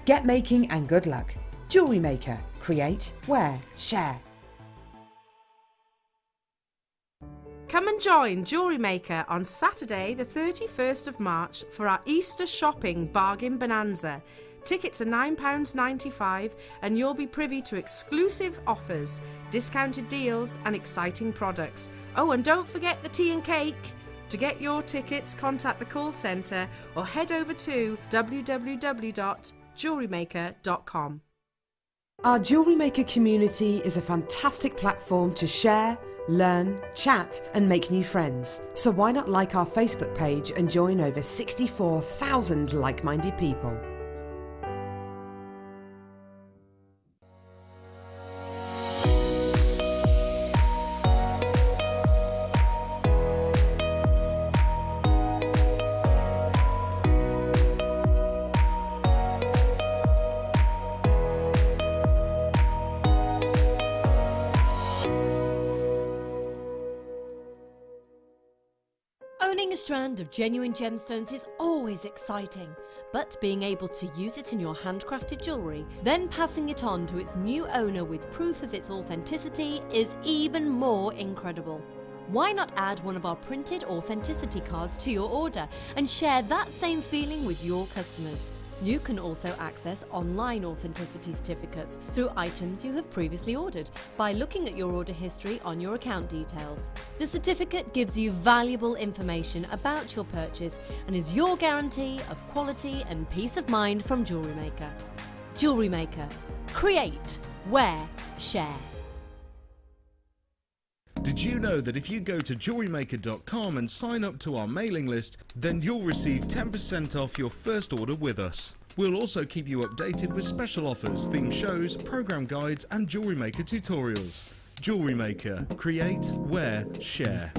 Get making and good luck. Jewellery Maker. Create, wear, share. Come and join Jewellery Maker on Saturday the 31st of March for our Easter shopping bargain bonanza. Tickets are £9.95 and you'll be privy to exclusive offers, discounted deals and exciting products. Oh, and don't forget the tea and cake. To get your tickets, contact the call centre or head over to www.JewelleryMaker.com. Our Jewellery Maker community is a fantastic platform to share, learn, chat and make new friends. So why not like our Facebook page and join over 64,000 like-minded people? Owning a strand of genuine gemstones is always exciting, but being able to use it in your handcrafted jewellery, then passing it on to its new owner with proof of its authenticity is even more incredible. Why not add one of our printed authenticity cards to your order and share that same feeling with your customers? You can also access online authenticity certificates through items you have previously ordered by looking at your order history on your account details. The certificate gives you valuable information about your purchase and is your guarantee of quality and peace of mind from Jewellery Maker. Jewellery Maker. Create, wear, share. Did you know that if you go to JewelleryMaker.com and sign up to our mailing list, then you'll receive 10% off your first order with us. We'll also keep you updated with special offers, theme shows, program guides and Jewellery Maker tutorials. Jewellery Maker. Create, wear, share.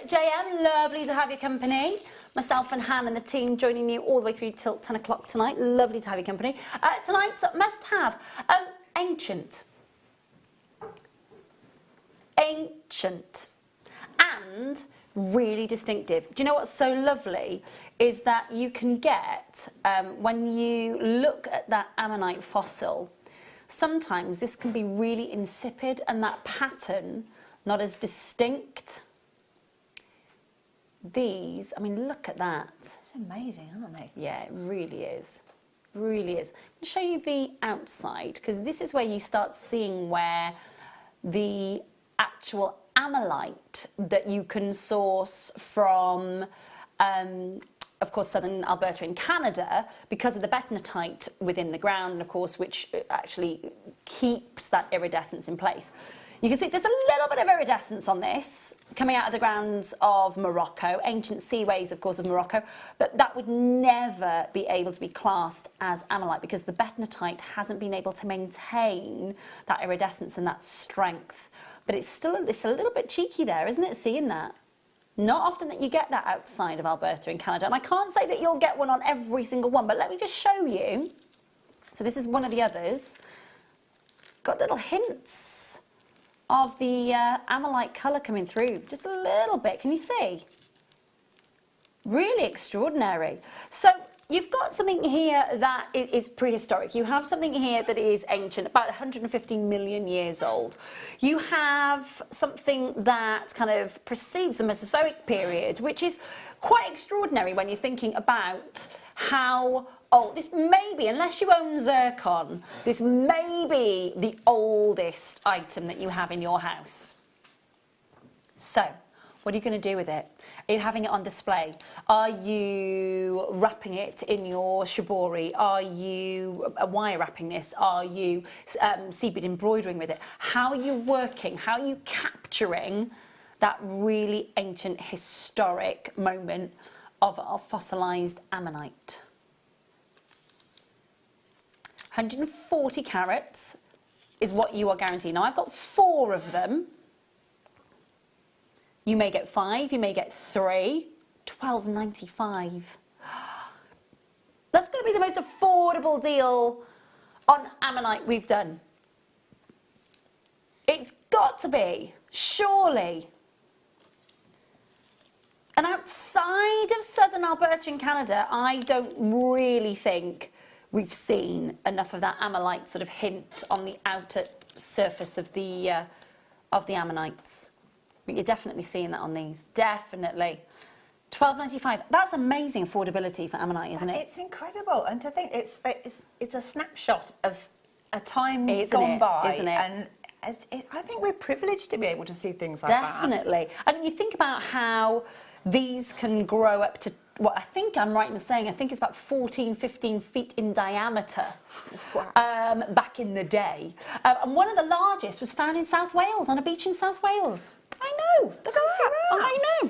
JM, lovely to have your company. Myself and Hannah and the team joining you all the way through till 10 o'clock tonight. Lovely to have your company. Tonight's must have, ancient. Ancient. And really distinctive. Do you know what's so lovely? Is that you can get, when you look at that Ammonite fossil, sometimes this can be really insipid and that pattern not as distinct. These, I mean, look at that. It's amazing, aren't they? Yeah, it really is. Really is. I'm going to show you the outside, because this is where you start seeing where the actual ammonite that you can source from, of course, southern Alberta in Canada, because of the bentonite within the ground, and of course, which actually keeps that iridescence in place. You can see there's a little bit of iridescence on this coming out of the grounds of Morocco, ancient seaways, of course, of Morocco, but that would never be able to be classed as ammonite because the bentonite hasn't been able to maintain that iridescence and that strength. But it's a little bit cheeky there, isn't it, seeing that? Not often that you get that outside of Alberta in Canada, and I can't say that you'll get one on every single one, but let me just show you. So this is one of the others. Got little hints of the ammonite colour coming through, just a little bit, can you see? Really extraordinary. So you've got something here that is prehistoric. You have something here that is ancient, about 150 million years old. You have something that kind of precedes the Mesozoic period, which is quite extraordinary when you're thinking about how old this may be, unless you own zircon, this may be the oldest item that you have in your house. So, what are you going to do with it? Are you having it on display? Are you wrapping it in your shibori? Are you wire wrapping this? Are you seed bead embroidering with it? How are you working? How are you capturing that really ancient, historic moment of our fossilised Ammonite. 140 carats is what you are guaranteed. Now, I've got 4 of them. You may get 5, you may get 3. $12.95. That's going to be the most affordable deal on Ammonite we've done. It's got to be, surely. And outside of southern Alberta in Canada, I don't really think we've seen enough of that Ammonite sort of hint on the outer surface of the Ammonites. But you're definitely seeing that on these, definitely. $12.95. That's amazing affordability for Ammonite, isn't it? It's incredible, and to think it's a snapshot of a time Isn't gone it? by, Isn't it? and I think we're privileged to be able to see things like Definitely. And you think about how these can grow up to, what I think I'm right in saying, I think it's about 14, 15 feet in diameter. Wow. Back in the day. And one of the largest was found in South Wales, on a beach in South Wales. I know, look at that. I know.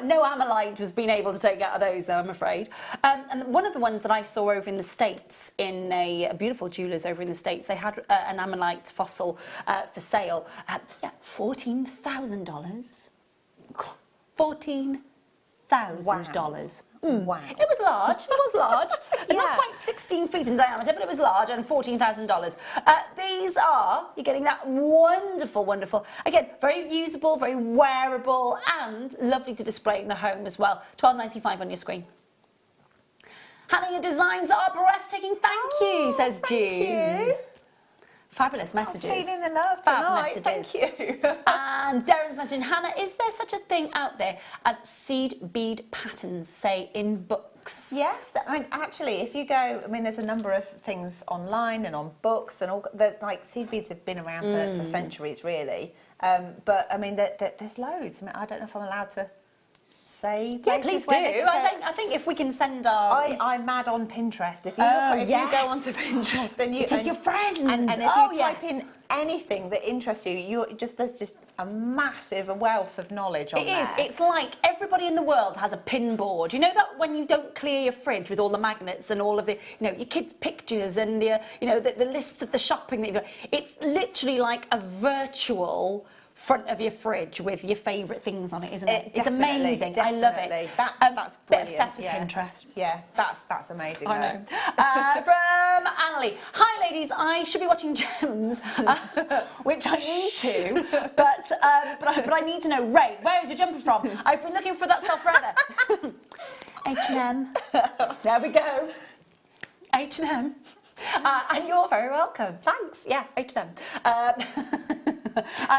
No Ammonite was being able to take out of those, though, I'm afraid. And one of the ones that I saw over in the States, in a beautiful jeweller's over in the States, they had an Ammonite fossil for sale. Yeah, $14,000. $14,000. Wow. It was large. Yeah. Not quite 16 feet in diameter, but it was large, and $14,000. These are, you're getting that wonderful, wonderful, again, very usable, very wearable, and lovely to display in the home as well. $12.95 on your screen. Hannah, your designs are breathtaking. Thank you, says June. Thank you. Fabulous messages. I'm feeling the love Fab tonight. messages. Thank you. And Darren's messaging, Hannah, is there such a thing out there as seed bead patterns, say, in books? Yes, I mean, actually, if you go, I mean, there's a number of things online and on books, and all. Like seed beads have been around for centuries, really. But I mean, there's loads. I mean, I don't know if I'm allowed to say. Yeah, please do. I think if we can send our. I'm mad on Pinterest. If you look, if you go onto Pinterest and you, it is your friend. And if you type in anything that interests you, there's just a massive wealth of knowledge on there. It is. It's like everybody in the world has a pin board. You know that when you don't clear your fridge with all the magnets and all of the, your kids' pictures and the lists of the shopping that you've got. It's literally like a virtual front of your fridge with your favourite things on it, isn't it? It's amazing. Definitely. I love it. That's brilliant. Obsessed with Pinterest. Yeah, that's amazing. I know. From Annalie. Hi, ladies. I should be watching Gems, which I need to, but I need to know. Ray, where is your jumper from? I've been looking for that stuff forever. H&M. There we go. H&M. And you're very welcome. Thanks. Yeah, H&M.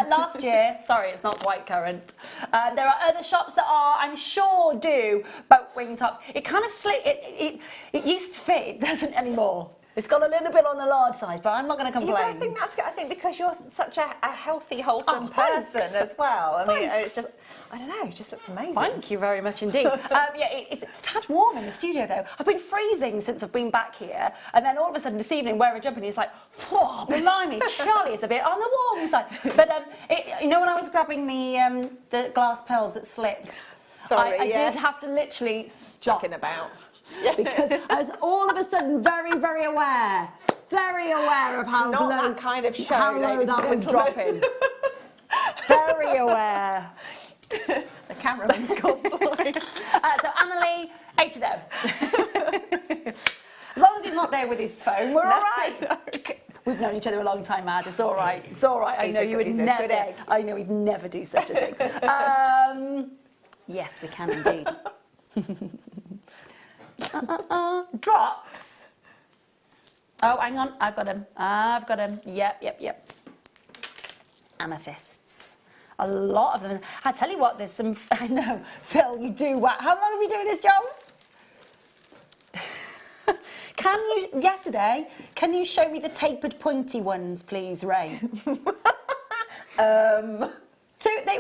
Last year, sorry, it's not quite current. There are other shops that are, I'm sure, do boat wing tops. It kind of it used to fit. It doesn't anymore. It's got a little bit on the large side, but I'm not going to complain. Yeah, I think because you're such a healthy, wholesome person as well. I mean, it's just, I don't know, it just looks amazing. Thank you very much indeed. It's a tad warm in the studio though. I've been freezing since I've been back here, and then all of a sudden this evening, wear a jumper, and it's like, whoa, blimey, Charlie is a bit on the warm side. But when I was grabbing the glass pearls that slipped, I did have to literally stop. Joking about. Because I was all of a sudden very, very aware of how low, that kind of show, how low that was dropping. Very aware. The cameraman's gone blind. So Annalie, H&M. As long as he's not there with his phone, we're all right. No. We've known each other a long time, Mad. It's all right. It's all right. I know you would never. I know he'd never do such a thing. Yes, we can indeed. Drops. Oh, hang on. I've got them. Yep. Amethysts. A lot of them. I tell you what, there's some. I know, Phil, you do. How long have you doing this, Joe? Can you show me the tapered pointy ones, please, Ray?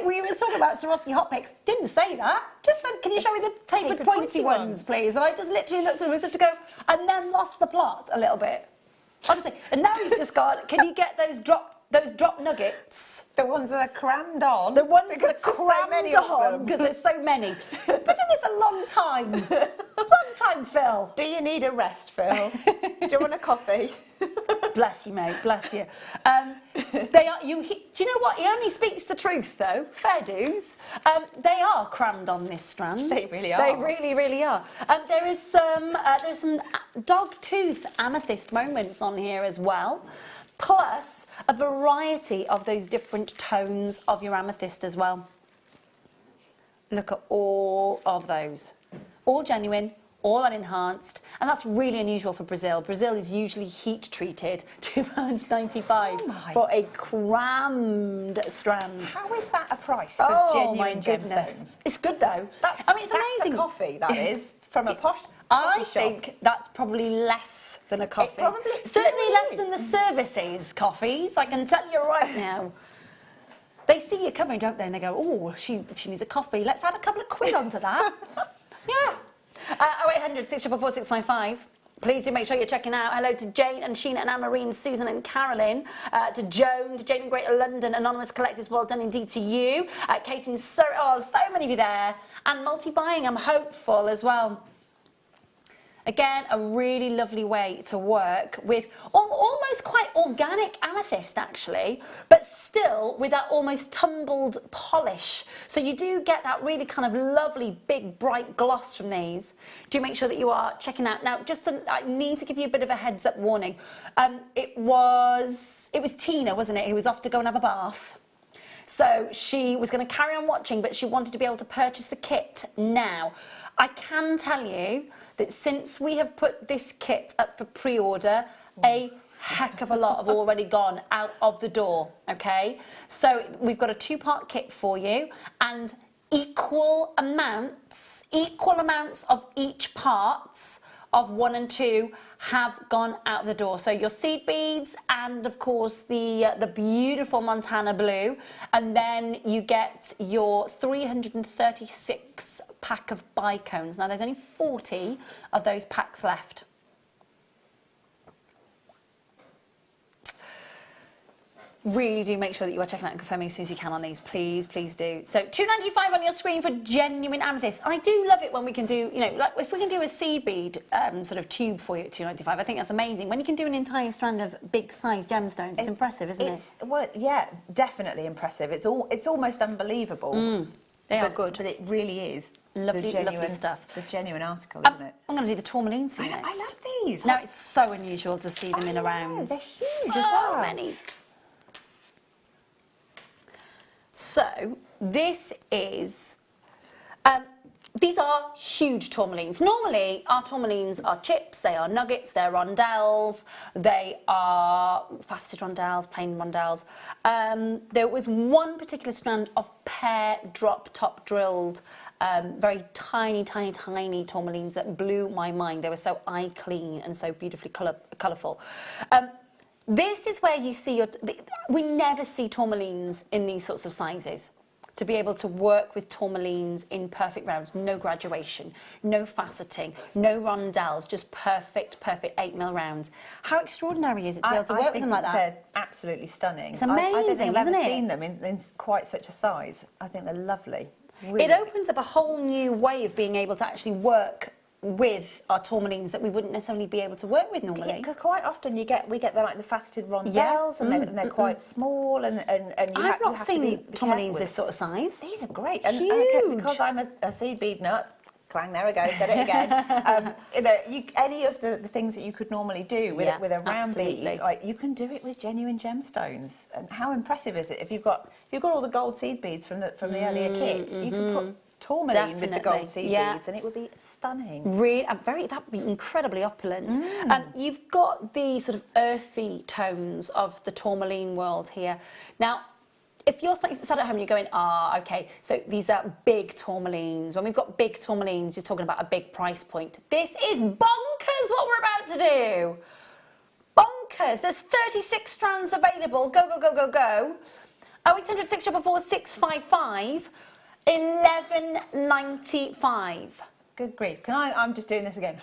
We were talking about Swarovski hot picks. Didn't say that. Just went, can you show me the tapered pointy ones, please? And I just literally looked at him as if to go, and then lost the plot a little bit. Honestly. And now he's just gone, can you get those drop those drop nuggets. The ones that are crammed on. The ones that are Because there's so many crammed of on them. because there's so many. You've been doing this a long time. Long time, Phil. Do you need a rest, Phil? Do you want a coffee? Bless you, mate. Bless you. They are. Do you know what? He only speaks the truth, though. Fair dues. They are crammed on this strand. They really are. They really, really are. There's some dog tooth amethyst moments on here as well, plus a variety of those different tones of your amethyst as well. Look at all of those, all genuine. All unenhanced, and that's really unusual for Brazil. Brazil is usually heat treated, £2.95 for a crammed strand. How is that a price for genuine gemstones? It's good though. That's, I mean, it's that's amazing. a coffee, that is, from a posh I coffee shop. think that's probably less than a coffee. Probably, Certainly less than the services coffees, I can tell you right now. They see you coming, don't they, and they go, oh, she needs a coffee. Let's add a couple of quid onto that. Yeah. 0800 644 655. Please do make sure you're checking out. Hello to Jane and Sheena and Anne-Marie, Susan and Carolyn, to Joan, to Jane in Greater London, Anonymous Collectors, well done indeed to you. Kate and so many of you there. And multi-buying, I'm hopeful as well. Again, a really lovely way to work with almost quite organic amethyst actually, but still with that almost tumbled polish. So you do get that really kind of lovely big bright gloss from these. Do make sure that you are checking out. Now, I need to give you a bit of a heads up warning. It was Tina, wasn't it, who was off to go and have a bath. So she was going to carry on watching, but she wanted to be able to purchase the kit now. I can tell you that since we have put this kit up for pre-order, a heck of a lot have already gone out of the door, okay? So we've got a 2-part kit for you, and equal amounts of each parts of 1 and 2 have gone out the door. So your seed beads and of course the beautiful Montana blue, and then you get your 336 pack of bicones. Now there's only 40 of those packs left. Really do make sure that you are checking out and confirming as soon as you can on these, please, please do. So £2.95 on your screen for genuine amethyst. And I do love it when we can do, you know, like if we can do a seed bead sort of tube for you at £2.95, I think that's amazing. When you can do an entire strand of big size gemstones, it's impressive, isn't it? Well, yeah, definitely impressive. It's almost unbelievable. They are good. But it really is lovely, lovely stuff. The genuine article, isn't it? I'm going to do the tourmalines for you next. I love these. Now, it's so unusual to see them in a round. They're huge so as well. many. So, this is, these are huge tourmalines. Normally, our tourmalines are chips, they are nuggets, they're rondelles, they are faceted rondelles, plain rondelles. There was one particular strand of pear drop top drilled, very tiny, tiny, tiny tourmalines that blew my mind. They were so eye clean and so beautifully colourful. This is where you see we never see tourmalines in these sorts of sizes. To be able to work with tourmalines in perfect rounds, no graduation, no faceting, no rondelles, just perfect 8mm rounds. How extraordinary is it to be able to work with them like that? They're absolutely stunning. It's amazing, I don't think I've isn't ever it? seen them in quite such a size. I think they're lovely. Really. It opens up a whole new way of being able to actually work with our tourmalines that we wouldn't necessarily be able to work with normally. Because quite often we get the faceted rondelles, and they're quite small, and I've not seen tourmalines this sort of size. These are great. Huge. Because I'm a seed bead nut. Clang, there we go, said it again. You know, any of the things that you could normally do with a round bead, like you can do it with genuine gemstones. And how impressive is it if you've got all the gold seed beads from the earlier kit? You can put tourmaline with the gold seed beads, and it would be stunning. Really, that would be incredibly opulent. You've got the sort of earthy tones of the tourmaline world here. Now, if you're sat at home and you're going, okay, so these are big tourmalines. When we've got big tourmalines, you're talking about a big price point. This is bonkers what we're about to do. Bonkers. There's 36 strands available. Go, go, go, go, go. 0800 644 655. $11.95. Good grief. I'm just doing this again.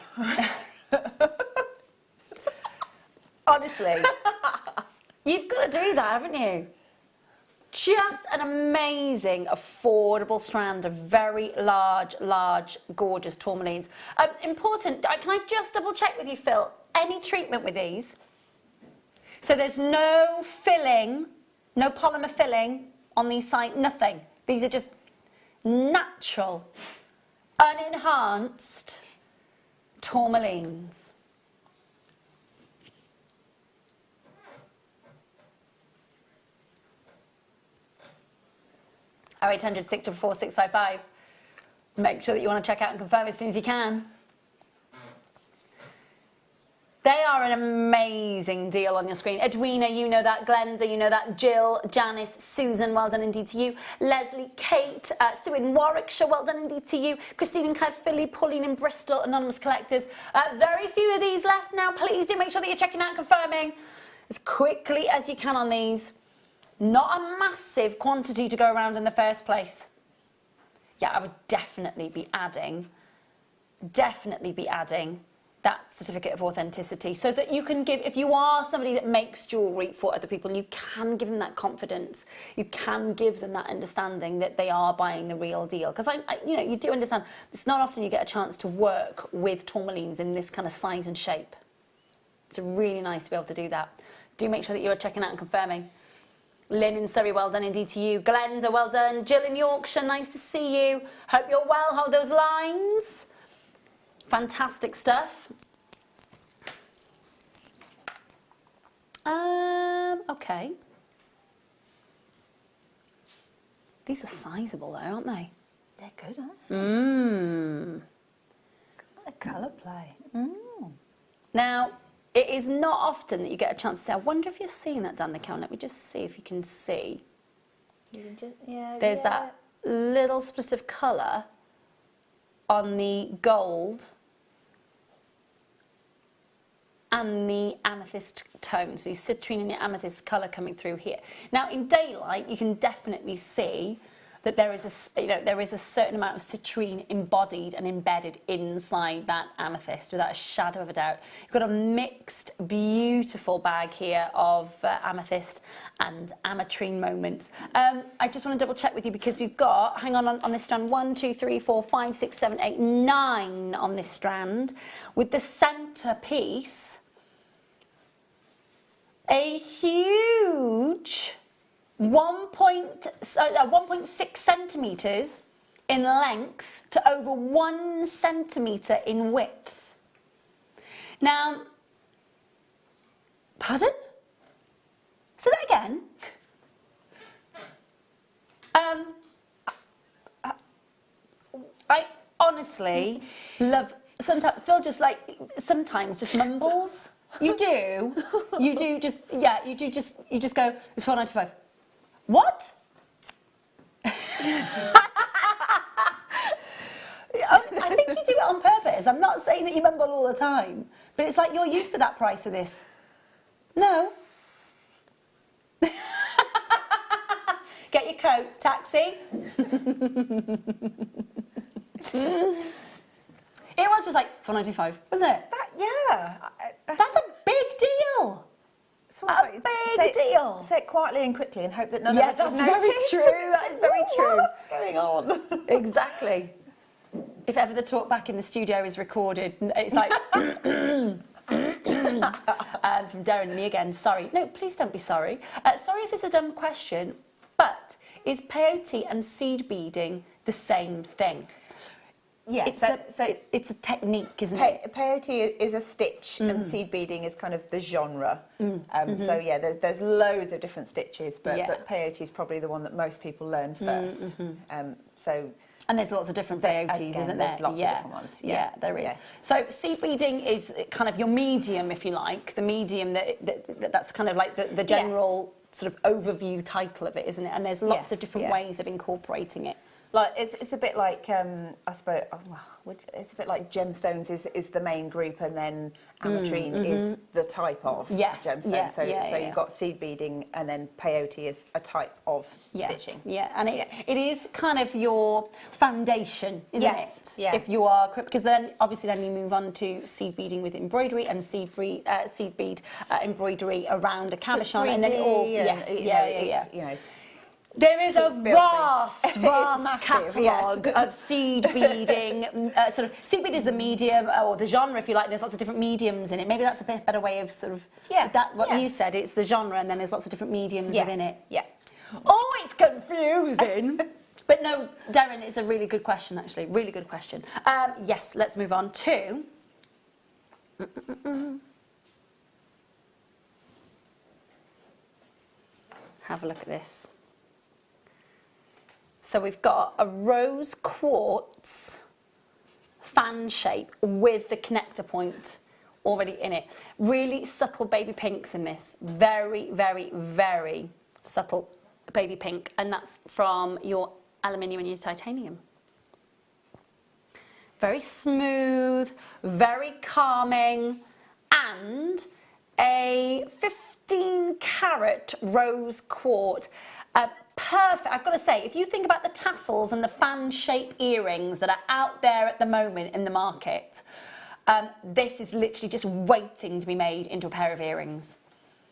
Honestly, You've got to do that, haven't you? Just an amazing, affordable strand of very large, gorgeous tourmalines. Important, can I just double check with you, Phil? Any treatment with these? So there's no filling, no polymer filling on these sides, nothing. These are just natural, unenhanced tourmalines. 0800 644 655. Make sure that you want to check out and confirm as soon as you can. They are an amazing deal on your screen. Edwina, you know that. Glenda, you know that. Jill, Janice, Susan, well done indeed to you. Leslie, Kate, Sue in Warwickshire, well done indeed to you. Christine in Cadfilly, Pauline in Bristol, Anonymous Collectors. Very few of these left now. Please do make sure that you're checking out and confirming as quickly as you can on these. Not a massive quantity to go around in the first place. Yeah, I would definitely be adding that certificate of authenticity so that you can give, if you are somebody that makes jewellery for other people, you can give them that confidence, you can give them that understanding that they are buying the real deal. Because you know, you do understand, it's not often you get a chance to work with tourmalines in this kind of size and shape. It's really nice to be able to do that. Do make sure that you are checking out and confirming. Lynn in Surrey, well done indeed to you. Glenda, well done. Jill in Yorkshire, nice to see you. Hope you're well, hold those lines. Fantastic stuff. Okay. These are sizable though, aren't they? They're good, aren't they? The colour play. Now, it is not often that you get a chance to say, I wonder if you're seeing that down the counter. Let me just see if you can see. There's that little split of colour on the gold and the amethyst tone. So your citrine and your amethyst colour coming through here. Now in daylight, you can definitely see that there is a certain amount of citrine embodied and embedded inside that amethyst, without a shadow of a doubt. You've got a mixed, beautiful bag here of amethyst and ametrine moments. I just want to double check with you because we've got, hang on this strand, 1, 2, 3, 4, 5, 6, 7, 8, 9 on this strand, with the centre piece, a huge 1.6 centimetres in length to over 1 centimetre in width. Now, pardon? Say that again. I honestly love, sometimes, Phil just sometimes just mumbles. You do just go, it's £4.95. What? I think you do it on purpose. I'm not saying that you mumble all the time, but it's like you're used to that price of this. No. Get your coat, taxi. It was just like £4.95, wasn't it? That's a big deal. Big deal. Say it quietly and quickly and hope that none of us that's very true. That is very true. What's going on? Exactly. If ever the talk back in the studio is recorded, it's like from Darren and me again. Sorry. No, please don't be sorry. Sorry if this is a dumb question, but is peyote and seed beading the same thing? Yeah, it's a technique, isn't it? Peyote is a stitch and seed beading is kind of the genre. So yeah, there's loads of different stitches, but peyote is probably the one that most people learn first. And there's lots of different peyotes, isn't there? There's lots of different ones. Yeah, there is. Yeah. So seed beading is kind of your medium, if you like, the medium that's kind of like the general sort of overview title of it, isn't it? And there's lots of different ways of incorporating it. Like it's a bit like I suppose it's a bit like gemstones is the main group, and then ametrine is the type of gemstone. So you've got seed beading, and then peyote is a type of stitching. Yeah, and it is kind of your foundation, isn't it? Yeah. If you are, because then obviously then you move on to seed beading with embroidery and seed bead embroidery around a cabochon, and then it all you know. There is a vast catalogue of seed beading. Sort of seed bead is the medium or the genre, if you like. There's lots of different mediums in it. Maybe that's a bit better way of sort of you said. It's the genre, and then there's lots of different mediums within it. Yeah. Oh, it's confusing. But no, Darren, it's a really good question, actually. Really good question. Yes, let's move on to. Have a look at this. So we've got a rose quartz fan shape with the connector point already in it. Really subtle baby pinks in this. Very, very, very subtle baby pink. And that's from your aluminium and your titanium. Very smooth, very calming, and a 15-carat rose quartz. Perfect. I've got to say, if you think about the tassels and the fan-shaped earrings that are out there at the moment in the market, this is literally just waiting to be made into a pair of earrings.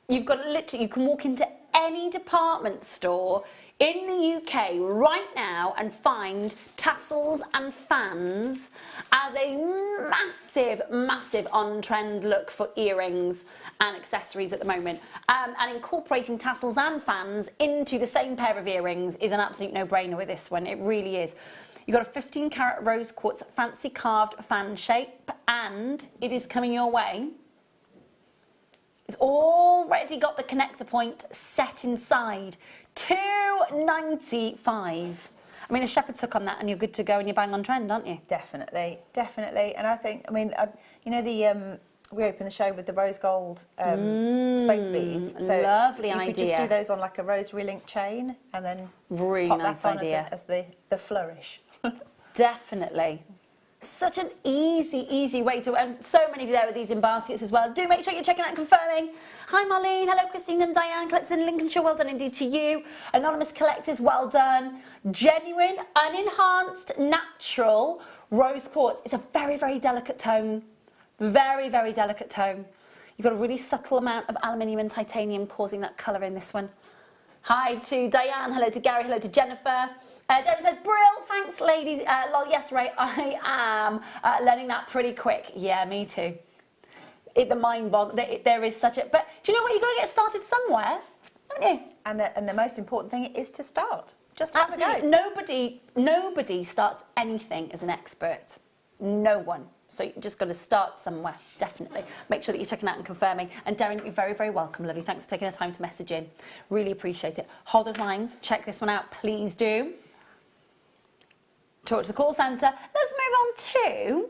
You've got literally, you can walk into any department store in the UK right now and find tassels and fans as a massive, massive on-trend look for earrings and accessories at the moment. And incorporating tassels and fans into the same pair of earrings is an absolute no-brainer with this one. It really is. You've got a 15-carat rose quartz fancy carved fan shape, and it is coming your way. It's already got the connector point set inside. $2.95. I mean, a shepherd's hook on that, and you're good to go, and you're bang on trend, aren't you? Definitely, definitely. And I think, I mean, you know, we opened the show with the rose gold space beads. So lovely idea. You could just do those on like a rosary link chain, and then really pop nice that on idea as the flourish. Definitely. Such an easy way to, and so many of you there with these in baskets as well. Do make sure you're checking out and confirming. Hi Marlene, hello Christine and Diane, collectors in Lincolnshire, well done indeed to you. Anonymous collectors, well done. Genuine, unenhanced, natural rose quartz. It's a very, very delicate tone. Very, very delicate tone. You've got a really subtle amount of aluminium and titanium causing that colour in this one. Hi to Diane, hello to Gary, hello to Jennifer. Devin says, Brill, thanks ladies. Lol, yes, Ray, I am learning that pretty quick. Yeah, me too. The mind bog, there is such a, but do you know what, you've got to get started somewhere, haven't you? And the most important thing is to start. Just have Absolutely. a go. Nobody starts anything as an expert. No one. So you just got to start somewhere, definitely. Make sure that you're checking out and confirming. And Darren, you're very, very welcome, lovely. Thanks for taking the time to message in. Really appreciate it. Hold those lines. Check this one out, please do. Talk to the call centre. Let's move on to...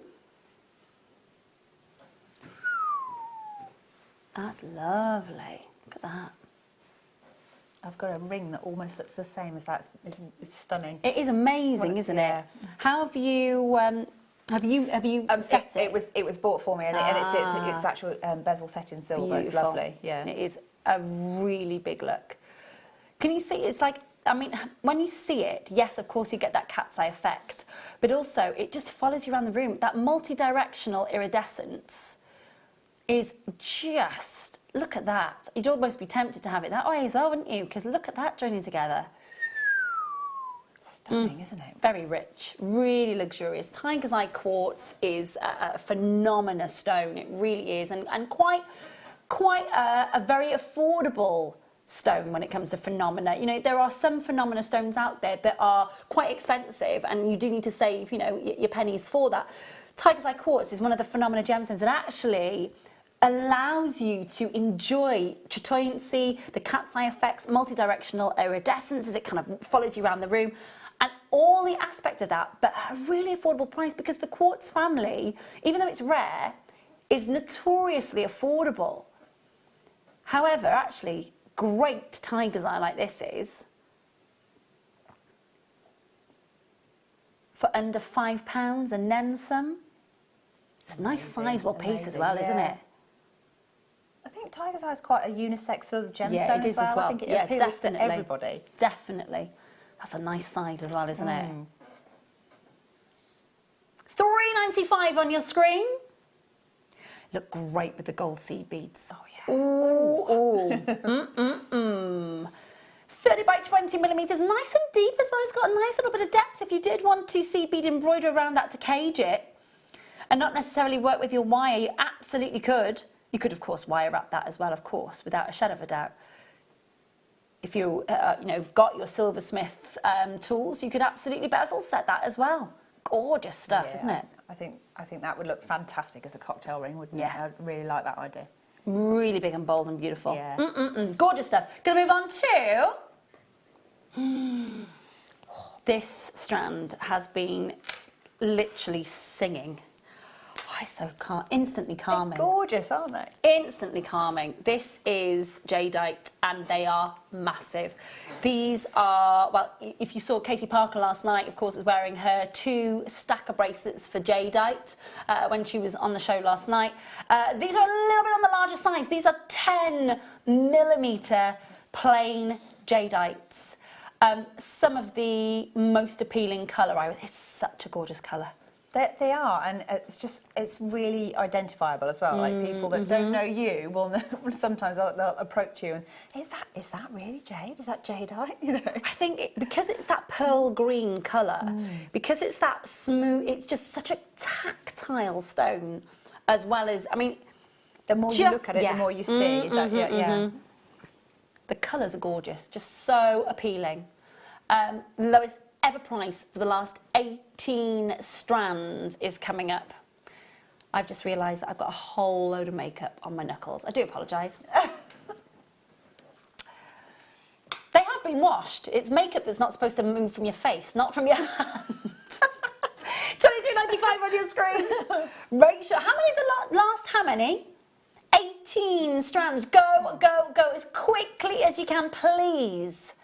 That's lovely. Look at that. I've got a ring that almost looks the same as that. It's stunning. It is amazing, isn't it? How have you... Have you set it? It was bought for me, and it's actual bezel set in silver. Beautiful. It's lovely. Yeah, it is a really big look. Can you see? It's like, I mean, when you see it, yes, of course you get that cat's eye effect, but also it just follows you around the room. That multi-directional iridescence is just, look at that. You'd almost be tempted to have it that way as well, wouldn't you? Because look at that joining together. Stunning, isn't it? Very rich, really luxurious. Tiger's Eye quartz is a phenomenal stone. It really is, and quite a very affordable stone when it comes to phenomena. You know, there are some phenomena stones out there that are quite expensive, and you do need to save, you know, your pennies for that. Tiger's Eye quartz is one of the phenomena gemstones that actually allows you to enjoy chatoyancy, the cat's eye effects, multi-directional iridescence as it kind of follows you around the room, and all the aspect of that, but at a really affordable price, because the quartz family, even though it's rare, is notoriously affordable. However, actually, great tiger's eye like this for under £5 and then some. It's a nice sizable piece as well, isn't it? I think tiger's eye is quite a unisex sort of gemstone Yeah, it is as well. I think it Yeah, appeals definitely. to everybody. Definitely. That's a nice size as well, isn't it? £3.95 on your screen. Look great with the gold seed beads. Oh yeah. Ooh. 30 by 20 millimeters, nice and deep as well. It's got a nice little bit of depth if you did want to seed bead embroider around that to cage it and not necessarily work with your wire. You absolutely could. You could, of course, wire up that as well, of course, without a shadow of a doubt. If you, got your silversmith tools, you could absolutely bezel set that as well. Gorgeous stuff, isn't it? I think that would look fantastic as a cocktail ring, wouldn't it? Yeah. I really like that idea. Really big and bold and beautiful. Yeah. Gorgeous stuff. Gonna move on to... This strand has been literally singing. Oh, it's so calm, instantly calming. They're gorgeous, aren't they? Instantly calming. This is jadeite and they are massive. These are, well, if you saw Katie Parker last night, of course, was wearing her 2 stacker bracelets for jadeite when she was on the show last night. These are a little bit on the larger size. These are 10 millimetre plain jadeites. Some of the most appealing colour. It's such a gorgeous colour. They are, and it's really identifiable as well. Like people that don't know you will sometimes they'll approach you and is that really jade? Is that jadeite? You know. I think because it's that pearl green colour, because it's that smooth, it's just such a tactile stone, as well as the more you look at it, the more you see. Is that yeah? The colours are gorgeous, just so appealing. Lowest ever price for the last 18 strands is coming up. I've just realised that I've got a whole load of makeup on my knuckles. I do apologise. They have been washed. It's makeup that's not supposed to move from your face, not from your hand. £22.95 on your screen. Rachel, how many of the last how many? 18 strands. Go, go, go as quickly as you can, please.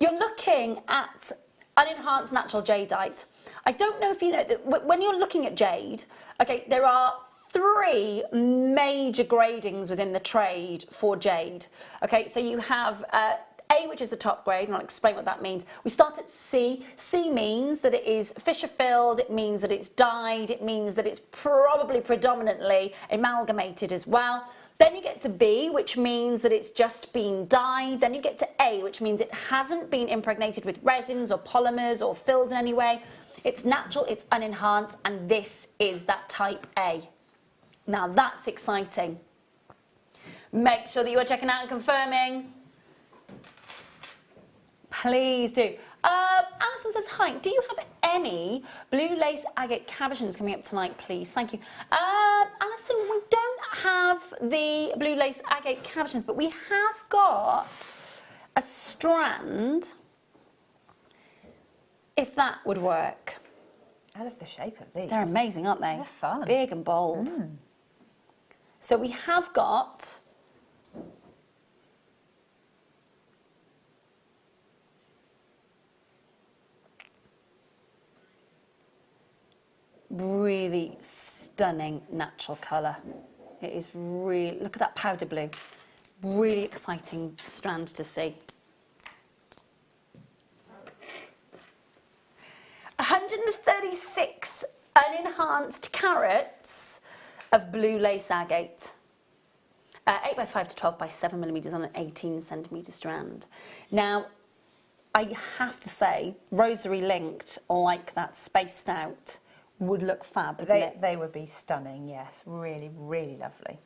You're looking at unenhanced natural jadeite. I don't know if you know that when you're looking at jade, okay, there are 3 major gradings within the trade for jade. Okay, so you have A, which is the top grade, and I'll explain what that means. We start at C. C means that it is fissure filled, it means that it's dyed, it means that it's probably predominantly amalgamated as well. Then you get to B, which means that it's just been dyed. Then you get to A, which means it hasn't been impregnated with resins or polymers or filled in any way. It's natural, it's unenhanced, and this is that type A. Now that's exciting. Make sure that you are checking out and confirming. Please do. Alison says, hi, do you have any blue lace agate cabochons coming up tonight, please? Thank you. Alison, we don't have the blue lace agate cabochons, but we have got a strand, if that would work. I love the shape of these. They're amazing, aren't they? They're fun. Big and bold. So we have got really stunning natural colour. It is really, look at that powder blue. Really exciting strand to see. 136 unenhanced carats of blue lace agate. 8 by 5 to 12 by 7 millimetres on an 18 centimetre strand. Now, I have to say, rosary linked like that, spaced out, would look fab. They would be stunning, yes. Really, really lovely.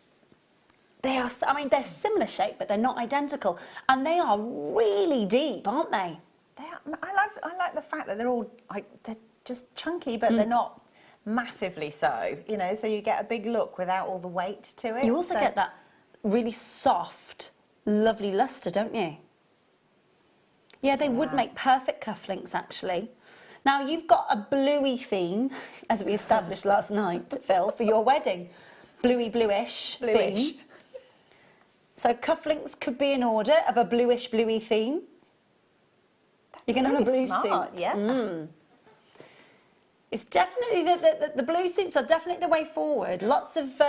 They are, they're similar shape, but they're not identical. And they are really deep, aren't they? They are, I like the fact that they're all, they're just chunky, but they're not massively so, you know, so you get a big look without all the weight to it. You also get that really soft, lovely lustre, don't you? Yeah, they would make perfect cufflinks, actually. Now, you've got a bluey theme, as we established last night, Phil, for your wedding. Bluey-bluish theme. So cufflinks could be in order of a bluish-bluey theme. You're going to have a blue smart, suit. Yeah. It's definitely, the blue suits are definitely the way forward. Lots of,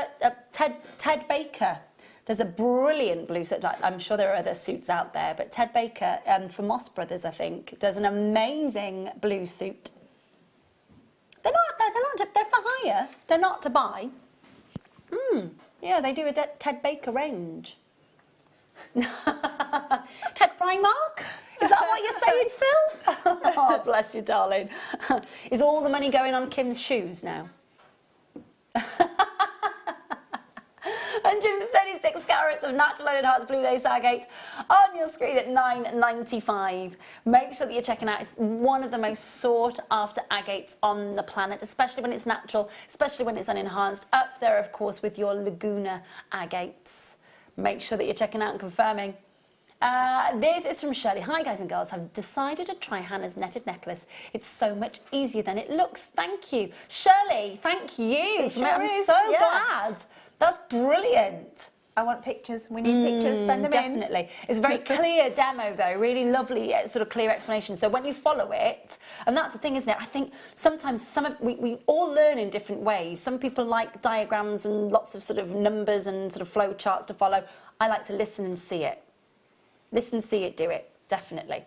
Ted Baker does a brilliant blue suit. I'm sure there are other suits out there, but Ted Baker from Moss Brothers, I think, does an amazing blue suit. They're for hire. They're not to buy. Yeah, they do a Ted Baker range. Ted Primark? Is that what you're saying, Phil? Oh, bless you, darling. Is all the money going on Kim's shoes now? 136 carats of natural leaded hearts blue lace agate on your screen at £9.95. Make sure that you're checking out. It's one of the most sought after agates on the planet, especially when it's natural, especially when it's unenhanced. Up there, of course, with your Laguna agates. Make sure that you're checking out and confirming. This is from Shirley. Hi guys and girls, I've decided to try Hannah's netted necklace. It's so much easier than it looks. Thank you. Shirley, thank you. I'm so glad. That's brilliant. I want pictures. We need pictures. Send them in. Definitely. It's a very clear demo though, really lovely sort of clear explanation. So when you follow it, and that's the thing, isn't it? I think sometimes we all learn in different ways. Some people like diagrams and lots of sort of numbers and sort of flow charts to follow. I like to listen and see it. Listen, see it, do it. Definitely.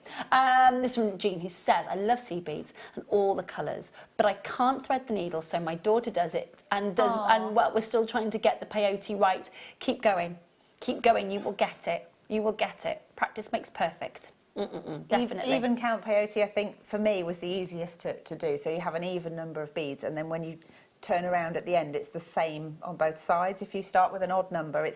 This from Jean, who says, I love seed beads and all the colours, but I can't thread the needle, so my daughter does it and well, we're still trying to get the peyote right. Keep going. Keep going. You will get it. You will get it. Practice makes perfect. Definitely. Even count peyote, I think, for me, was the easiest to do. So you have an even number of beads, and then when you turn around at the end, it's the same on both sides. If you start with an odd number,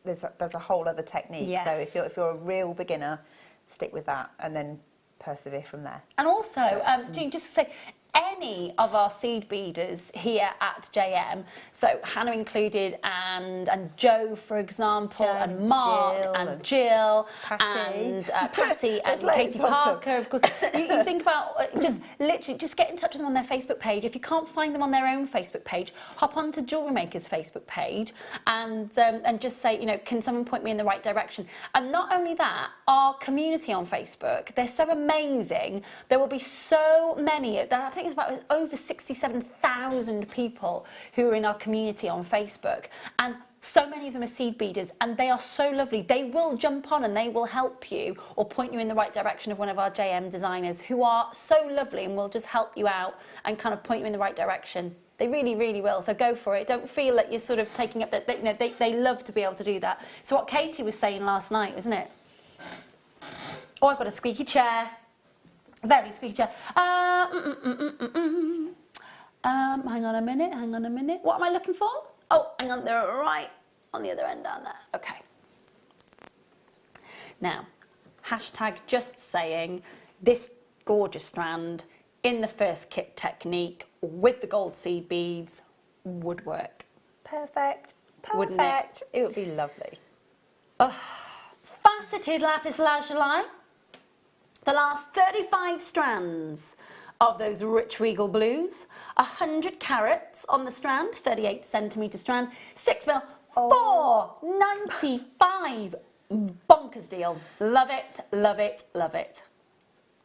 there's a whole other technique. Yes. So if you're a real beginner, stick with that and then persevere from there. And also, Jean, just to say, any of our seed beaders here at JM, so Hannah included, and Joe, for example, and Mark, and Jill, and Patty, and Katie Parker, of course. You think about just literally just get in touch with them on their Facebook page. If you can't find them on their own Facebook page, hop onto Jewellery Maker's Facebook page and just say, you know, can someone point me in the right direction? And not only that, our community on Facebook, they're so amazing. There will be so many. I think it's about over 67,000 people who are in our community on Facebook, and so many of them are seed beaders, and they are so lovely. They will jump on and they will help you or point you in the right direction of one of our JM designers who are so lovely and will just help you out and kind of point you in the right direction. They really, really will. So go for it. Don't feel that you're sort of taking up that, you know, they love to be able to do that. So what Katie was saying last night, wasn't it? Oh, I've got a squeaky chair. Very squeaky chair. Hang on a minute, hang on a minute. What am I looking for? Oh, hang on, they're right on the other end down there. Okay. Now, hashtag just saying, this gorgeous strand in the first kit technique with the gold seed beads would work. Perfect. Wouldn't it? It would be lovely. Faceted lapis lazuli. The last 35 strands of those rich regal blues, 100 carats on the strand, 38 centimetre strand, 6mm, £4.95. Bonkers deal. Love it, love it, love it.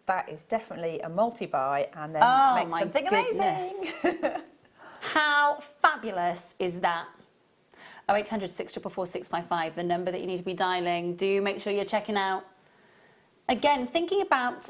That is definitely a multi-buy, and then make something amazing. How fabulous is that? 0800 644 655, the number that you need to be dialing. Do make sure you're checking out. Again, thinking about,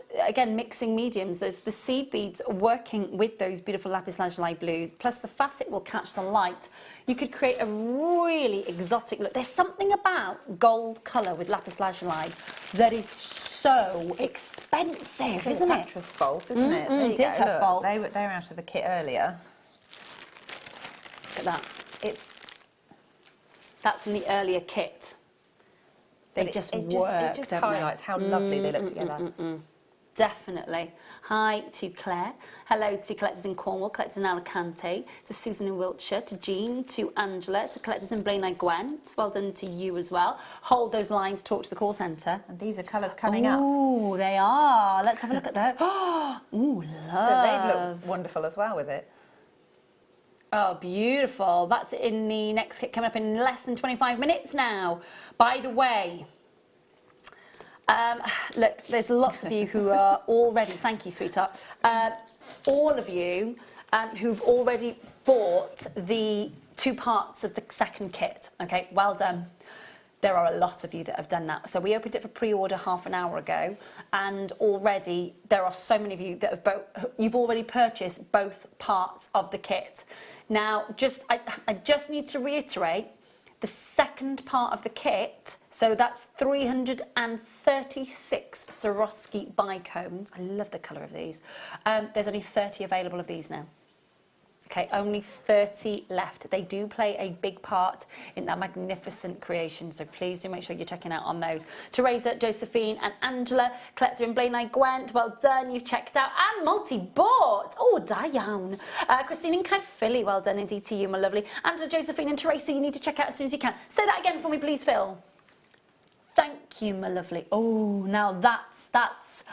mixing mediums, there's the seed beads working with those beautiful lapis lazuli blues, plus the facet will catch the light. You could create a really exotic look. There's something about gold colour with lapis lazuli that is so expensive, isn't it? Petra's fault, isn't it? It is her fault. They were out of the kit earlier. Look at that. That's from the earlier kit. It just highlights how lovely they look together. Definitely. Hi to Claire. Hello to collectors in Cornwall, collectors in Alicante, to Susan in Wiltshire, to Jean, to Angela, to collectors in Blaenau Gwent. Well done to you as well. Hold those lines, talk to the call centre. And these are colours coming up. Ooh, they are. Let's have a look at those. Ooh, love. So they look wonderful as well with it. Oh, beautiful. That's in the next kit coming up in less than 25 minutes now. By the way, look, there's lots of you who are already, thank you, sweetheart, all of you who've already bought the 2 parts of the second kit. Okay, well done. There are a lot of you that have done that. So we opened it for pre-order half an hour ago, and already there are so many of you that have you've already purchased both parts of the kit. Now, I just need to reiterate, the second part of the kit, so that's 336 Swarovski bicones. I love the colour of these. There's only 30 available of these now. Okay, only 30 left. They do play a big part in that magnificent creation, so please do make sure you're checking out on those. Teresa, Josephine and Angela, Collector and Blaine, Gwent, well done, you've checked out, and multi-bought. Oh, Diane. Christine and Philly, well done indeed to you, my lovely. Angela, Josephine and Teresa, you need to check out as soon as you can. Say that again for me, please, Phil. Thank you, my lovely. Oh, now that's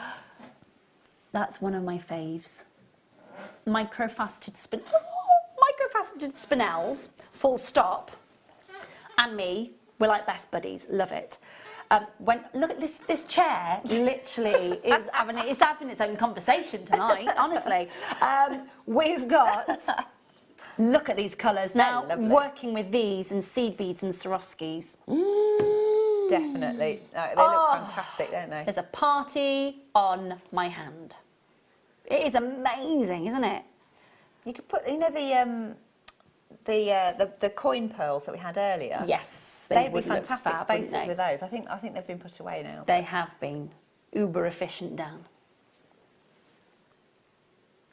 one of my faves. Microfaceted spinels, full stop, and me, we're like best buddies, love it. Look at this chair, literally is having its own conversation tonight, honestly. We've got, look at these colours. Now, working with these and seed beads and Swarovskis. Definitely. They look fantastic, don't they? There's a party on my hand. It is amazing, isn't it? You could put, you know, the coin pearls that we had earlier. Yes, they'd be fantastic spaces with those. I think they've been put away now. They have been uber efficient down.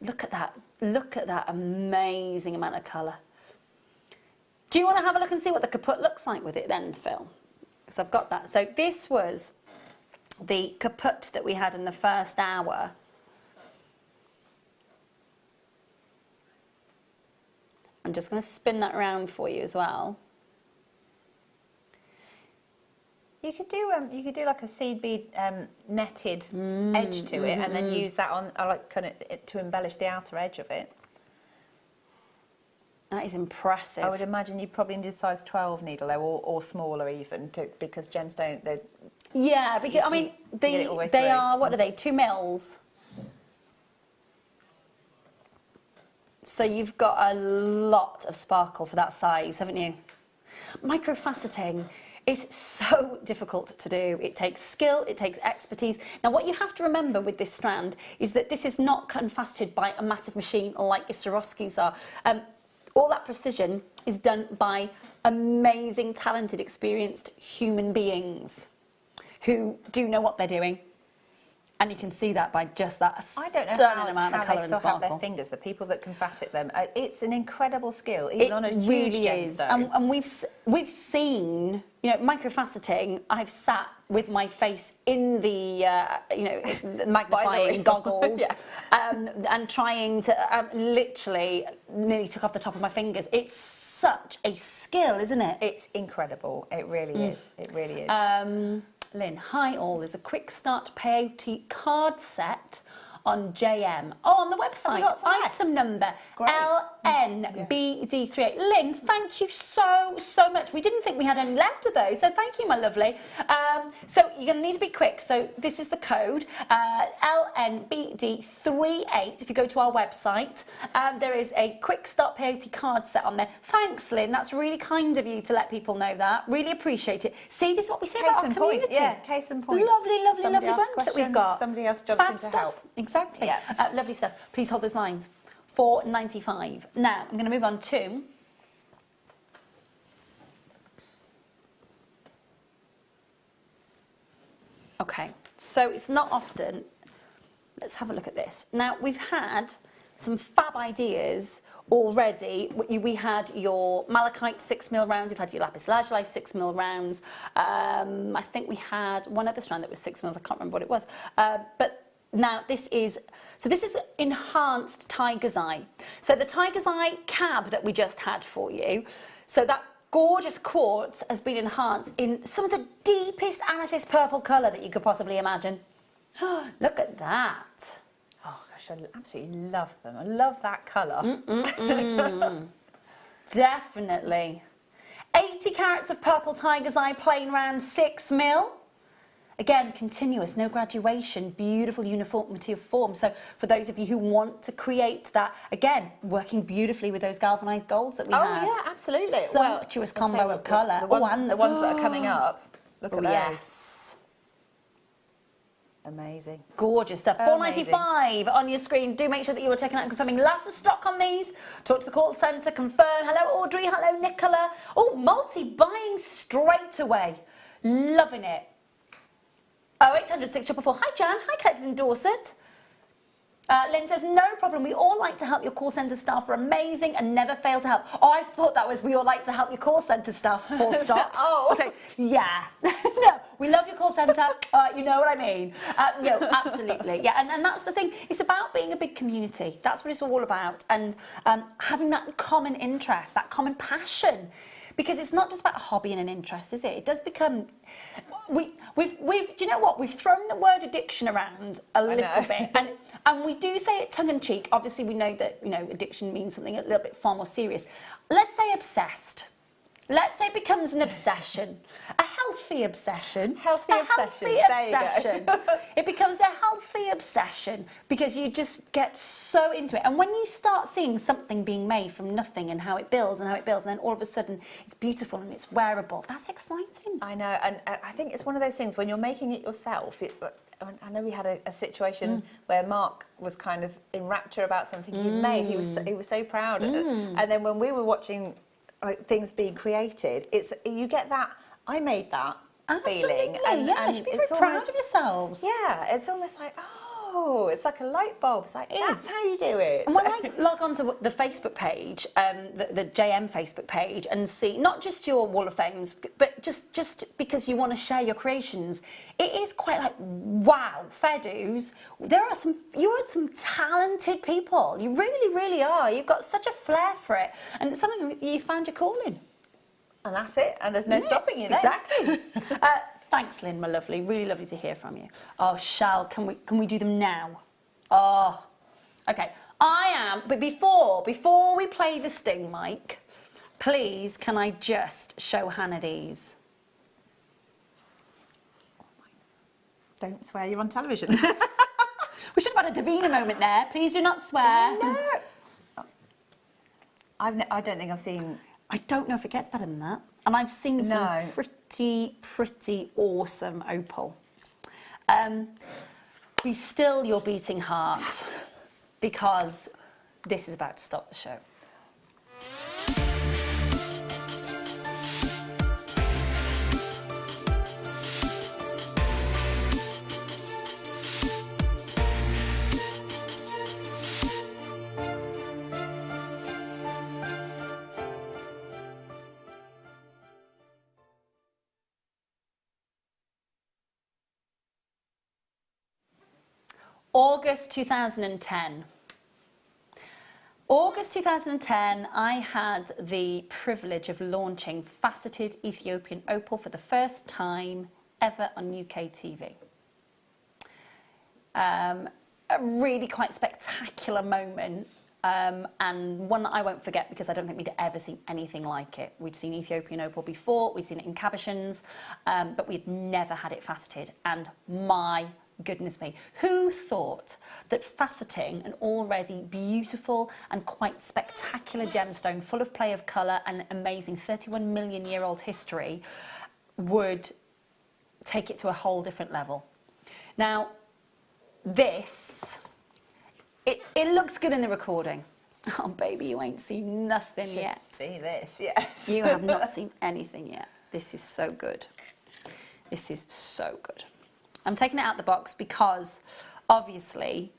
Look at that! Look at that amazing amount of colour. Do you want to have a look and see what the kaput looks like with it then, Phil? Because I've got that. So this was the kaput that we had in the first hour. I'm just going to spin that around for you as well. You could do like a seed bead netted edge to it, and then use that on to embellish the outer edge of it. That is impressive. I would imagine you probably need a size 12 needle though, or smaller even, because gemstone. Yeah, because I mean they are, what are they, 2 mils? So you've got a lot of sparkle for that size, haven't you? Microfaceting is so difficult to do. It takes skill, it takes expertise. Now, what you have to remember with this strand is that this is not cut and faceted by a massive machine like your Swarovskis are. All that precision is done by amazing, talented, experienced human beings who do know what they're doing. And you can see that by just that stunning amount of colour and sparkle. Have their fingers, the people that can facet them. It's an incredible skill, even on a huge really is. gemstone. And we've seen, you know, microfaceting. I've sat with my face in the, magnifying goggles, and trying to literally nearly took off the top of my fingers. It's such a skill, isn't it? It's incredible. It really is. It really is. Lynn, hi all. There's a quick start peyote card set on JM. Oh, on the website. Item number LNBD38. Lynn, thank you so much. We didn't think we had any left of those, so thank you, my lovely. So you're going to need to be quick. So this is the code, LNBD38. If you go to our website, there is a quick start peyote card set on there. Thanks, Lynn. That's really kind of you to let people know that. Really appreciate it. See, this is what we say about our community. Yeah, case in point. Lovely bunch that we've got. Somebody else jumps in to help. Exactly. Yeah. Lovely stuff. Please hold those lines. $4.95. Now, I'm going to move on to okay, so it's not often. Let's have a look at this. Now, we've had some fab ideas already. We had your Malachite 6mm rounds, we've had your lapis lazuli 6mm rounds. I think we had one other strand that was 6mm, I can't remember what it was. But now this is enhanced tiger's eye. So the tiger's eye cab that we just had for you, so that gorgeous quartz has been enhanced in some of the deepest amethyst purple colour that you could possibly imagine. Look at that. Oh gosh, I absolutely love them. I love that colour. Definitely. 80 carats of purple tiger's eye plain round 6mm. Again, continuous, no graduation, beautiful uniformity of form. So for those of you who want to create that, again, working beautifully with those galvanised golds that we had. Oh, yeah, absolutely. Sumptuous combo of colour. The ones that are coming up. Look at those. Yes. Amazing. Gorgeous stuff. $4.95 on your screen. Do make sure that you are checking out and confirming last of stock on these. Talk to the call centre, confirm. Hello, Audrey. Hello, Nicola. Oh, multi-buying straight away. Loving it. 0800 644. Hi, Jan. Hi, Collectors in Dorset. Lynn says, no problem. We all like to help your call centre staff are amazing and never fail to help. Oh, I thought that was we all like to help your call centre staff, full stop. Oh. Okay. Yeah. No, we love your call centre. You know what I mean. No, absolutely. Yeah, and that's the thing. It's about being a big community. That's what it's all about. And having that common interest, that common passion. Because it's not just about a hobby and an interest, is it? It does become... do you know what? We've thrown the word addiction around a little bit, and we do say it tongue-in-cheek. Obviously, we know that addiction means something a little bit far more serious. Let's say obsessed. Let's say it becomes an obsession, a healthy obsession. Healthy obsession. It becomes a healthy obsession because you just get so into it. And when you start seeing something being made from nothing and how it builds and then all of a sudden it's beautiful and it's wearable, that's exciting. I know, and I think it's one of those things when you're making it yourself. I know we had a situation where Mark was kind of in rapture about something he made. He was so proud, and then when we were watching things being created, you get that I made that feeling, and you should be very proud of yourselves. Yeah, it's almost like it's like a light bulb. It's like that's how you do it. And when I log onto the Facebook page, the JM Facebook page, and see not just your Wall of Fames, but just because you want to share your creations, it is quite like wow, fair dues. You are some talented people. You really, really are. You've got such a flair for it, and it's something you found your calling. And that's it. And there's no stopping you. Then. Exactly. Thanks, Lynn, my lovely. Really lovely to hear from you. Oh, Shal, can we do them now? Oh, okay. But before we play the sting mic, please, can I just show Hannah these? Don't swear, you're on television. We should have had a Davina moment there. Please do not swear. No. I don't think I've seen... I don't know if it gets better than that. And I've seen some pretty awesome opal. Be still your beating heart, because this is about to stop the show. August 2010. August 2010, I had the privilege of launching Faceted Ethiopian Opal for the first time ever on UK TV. A really quite spectacular moment, and one that I won't forget because I don't think we'd ever seen anything like it. We'd seen Ethiopian Opal before, we'd seen it in cabochons, but we'd never had it faceted, and my goodness me, who thought that faceting an already beautiful and quite spectacular gemstone full of play of colour and amazing 31 million year old history would take it to a whole different level. Now, this, it looks good in the recording. Oh baby, you ain't seen nothing yet. See this, yes. You have not seen anything yet. This is so good. This is so good. I'm taking it out the box because, obviously,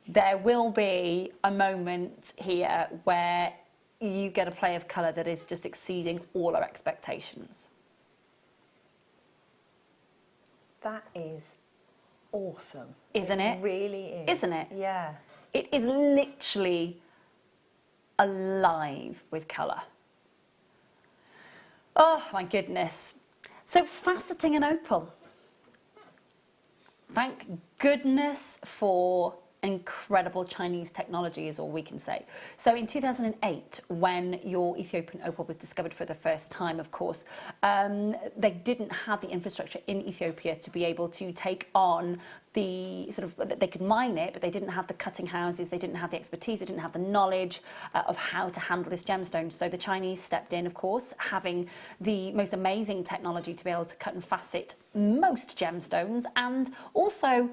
there will be a moment here where you get a play of colour that is just exceeding all our expectations. That is awesome. Isn't it? It really is. Isn't it? Yeah. It is literally alive with colour. Oh, my goodness. So, faceting an opal. Thank goodness for incredible Chinese technology is all we can say. So in 2008, when your Ethiopian opal was discovered for the first time, of course, they didn't have the infrastructure in Ethiopia to be able to take on the sort of, they could mine it, but they didn't have the cutting houses, they didn't have the expertise, they didn't have the knowledge of how to handle this gemstone. So the Chinese stepped in, of course, having the most amazing technology to be able to cut and facet most gemstones, and also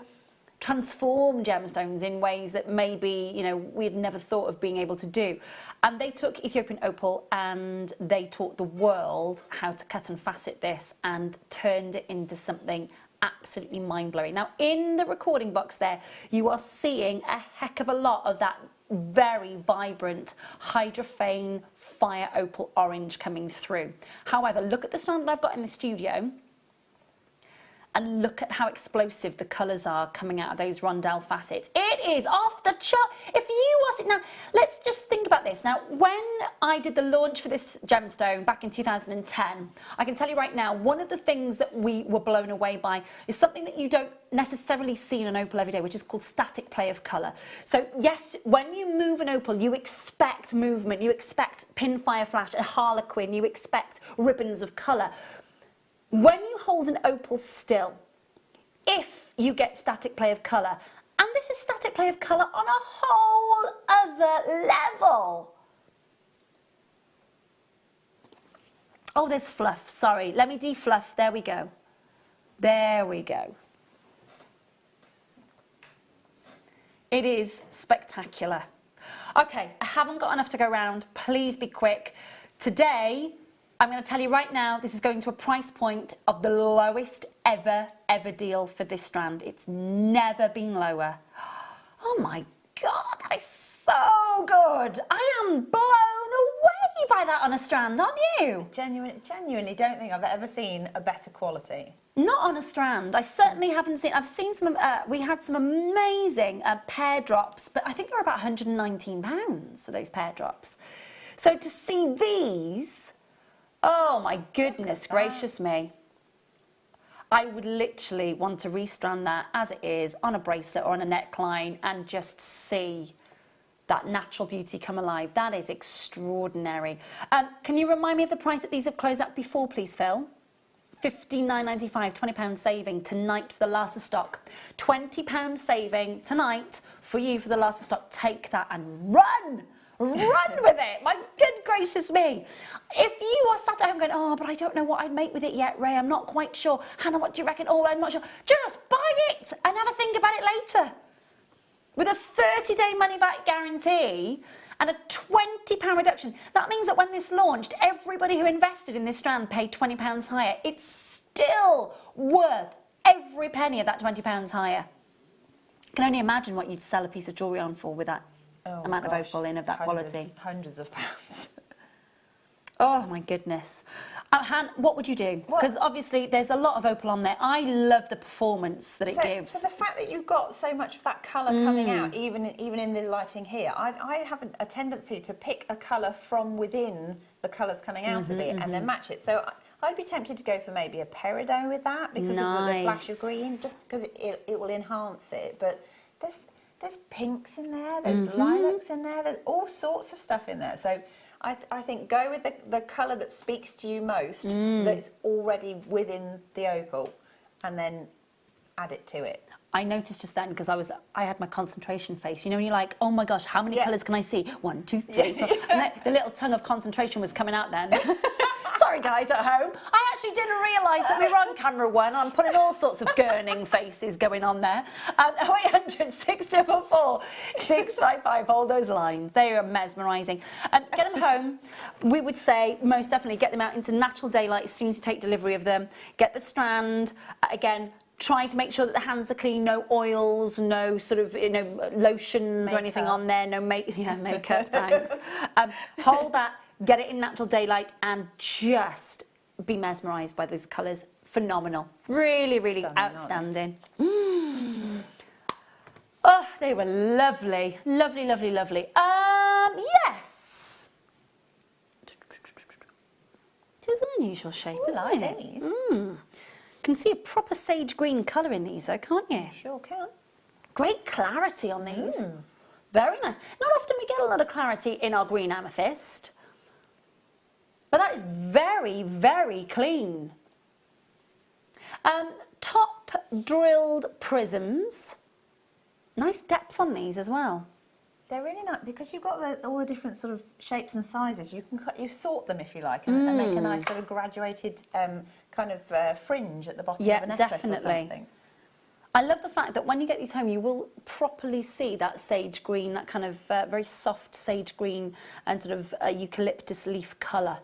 transform gemstones in ways that maybe, you know, we had never thought of being able to do. And they took Ethiopian opal and they taught the world how to cut and facet this and turned it into something absolutely mind-blowing. Now, in the recording box there, you are seeing a heck of a lot of that very vibrant hydrophane fire opal orange coming through. However, look at the strand that I've got in the studio, and look at how explosive the colours are coming out of those rondelle facets. It is off the chart. If you was it now, let's just think about this. Now, when I did the launch for this gemstone back in 2010, I can tell you right now, one of the things that we were blown away by is something that you don't necessarily see in an opal every day, which is called static play of colour. So yes, when you move an opal, you expect movement, you expect pin fire flash, a harlequin, you expect ribbons of colour. When you hold an opal still, if you get static play of colour, and this is static play of colour on a whole other level. Oh, there's fluff, sorry. Let me defluff, there we go. There we go. It is spectacular. Okay, I haven't got enough to go around, please be quick. Today, I'm going to tell you right now, this is going to a price point of the lowest ever deal for this strand. It's never been lower. Oh my God, that is so good. I am blown away by that on a strand, aren't you? Genuinely don't think I've ever seen a better quality. Not on a strand. I certainly haven't seen. I've seen some. We had some amazing pear drops, but I think they were about £119 for those pear drops. So to see these. Oh my goodness gracious me. I would literally want to restrand that as it is on a bracelet or on a neckline and just see that natural beauty come alive. That is extraordinary. Can you remind me of the price that these have closed up before, please, Phil? £59.95, £20 saving tonight for the last of stock. £20 saving tonight for you for the last of stock. Take that and run! Run with it, my good gracious me. If you are sat at home going, oh, but I don't know what I'd make with it yet, Ray, I'm not quite sure. Hannah, what do you reckon? Oh, I'm not sure. Just buy it and have a think about it later. With a 30-day money-back guarantee and a £20 reduction, that means that when this launched, everybody who invested in this strand paid £20 higher. It's still worth every penny of that £20 higher. I can only imagine what you'd sell a piece of jewellery on for with that. Oh amount of opal in of that quality. Hundreds of pounds. Oh my goodness. Han, what would you do? Because obviously there's a lot of opal on there. I love the performance that it gives. So the fact that you've got so much of that colour coming out, even in the lighting here, I have a tendency to pick a colour from within the colours coming out of it and then match it. So I'd be tempted to go for maybe a peridot with that because of the flash of green, just because it will enhance it. But there's pinks in there, there's lilacs in there, there's all sorts of stuff in there. So I think go with the colour that speaks to you most, that's already within the opal, and then add it to it. I noticed just then, because I had my concentration face. You know, when you're like, oh my gosh, how many colours can I see? 1, 2, 3, 4. And the little tongue of concentration was coming out then. Sorry guys at home, I actually didn't realise that we were on camera one. I'm putting all sorts of gurning faces going on there. 0800 644 655, all those lines, they are mesmerising. Get them home. We would say most definitely get them out into natural daylight as soon as you take delivery of them. Get the strand, again, trying to make sure that the hands are clean, no oils, no sort of, you know, lotions or anything on there, no makeup, thanks. Hold that. Get it in natural daylight and just be mesmerised by those colours. Phenomenal. Really, really outstanding. Oh, they were lovely. Lovely, lovely, lovely. Yes. It is an unusual shape, isn't it? You can see a proper sage green colour in these though, can't you? Sure can. Great clarity on these. Very nice. Not often we get a lot of clarity in our green amethyst, but that is very, very clean. Top drilled prisms. Nice depth on these as well. They're really nice because you've got all the different sort of shapes and sizes. You can sort them if you like, and make a nice sort of graduated kind of fringe at the bottom of a necklace or something. I love the fact that when you get these home, you will properly see that sage green, that kind of very soft sage green and sort of eucalyptus leaf colour.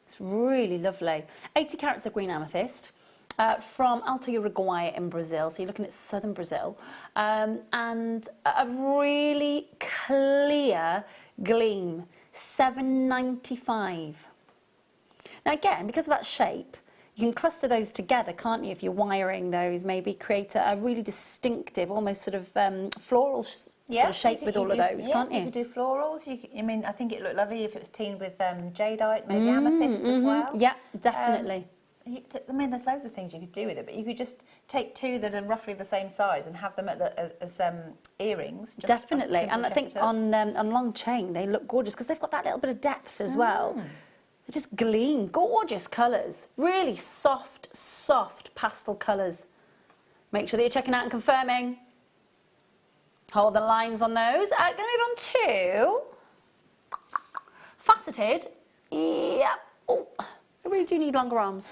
It's really lovely. 80 carats of green amethyst. From Alto Uruguay in Brazil, so you're looking at southern Brazil, and a really clear gleam, $7.95. Now again, because of that shape, you can cluster those together, can't you? If you're wiring those, maybe create a really distinctive, almost sort of floral sort of shape with all of those, can't you? You could do florals. I mean, I think it looked lovely if it was teamed with jadeite, maybe amethyst as well. Yeah, definitely. I mean, there's loads of things you could do with it, but you could just take two that are roughly the same size and have them as earrings. Just definitely, and I think on long chain they look gorgeous because they've got that little bit of depth as well. They just gleam, gorgeous colours, really soft, soft pastel colours. Make sure that you're checking out and confirming. Hold the lines on those. Going to move on to faceted. Yep. Oh. I really do need longer arms.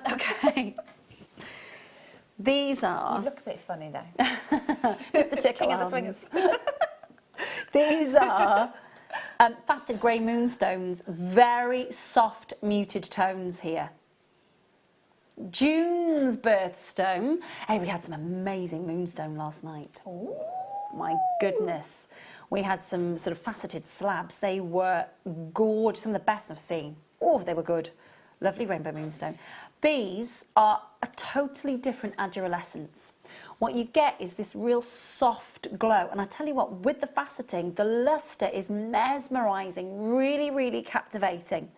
Okay. These are... You look a bit funny though. Mr. Tickle arms. These are faceted grey moonstones. Very soft, muted tones here. June's birthstone. Hey, we had some amazing moonstone last night. Oh, my goodness. We had some sort of faceted slabs. They were gorgeous, some of the best I've seen. Oh, they were good. Lovely rainbow moonstone. These are a totally different adualescence. What you get is this real soft glow. And I tell you what, with the faceting, the luster is mesmerising, really, really captivating.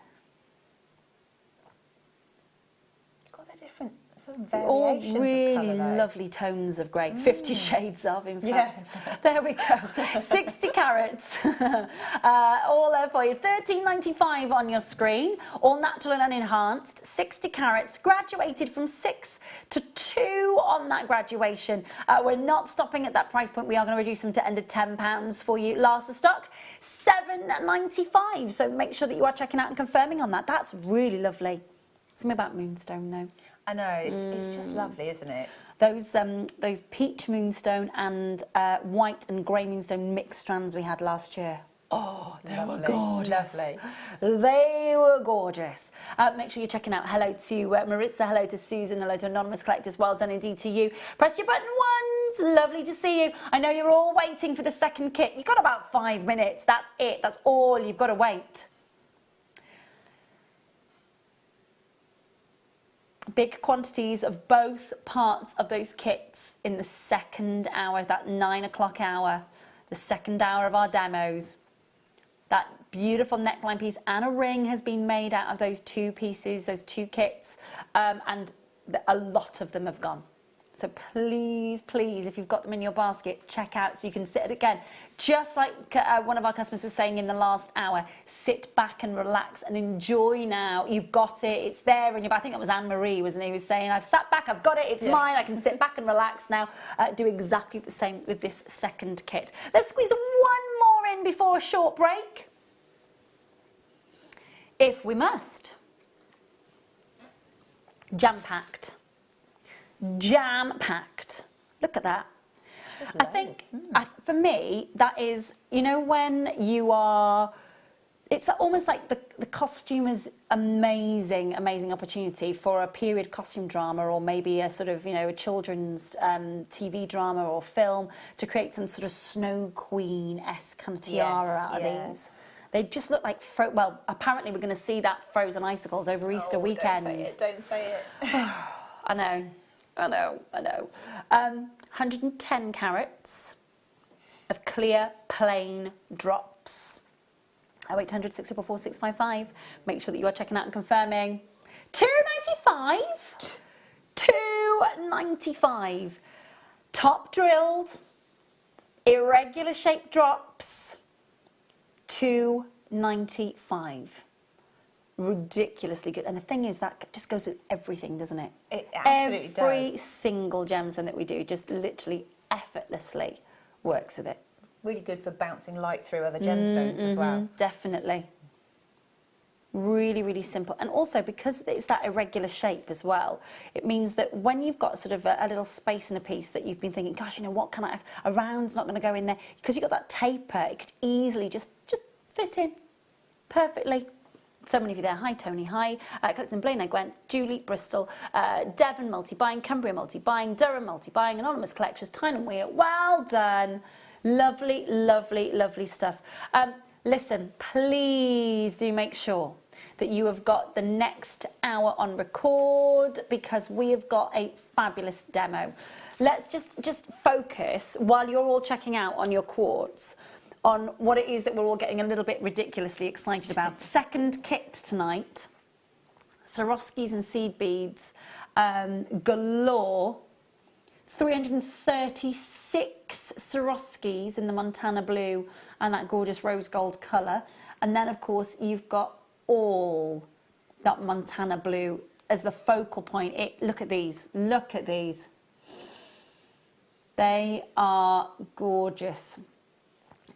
You've got the different sort of All variations really of colour, lovely tones of grey. 50 shades of, in fact. There we go. 60 carats. All there for you. $13.95 on your screen. All natural and unenhanced. 60 carats. Graduated from 6 to 2 on that graduation. We're not stopping at that price point. We are going to reduce them to under £10 for you. Last of stock, $7.95. So make sure that you are checking out and confirming on that. That's really lovely. Something about moonstone, though. I know, it's just lovely, isn't it? Those peach moonstone and white and grey moonstone mixed strands we had last year. Oh, they were gorgeous. Lovely. They were gorgeous. Make sure you're checking out. Hello to Maritza, hello to Susan, hello to Anonymous Collectors. Well done indeed to you. Press your button once. Lovely to see you. I know you're all waiting for the second kit. You've got about 5 minutes. That's it. That's all you've got to wait. Big quantities of both parts of those kits in the second hour, that 9 o'clock hour, the second hour of our demos. That beautiful neckline piece and a ring has been made out of those two pieces, those two kits, and a lot of them have gone. So please, please, if you've got them in your basket, check out so you can sit it again. Just like one of our customers was saying in the last hour, sit back and relax and enjoy now. You've got it, it's there in your, I think it was Anne-Marie, wasn't he, who was saying, I've sat back, I've got it, it's mine, I can sit back and relax now. Do exactly the same with this second kit. Let's squeeze one more in before a short break. If we must. Jam-packed. Jam-packed. Look at that. I think, for me, that is, you know, when you are, it's almost like the costumer's amazing opportunity for a period costume drama, or maybe a sort of, you know, a children's TV drama or film, to create some sort of Snow Queen-esque kind of tiara out of these. They just look like, well, apparently we're going to see that frozen icicles over Easter weekend. Don't say it. I know. 110 carats of clear, plain drops. 0800 644 655. Make sure that you are checking out and confirming. $2.95. $2.95. top drilled, irregular shaped drops, $2.95. Ridiculously good. And the thing is, that just goes with everything, doesn't it? It absolutely does. Every single gemstone that we do just literally effortlessly works with it. Really good for bouncing light through other gemstones as well. Definitely. Really, really simple. And also, because it's that irregular shape as well, it means that when you've got sort of a little space in a piece that you've been thinking, gosh, you know, what can a round's not going to go in there, because you've got that taper, it could easily just fit in perfectly. So many of you there. Hi, Tony. Hi. Collecting Blaine, Gwent, Julie, Bristol, Devon, multi-buying, Cumbria, multi-buying, Durham, multi-buying, Anonymous Collectors, Tyne and Weir. Well done. Lovely, lovely, lovely stuff. Listen, please do make sure that you have got the next hour on record, because we have got a fabulous demo. Let's just focus, while you're all checking out on your quartz, on what it is that we're all getting a little bit ridiculously excited about. Second kit tonight, Swarovskis and seed beads, galore. 336 Swarovskis in the Montana blue and that gorgeous rose gold colour. And then, of course, you've got all that Montana blue as the focal point. Look at these. Look at these. They are gorgeous.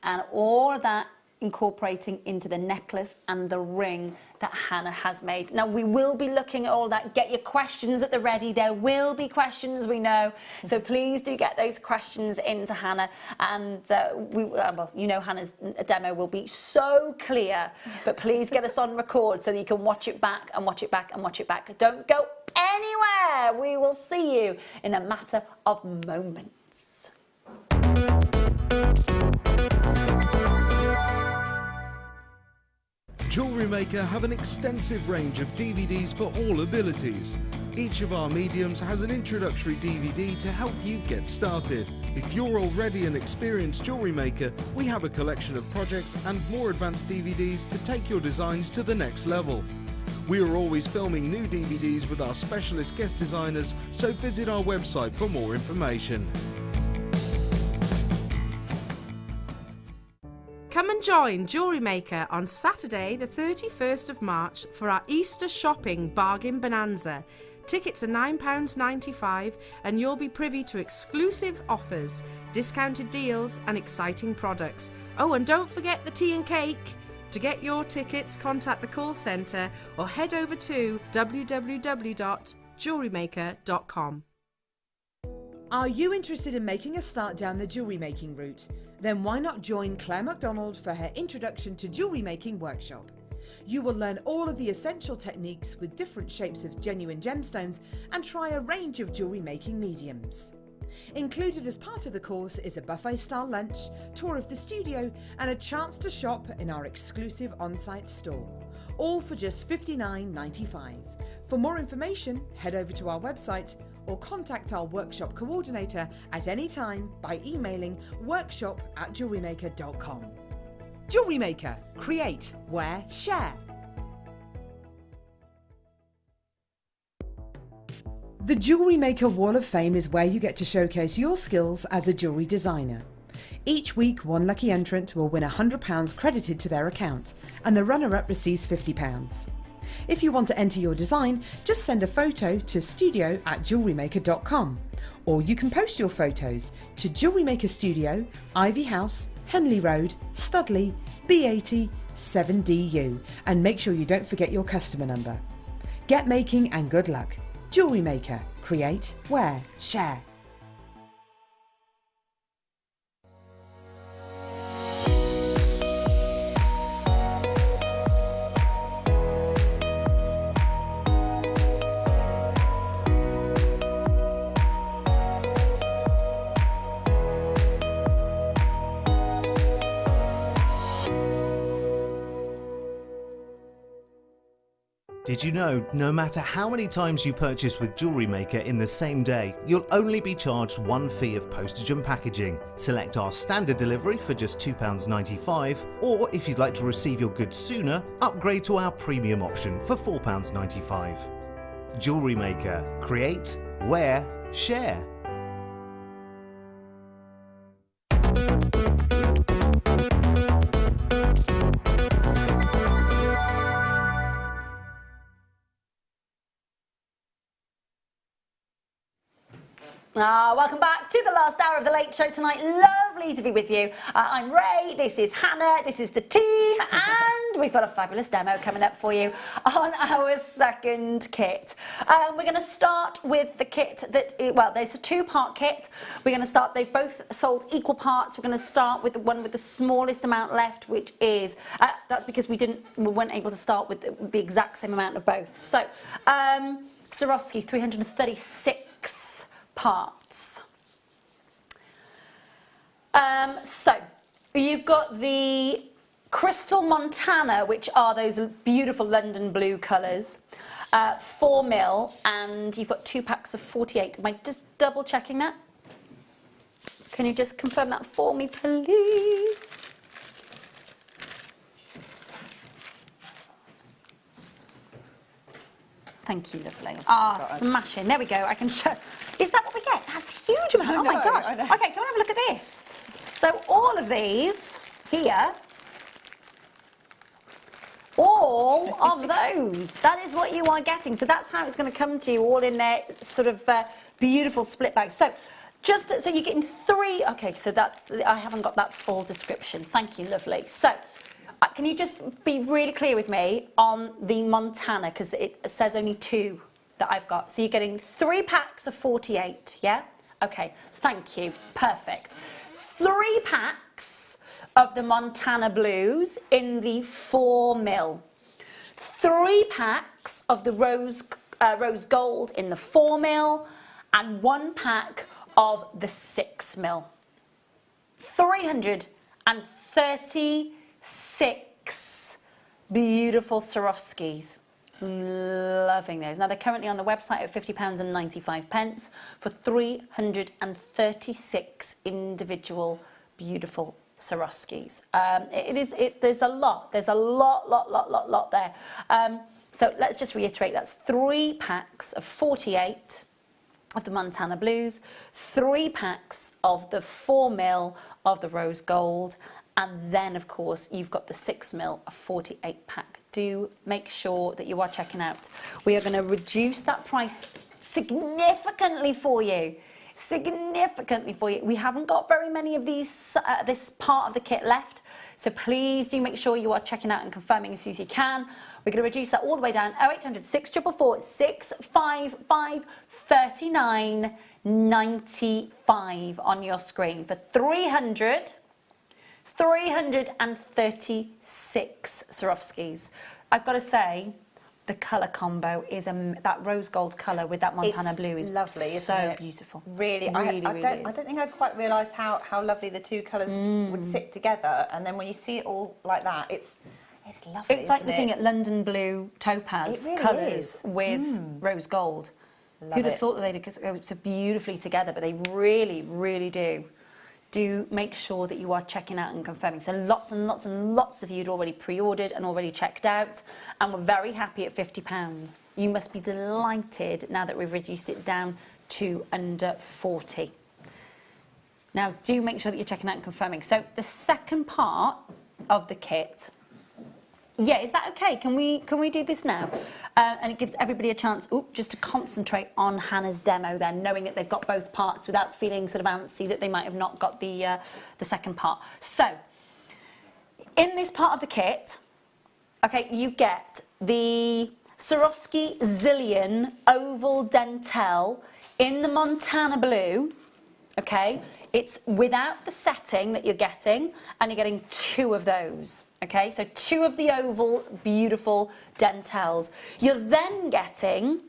And all of that incorporating into the necklace and the ring that Hannah has made. Now, we will be looking at all that. Get your questions at the ready. There will be questions, we know. So please do get those questions into Hannah. And well, you know, Hannah's demo will be so clear, but please get us on record so that you can watch it back and watch it back and watch it back. Don't go anywhere. We will see you in a matter of moments. Jewellery Maker have an extensive range of DVDs for all abilities. Each of our mediums has an introductory DVD to help you get started. If you're already an experienced jewellery maker, we have a collection of projects and more advanced DVDs to take your designs to the next level. We are always filming new DVDs with our specialist guest designers, so visit our website for more information. Come and join Jewellery Maker on Saturday the 31st of March for our Easter shopping bargain bonanza. Tickets are £9.95 and you'll be privy to exclusive offers, discounted deals and exciting products. Oh, and don't forget the tea and cake. To get your tickets, contact the call centre or head over to www.JewelleryMaker.com. Are you interested in making a start down the jewellery making route? Then why not join Claire MacDonald for her Introduction to Jewellery Making workshop? You will learn all of the essential techniques with different shapes of genuine gemstones and try a range of jewellery making mediums. Included as part of the course is a buffet-style lunch, tour of the studio and a chance to shop in our exclusive on-site store. All for just $59.95. For more information, head over to our website or contact our workshop coordinator at any time by emailing workshop@jewellerymaker.com. Jewellery Maker. Create, wear, share. The Jewellery Maker Wall of Fame is where you get to showcase your skills as a jewellery designer. Each week, one lucky entrant will win £100 credited to their account, and the runner-up receives £50. If you want to enter your design, just send a photo to studio@jewellerymaker.com, or you can post your photos to Jewellery Maker Studio, Ivy House, Henley Road, Studley, B80 7DU, and make sure you don't forget your customer number. Get making and good luck. Jewellery Maker. Create, wear, share. Did you know, no matter how many times you purchase with Jewellery Maker in the same day, you'll only be charged one fee of postage and packaging. Select our standard delivery for just £2.95, or if you'd like to receive your goods sooner, upgrade to our premium option for £4.95. Jewellery Maker. Create, wear, share. Welcome back to the last hour of the Late Show tonight. Lovely to be with you. I'm Rae, this is Hannah, this is the team, and we've got a fabulous demo coming up for you on our second kit. We're going to start with the kit that, well, there's a two-part kit. We're going to start, they've both sold equal parts. We're going to start with the one with the smallest amount left, which is, that's because we weren't able to start with the exact same amount of both. So, Swarovski 336 parts. So you've got the Crystal Montana, which are those beautiful London blue colours, 4mm, and you've got 2 packs of 48. Am I just double checking that? Can you just confirm that for me, please? Thank you, lovely. Smashing. There we go. I can show. Is that what we get? That's a huge amount. Oh my gosh. Okay, come and have a look at this. So all of these here, all of those. That is what you are getting. So that's how it's going to come to you, all in their sort of beautiful split bags. So just so you're getting 3. Okay, so that's, I haven't got that full description. Thank you, lovely. So. Can you just be really clear with me on the Montana, because it says only 2 that I've got. So you're getting 3 packs of 48, yeah? Okay, thank you, perfect. 3 packs of the Montana Blues in the 4mm. 3 packs of the rose gold in the 4mm, and 1 pack of the 6mm. 336 beautiful Swarovskis. Loving those. Now they're currently on the website at £50.95 for 336 individual beautiful Swarovskis. There's a lot there. So let's just reiterate, that's 3 packs of 48 of the Montana Blues, 3 packs of the 4mm of the rose gold, and then, of course, you've got the 6mm, a 48 pack. Do make sure that you are checking out. We are going to reduce that price significantly for you. Significantly for you. We haven't got very many of these, this part of the kit left. So please do make sure you are checking out and confirming as soon as you can. We're going to reduce that all the way down. 0800 644 655 39.95 on your screen for 336 Swarovskis. I've got to say, the colour combo is that rose gold colour with that Montana blue is lovely, isn't so it? Beautiful. Really, I don't think I'd quite realised how lovely the 2 colours would sit together, and then when you see it all like that, it's lovely. It's like looking at London blue topaz really colours with rose gold. Who'd have thought that they'd go so beautifully together, but they really, really do. Do make sure that you are checking out and confirming. So lots and lots and lots of you had already pre-ordered and already checked out, and we're very happy at £50. You must be delighted now that we've reduced it down to under 40. Now do make sure that you're checking out and confirming. So the second part of the kit, yeah, is that okay? Can we do this now? And it gives everybody a chance, just to concentrate on Hannah's demo then, knowing that they've got both parts without feeling sort of antsy that they might have not got the second part. So, in this part of the kit, okay, you get the Swarovski Zillion oval dentelle in the Montana blue, okay? It's without the setting that you're getting, and you're getting 2 of those, okay? So 2 of the oval, beautiful dentelles. You're then getting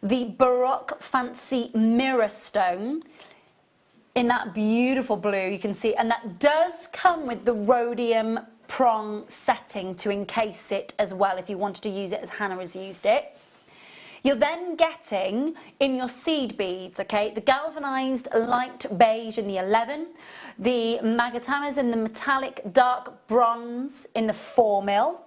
the Baroque fancy mirror stone in that beautiful blue, you can see, and that does come with the rhodium prong setting to encase it as well, if you wanted to use it as Hannah has used it. You're then getting, in your seed beads, okay, the galvanised light beige in the 11, the magatamas in the metallic dark bronze in the 4mm.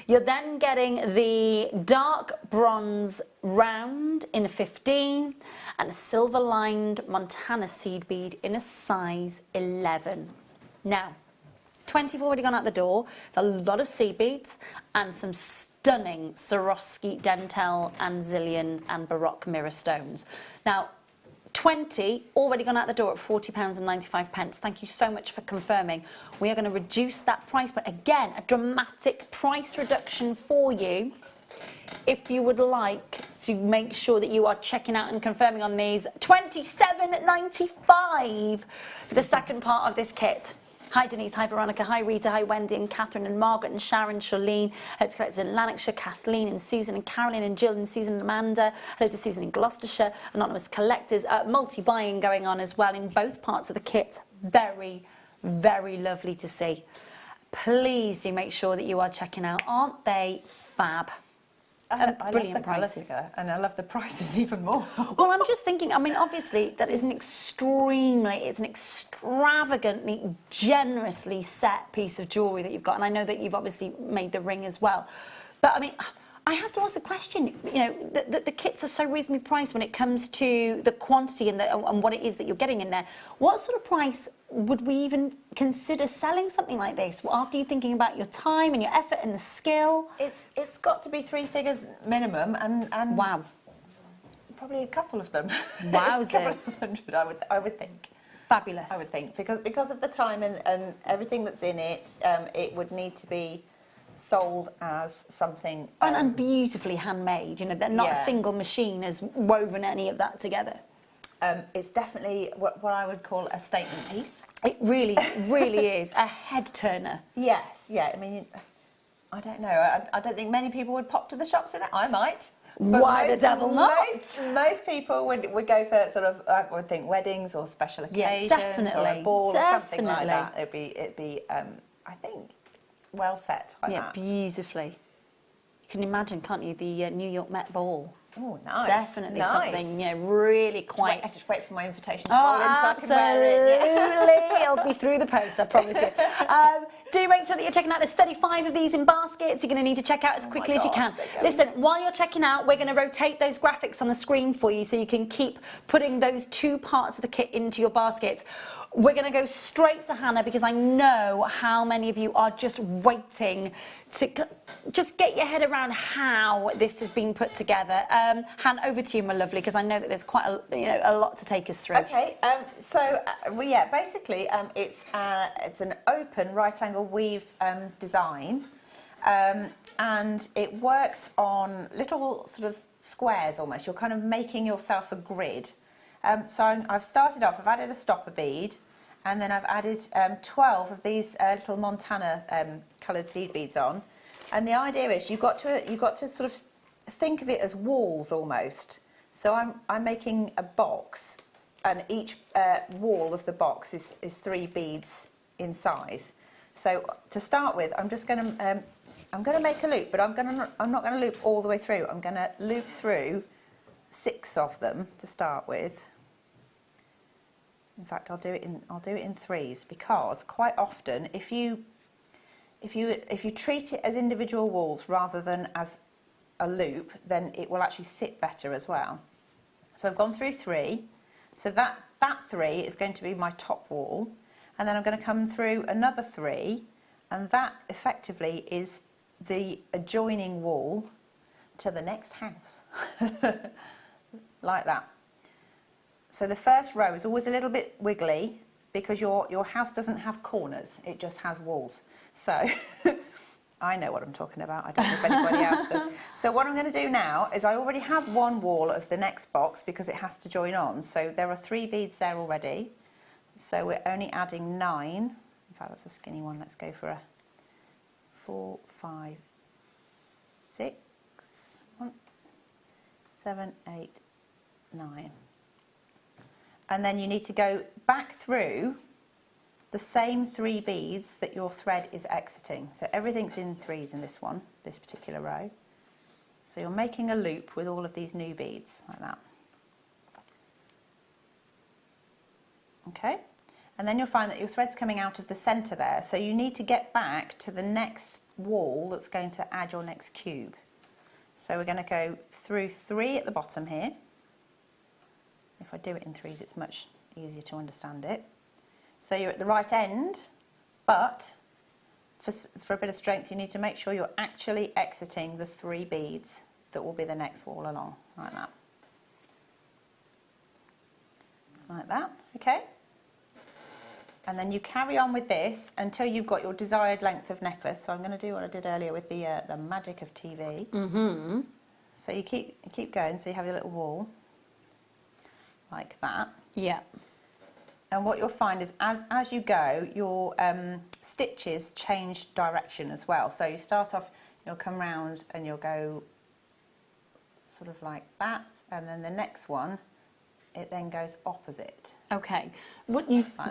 You're then getting the dark bronze round in a 15, and a silver-lined Montana seed bead in a size 11. Now, 20 have already gone out the door. It's a lot of seed beads and some stunning Swarovski dentelle and Zillion and Baroque mirror stones. Now, 20 already gone out the door at £40.95. Thank you so much for confirming. We are going to reduce that price, but again, a dramatic price reduction for you. If you would like to make sure that you are checking out and confirming on these, £27.95 for the second part of this kit. Hi Denise, hi Veronica, hi Rita, hi Wendy and Catherine and Margaret and Sharon, Charlene. Hello to collectors in Lanarkshire, Kathleen and Susan and Carolyn and Jill and Susan and Amanda. Hello to Susan in Gloucestershire, anonymous collectors. Multi-buying going on as well in both parts of the kit. Very, very lovely to see. Please do make sure that you are checking out. Aren't they fab? I Brilliant love the prices. colour, and I love the prices even more. Well, I'm just thinking, I mean, obviously, that is it's an extravagantly, generously set piece of jewellery that you've got, and I know that you've obviously made the ring as well. But, I mean, I have to ask the question, you know, the kits are so reasonably priced when it comes to the quantity and what it is that you're getting in there. What sort of price would we even consider selling something like this? Well, after you thinking about your time and your effort and the skill? It's got to be 3 figures minimum, and wow, probably a couple of them. Wowzers. A couple of hundred, I would think. Fabulous. I would think, because of the time and everything that's in it, it would need to be sold as something... and beautifully handmade, you know, that not a single machine has woven any of that together. It's definitely what I would call a statement piece. It really, really is. A head turner. Yes, yeah, I mean, I don't know. I don't think many people would pop to the shops in it. I might. But why the devil not? Most people would go for sort of, I would think, weddings or special occasions, definitely, or a ball or something like that. It'd be I think, well set like that. Beautifully. You can imagine, can't you, the New York Met Ball? Oh, nice. Definitely nice. Something, you know, really quite... I just wait for my invitation to roll in so I can wear it. Absolutely. It'll be through the post, I promise you. Do make sure that you're checking out. There's 35 of these in baskets. You're going to need to check out as quickly as you can. Listen, while you're checking out, we're going to rotate those graphics on the screen for you so you can keep putting those 2 parts of the kit into your baskets. We're going to go straight to Hannah because I know how many of you are just waiting to just get your head around how this has been put together. Hannah, over to you, my lovely, because I know that there's quite a lot to take us through. Okay, basically it's an open right angle weave design, and it works on little sort of squares almost. You're kind of making yourself a grid. So I've started off, I've added a stopper bead, and then I've added 12 of these little Montana coloured seed beads on. And the idea is you've got to sort of think of it as walls almost. So I'm making a box, and each wall of the box is 3 beads in size. So to start with, I'm just going to make a loop, but I'm not going to loop all the way through. I'm going to loop through 6 of them to start with. In fact, I'll do it in 3s, because quite often if you treat it as individual walls rather than as a loop, then it will actually sit better as well. So I've gone through 3. So that 3 is going to be my top wall, and then I'm going to come through another 3, and that effectively is the adjoining wall to the next house. Like that. So the first row is always a little bit wiggly because your house doesn't have corners, it just has walls. So I know what I'm talking about, I don't know if anybody else does. So what I'm going to do now is I already have one wall of the next box because it has to join on. So there are 3 beads there already. So we're only adding 9. In fact, that's a skinny one. Let's go for a 4, 5, 6, 1, 7, 8, 9. And then you need to go back through the same 3 beads that your thread is exiting. So everything's in 3s in this one, this particular row. So you're making a loop with all of these new beads like that. Okay, and then you'll find that your thread's coming out of the centre there, so you need to get back to the next wall that's going to add your next cube. So we're going to go through 3 at the bottom here. If I do it in 3s, it's much easier to understand it. So you're at the right end, but for a bit of strength, you need to make sure you're actually exiting the 3 beads that will be the next wall along, like that. like that, okay? And then you carry on with this until you've got your desired length of necklace. So I'm going to do what I did earlier with the magic of TV. Mm-hmm. So you keep going, so you have your little wall, like that. Yeah. And what you'll find is as you go, your stitches change direction as well. So you start off, you'll come round and you'll go sort of like that, and then the next one, it then goes opposite. Okay. Like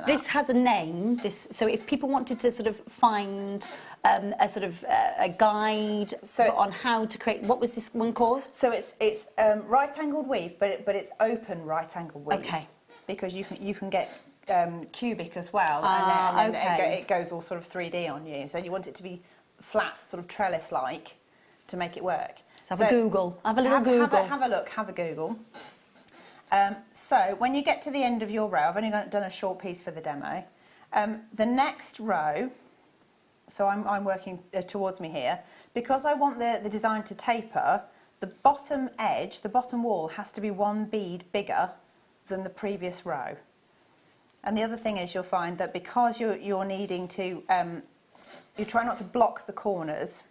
this has a name. So if people wanted to sort of find a sort of a guide on how to create, what was this one called? So it's right-angled weave, but it's open right-angled weave. Okay. Because you can get cubic as well, and then it goes all sort of 3D on you. So you want it to be flat, sort of trellis-like, to make it work. So have a Google. Have a little Google. Have a look. Have a Google. So when you get to the end of your row, I've only done a short piece for the demo. The next row, so I'm working towards me here, because I want the design to taper, the bottom edge, the bottom wall has to be one bead bigger than the previous row. And the other thing is you'll find that because you're needing to, you try not to block the corners,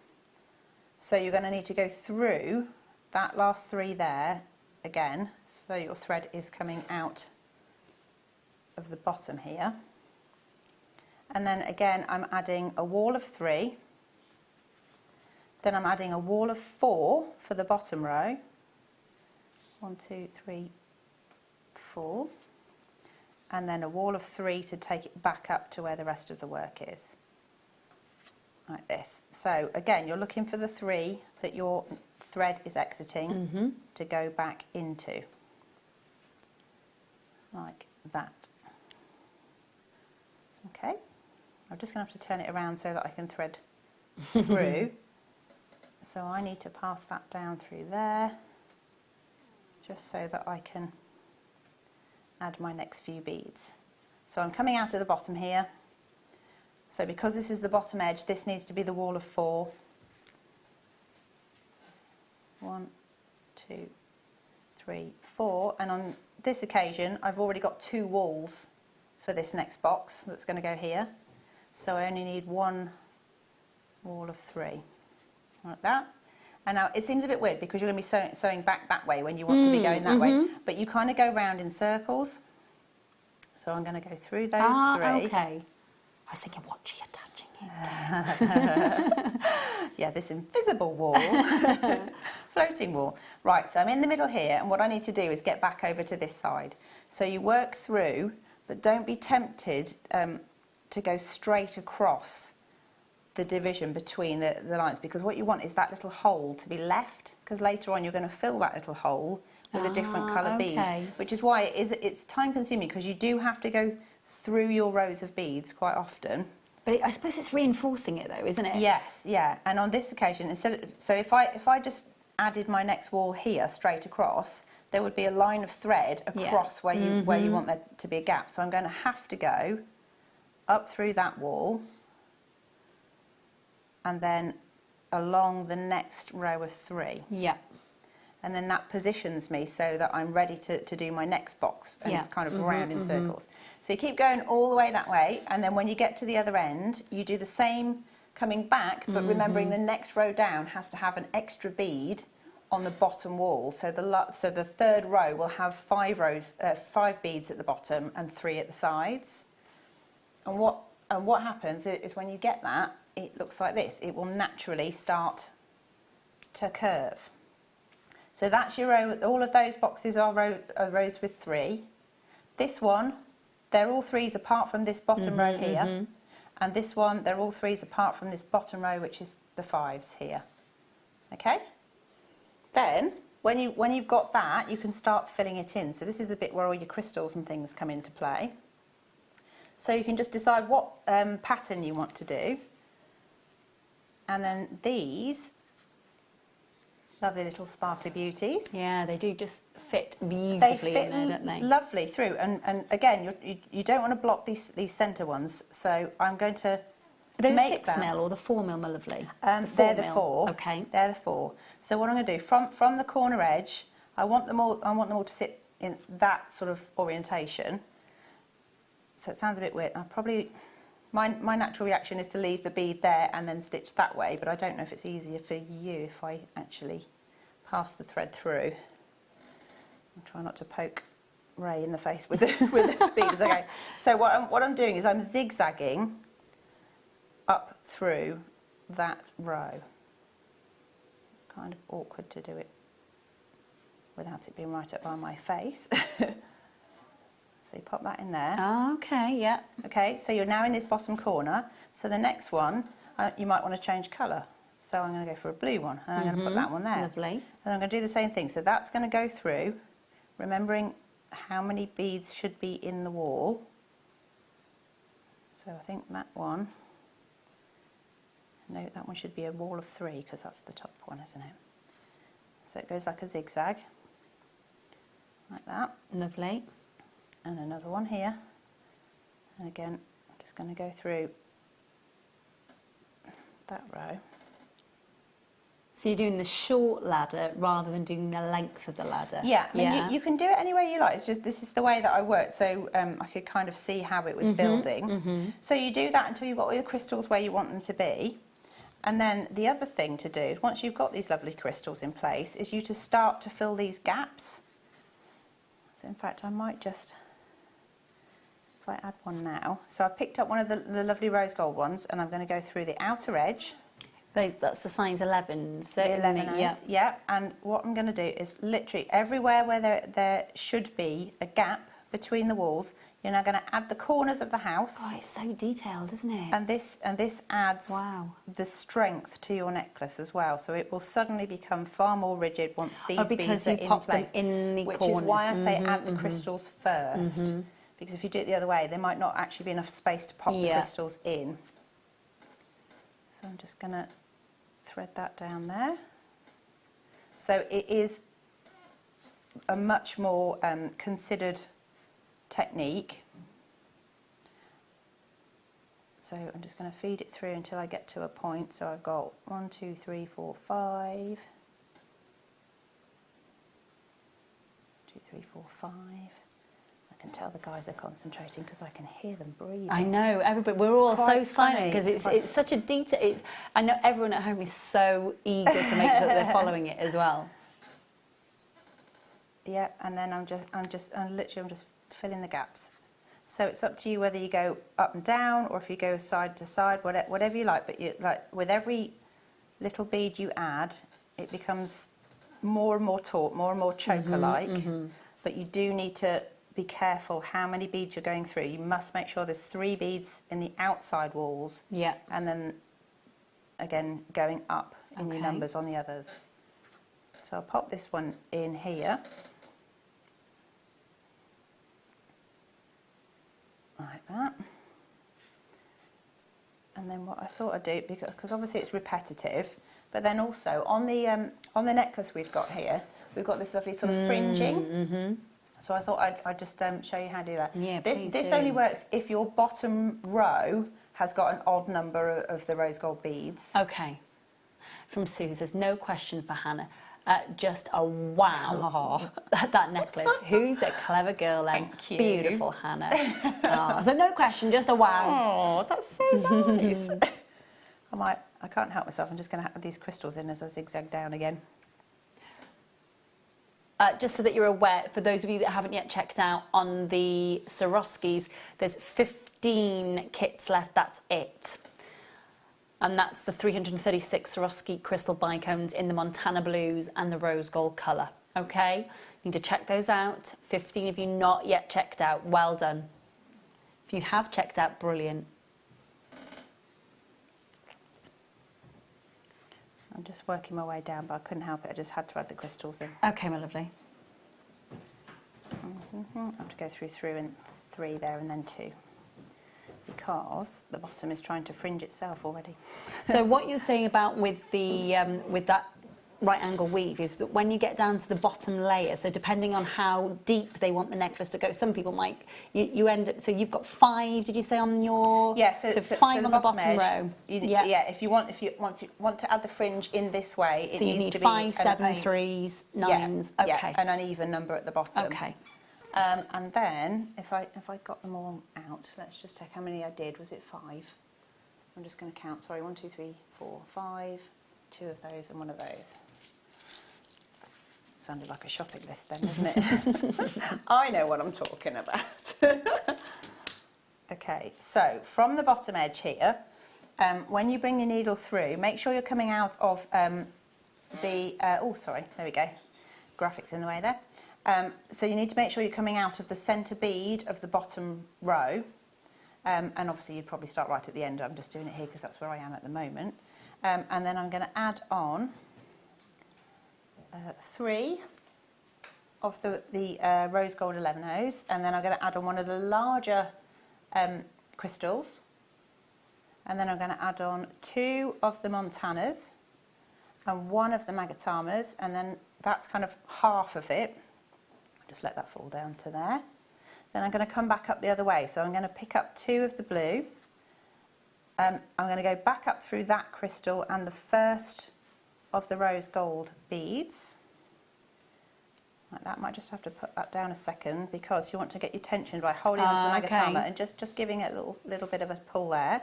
so you're going to need to go through that last 3 there again, so your thread is coming out of the bottom here. And then again I'm adding a wall of 3, then I'm adding a wall of 4 for the bottom row. 1, 2, 3, 4, and then a wall of 3 to take it back up to where the rest of the work is, like this. So again, you're looking for the 3 that your thread is exiting to go back into, like that. Okay, I'm just going to have to turn it around so that I can thread through. So I need to pass that down through there, just so that I can add my next few beads. So I'm coming out of the bottom here. So because this is the bottom edge, this needs to be the wall of 4. 1, 2, 3, 4, and on this occasion I've already got 2 walls for this next box that's going to go here, so I only need 1 wall of 3, like that. And now it seems a bit weird because you're going to be sewing back that way when you want to be going that way, but you kind of go round in circles. So I'm going to go through those 3. Okay. I was thinking, what's she attaching it to? Yeah, this invisible wall, floating wall. Right, so I'm in the middle here, and what I need to do is get back over to this side. So you work through, but don't be tempted to go straight across the division between the lines, because what you want is that little hole to be left, because later on you're going to fill that little hole with a different colour bead, which is why it's time consuming, because you do have to go through your rows of beads quite often. But I suppose it's reinforcing it though, isn't it? Yes, yeah. And on this occasion, so if I just added my next wall here straight across, there would be a line of thread across where you want there to be a gap. So I'm going to have to go up through that wall and then along the next row of 3. Yeah. And then that positions me so that I'm ready to do my next box, and it's kind of around in circles. So you keep going all the way that way, and then when you get to the other end, you do the same coming back, but remembering the next row down has to have an extra bead on the bottom wall. So the third row will have 5 beads at the bottom and 3 at the sides. And what happens is when you get that, it looks like this. It will naturally start to curve. So that's your row. All of those boxes are rows with 3. This one, they're all 3s apart from this bottom row here. And this one, they're all 3s apart from this bottom row, which is the 5s here. Okay? Then, when you've got that, you can start filling it in. So this is the bit where all your crystals and things come into play. So you can just decide what pattern you want to do. And then these lovely little sparkly beauties. Yeah, they do just fit beautifully in there, don't they? Lovely through. And again, you don't want to block these centre ones. So I'm going to Are they make the 6mm or the 4mm, my lovely? They're the 4. Okay. They're the 4. So what I'm going to do from the corner edge, I want them all to sit in that sort of orientation. So it sounds a bit weird. My natural reaction is to leave the bead there and then stitch that way, but I don't know if it's easier for you if I actually pass the thread through. I'll try not to poke Rae in the face with the beads. Okay. So what I'm doing is I'm zigzagging up through that row. It's kind of awkward to do it without it being right up by my face. So you pop that in there. Oh, okay, yeah. Okay, so you're now in this bottom corner. So the next one, you might want to change colour. So I'm going to go for a blue one, and I'm going to put that one there. Lovely. And I'm going to do the same thing. So that's going to go through, remembering how many beads should be in the wall. So I think that one, no, that one should be a wall of 3 because that's the top one, isn't it? So it goes like a zigzag, like that. Lovely. And another one here, and again I'm just going to go through that row. So you're doing the short ladder rather than doing the length of the ladder? Yeah, I mean, you can do it any way you like. It's just this is the way that I worked, so I could kind of see how it was building. So you do that until you've got all your crystals where you want them to be. And then the other thing to do, once you've got these lovely crystals in place, is you to start to fill these gaps. So in fact I might just, if I add one now, so I've picked up one of the lovely rose gold ones, and I'm going to go through the outer edge. That's the size 11. So the 11s, yeah. And what I'm going to do is literally everywhere where there should be a gap between the walls, you're now going to add the corners of the house. Oh, it's so detailed, isn't it? And this adds the strength to your necklace as well. So it will suddenly become far more rigid once these beads are in place. In the which corners. is why I say add the crystals first. Because if you do it the other way, there might not actually be enough space to pop the crystals in. So I'm just going to thread that down there. So it is a much more considered technique. So I'm just going to feed it through until I get to a point. So I've got 1, 2, 3, 4, 5. 2, 3, 4, 5. I can tell the guys are concentrating because I can hear them breathing. I know, everybody, we're all so silent because it's such a detail. I know everyone at home is so eager to make sure that they're following it as well. Yeah, and then I'm literally filling the gaps. So it's up to you whether you go up and down or if you go side to side, whatever you like. But with every little bead you add, it becomes more and more taut, more and more choker-like. But you do need to be careful how many beads you're going through. You must make sure there's 3 beads in the outside walls. Yeah. And then again going up in your numbers on the others. So I'll pop this one in here. Like that. And then what I thought I'd do, because obviously it's repetitive, but then also on the necklace we've got here, we've got this lovely sort of fringing. So I thought I'd just show you how to do that. Yeah, this only works if your bottom row has got an odd number of the rose gold beads. Okay. From Sue says, no question for Hannah. Just a wow. That necklace. Who's a clever girl then? Thank you. Beautiful, Hannah. Oh, so no question, just a wow. Oh, that's so nice. I can't help myself. I'm just going to add these crystals in as I zigzag down again. Just so that you're aware, for those of you that haven't yet checked out on the Swarovskis, there's 15 kits left, that's it. And that's the 336 Swarovski crystal bicones in the Montana blues and the rose gold colour, okay? You need to check those out. 15 of you not yet checked out, well done. If you have checked out, brilliant. I'm just working my way down, but I couldn't help it. I just had to add the crystals in. Okay, my lovely. I have to go through and 3 there and then 2. Because the bottom is trying to fringe itself already. So what you're saying about with the with that right angle weave is that when you get down to the bottom layer, so depending on how deep they want the necklace to go, some people might, you end up, so you've got 5, did you say, on your, yeah, so 5 on the bottom edge, row. Yeah, if you want to add the fringe in this way, it so you needs need to 5, be 7, 3s, 9s, okay. Yeah, an uneven number at the bottom. Okay. And then, if I got them all out, let's just check how many I did. Was it 5? I'm just going to count. Sorry, 1, 2, 3, 4, 5. 2 of those and 1 of those. Sounded like a shopping list then, doesn't it? I know what I'm talking about. Okay, so from the bottom edge here, when you bring your needle through, make sure you're coming out of oh, sorry, there we go. Graphics in the way there. So you need to make sure you're coming out of the centre bead of the bottom row. And obviously you'd probably start right at the end. I'm just doing it here because that's where I am at the moment. And then I'm going to add on 3 of the rose gold 11-Os, and then I'm going to add on one of the larger crystals, and then I'm going to add on 2 of the Montanas and 1 of the Magatamas, and then that's kind of half of it. Just let that fall down to there. Then I'm going to come back up the other way, so I'm going to pick up 2 of the blue. I'm going to go back up through that crystal and the first of the rose gold beads. Like that. Might just have to put that down a second because you want to get your tension by holding onto the Magatama and just giving it a little bit of a pull there.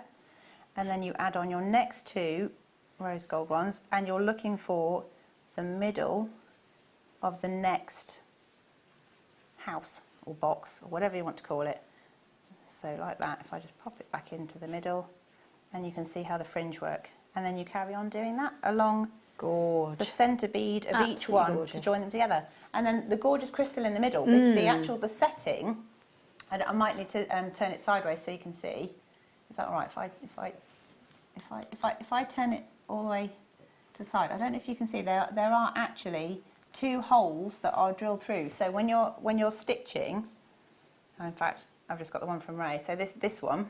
And then you add on your next 2 rose gold ones, and you're looking for the middle of the next house or box or whatever you want to call it. So like that, if I just pop it back into the middle, and you can see how the fringe work. And then you carry on doing that along the centre bead of each one to join them together. And then the gorgeous crystal in the middle, the setting, and I might need to turn it sideways so you can see. Is that all right? If I turn it all the way to the side, I don't know if you can see there are actually 2 holes that are drilled through. So when you're stitching, in fact, I've just got the one from Rae. So this one.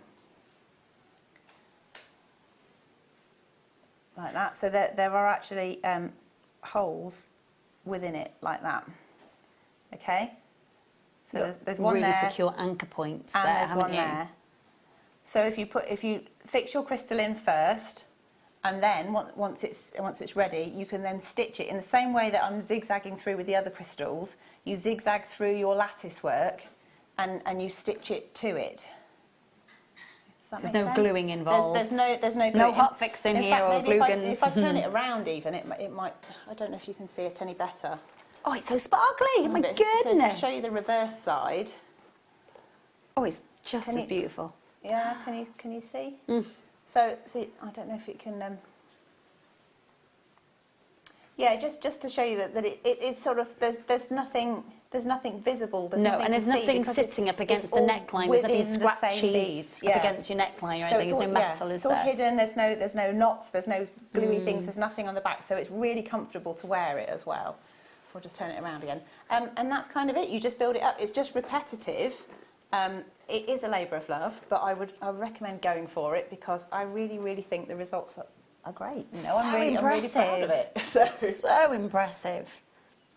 Like that, so there are actually holes within it like that. Okay, so there's one really there, secure anchor points and there, there's haven't one you? there. So if you fix your crystal in first, and then once it's ready, you can then stitch it in the same way that I'm zigzagging through with the other crystals. You zigzag through your lattice work, and you stitch it to it. There's no gluing involved. There's no gluing. No hot fixing here or glue guns. If I turn it around even, it might, I don't know if you can see it any better. Oh, it's so sparkly, my goodness. So if I show you the reverse side. Oh, it's just as beautiful. Yeah, can you see? So I don't know if it can, yeah, just to show you that it's sort of, there's nothing visible. There's nothing sitting up against the neckline. There's nothing scratchy up against your neckline or anything. There's no metal, is there? It's all hidden. There's no knots. There's no gluey things. There's nothing on the back. So it's really comfortable to wear it as well. So we'll just turn it around again. And that's kind of it. You just build it up. It's just repetitive. It is a labour of love, but I would recommend going for it because I really think the results are great. You know, I'm really proud of it. So impressive.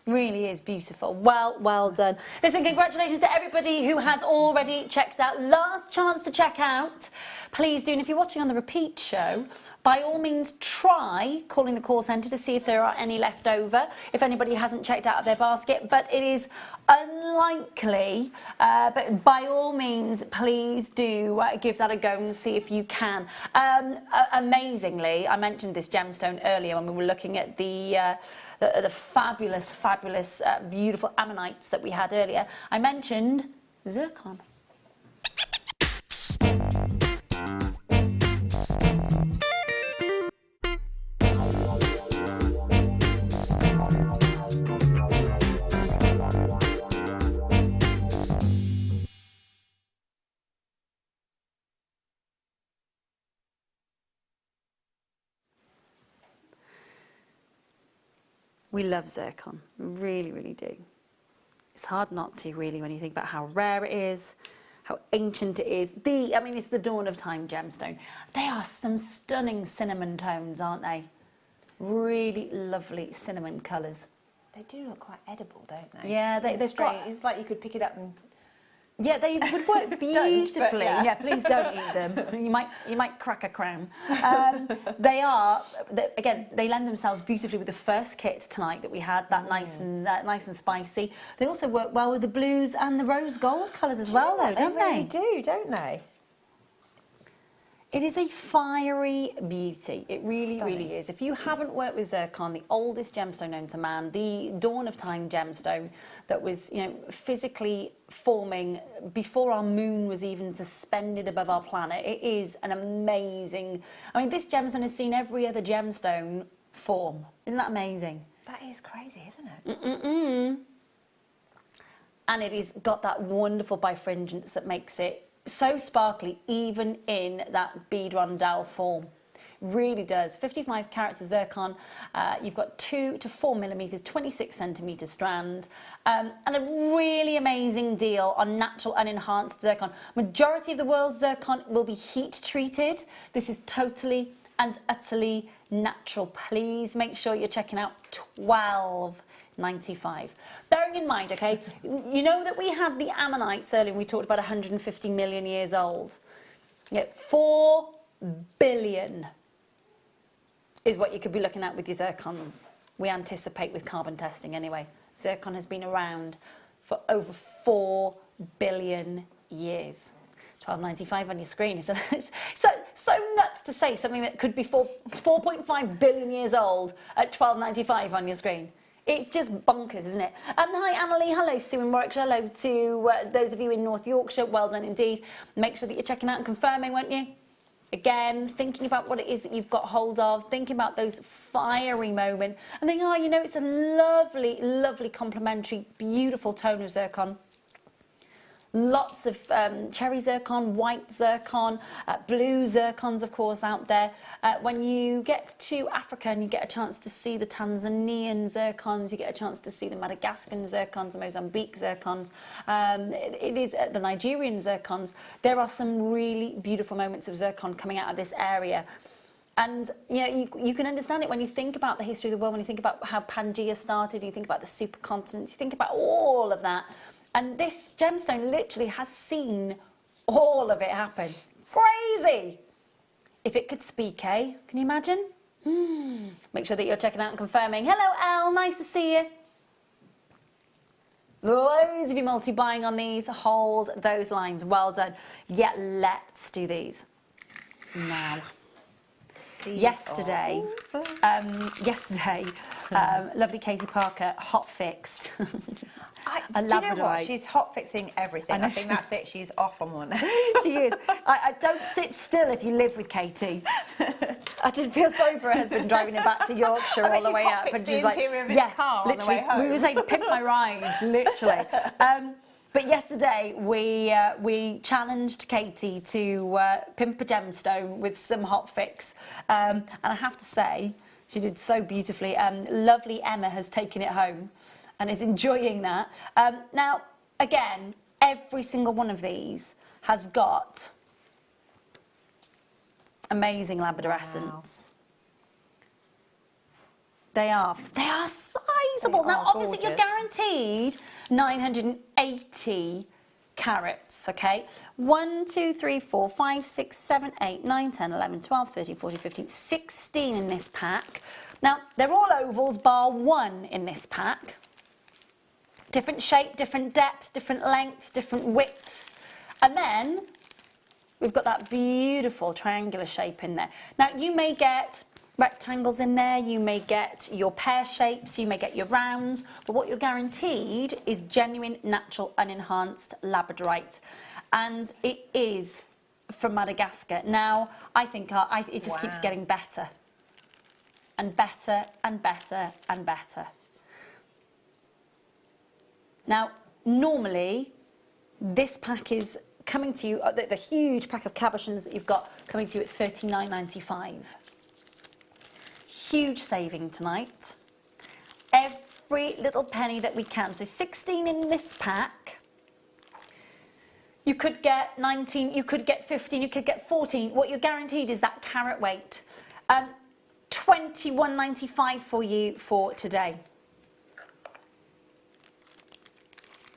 Really is beautiful. Well done. Listen, congratulations to everybody who has already checked out. Last chance to check out. Please do, and if you're watching on the repeat show, by all means try calling the call centre to see if there are any left over, if anybody hasn't checked out of their basket, but it is unlikely. But by all means, please do give that a go and see if you can. Amazingly, I mentioned this gemstone earlier when we were looking at the fabulous, beautiful ammonites that we had earlier. I mentioned zircon. We love zircon, we really do. It's hard not to, really, when you think about how rare it is, how ancient it is. I mean, it's the dawn of time gemstone. They are some stunning cinnamon tones, aren't they? Really lovely cinnamon colours. They do look quite edible, don't they? Yeah, they've got... It's like you could pick it up and... Yeah, they would work beautifully. yeah. Yeah, please don't eat them. You might crack a crown. Again, they lend themselves beautifully with the first kit tonight that we had, that nice and spicy. They also work well with the blues and the rose gold colours as well, though, don't they? They really do, don't they? It is a fiery beauty. It really, Stunning. really is. If you haven't worked with zircon, the oldest gemstone known to man, the dawn of time gemstone that was, you know, physically forming before our moon was even suspended above our planet, it is an amazing... I mean, this gemstone has seen every other gemstone form. Isn't that amazing? That is crazy, isn't it? And it has got that wonderful bifringence that makes it so sparkly, even in that bead rondelle form. Really does. 55 carats of zircon. You've got 2 to 4 millimeters, 26 centimeter strand, and a really amazing deal on natural unenhanced zircon. Majority of the world's zircon will be heat treated. This is totally and utterly natural. Please make sure you're checking out $12.95. Bearing in mind, okay, you know that we had the Ammonites earlier, and we talked about 150 million years old. Yeah, 4 billion is what you could be looking at with your zircons. We anticipate with carbon testing anyway. Zircon has been around for over 4 billion years. $12.95 on your screen. It's so nuts to say something that could be 4.5 billion years old at $12.95 on your screen. It's just bonkers, isn't it? Hi, Annalie. Hello, Sue in Warwickshire. Hello to those of you in North Yorkshire. Well done indeed. Make sure that you're checking out and confirming, won't you? Again, thinking about what it is that you've got hold of, thinking about those fiery moments, and thinking, oh, you know, it's a lovely, lovely complementary, beautiful tone of zircon. Lots of cherry zircon, white zircon, blue zircons, of course, out there. When you get to Africa and you get a chance to see the Tanzanian zircons, you get a chance to see the Madagascan zircons, the Mozambique zircons, it is the Nigerian zircons. There are some really beautiful moments of zircon coming out of this area. And you know, you can understand it when you think about the history of the world, when you think about how Pangaea started, you think about the supercontinents, you think about all of that. And this gemstone literally has seen all of it happen. Crazy! If it could speak, eh? Can you imagine? Make sure that you're checking out and confirming. Hello, Elle. Nice to see you. Loads of you multi-buying on these. Hold those lines. Well done. Yeah, let's do these now. Yesterday, lovely Katie Parker hot fixed. Do you know what? She's hot fixing everything. I think that's it. She's off on one. She is. I don't sit still if you live with Katie. I did feel sorry for her husband driving him back to Yorkshire all the way up. And she's like, yeah, car literally. On the way home. We were saying pimp my ride, literally. But yesterday we challenged Katie to pimp a gemstone with some hot fix, and I have to say she did so beautifully. Lovely Emma has taken it home and is enjoying that. Now, again, every single one of these has got amazing labradorescence. They are sizable. Now, obviously, gorgeous. you're guaranteed 980 carats, okay? 1, 2, 3, 4, 5, 6, 7, 8, 9, 10, 11, 12, 13, 14, 15, 16 in this pack. Now, they're all ovals, bar 1 in this pack. Different shape, different depth, different length, different width. And then we've got that beautiful triangular shape in there. Now, you may get rectangles in there, you may get your pear shapes, you may get your rounds, but what you're guaranteed is genuine, natural, unenhanced labradorite. And it is from Madagascar. Now, I think it just keeps getting better and better and better and better. Now, normally, this pack is coming to you, the huge pack of cabochons that you've got coming to you at $39.95. Huge saving tonight. Every little penny that we can. So 16 in this pack. You could get 19, you could get 15, you could get 14. What you're guaranteed is that carat weight. £21.95 for you for today.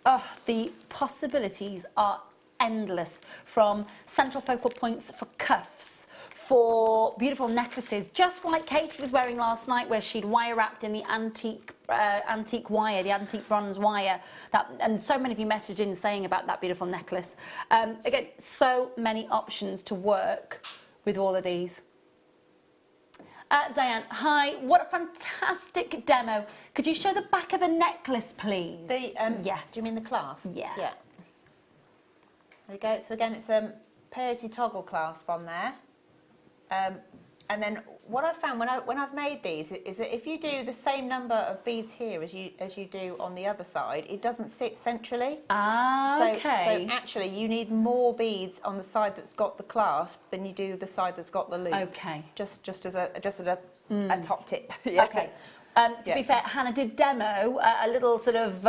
Oh, the possibilities are endless, from central focal points for cuffs, for beautiful necklaces, just like Katie was wearing last night, where she'd wire wrapped in the antique wire, the antique bronze wire. And so many of you messaged in saying about that beautiful necklace. Again, so many options to work with all of these. Diane, hi, what a fantastic demo. Could you show the back of the necklace, please? Yes. Do you mean the clasp? Yeah. Yeah. There we go. So again, it's a Peridot toggle clasp on there. And then what I found when I've made these is that if you do the same number of beads here as you do on the other side, it doesn't sit centrally. Okay. So actually, you need more beads on the side that's got the clasp than you do the side that's got the loop. Okay. Just as a top tip. Yeah. Okay. To be fair, Hannah did demo a little sort of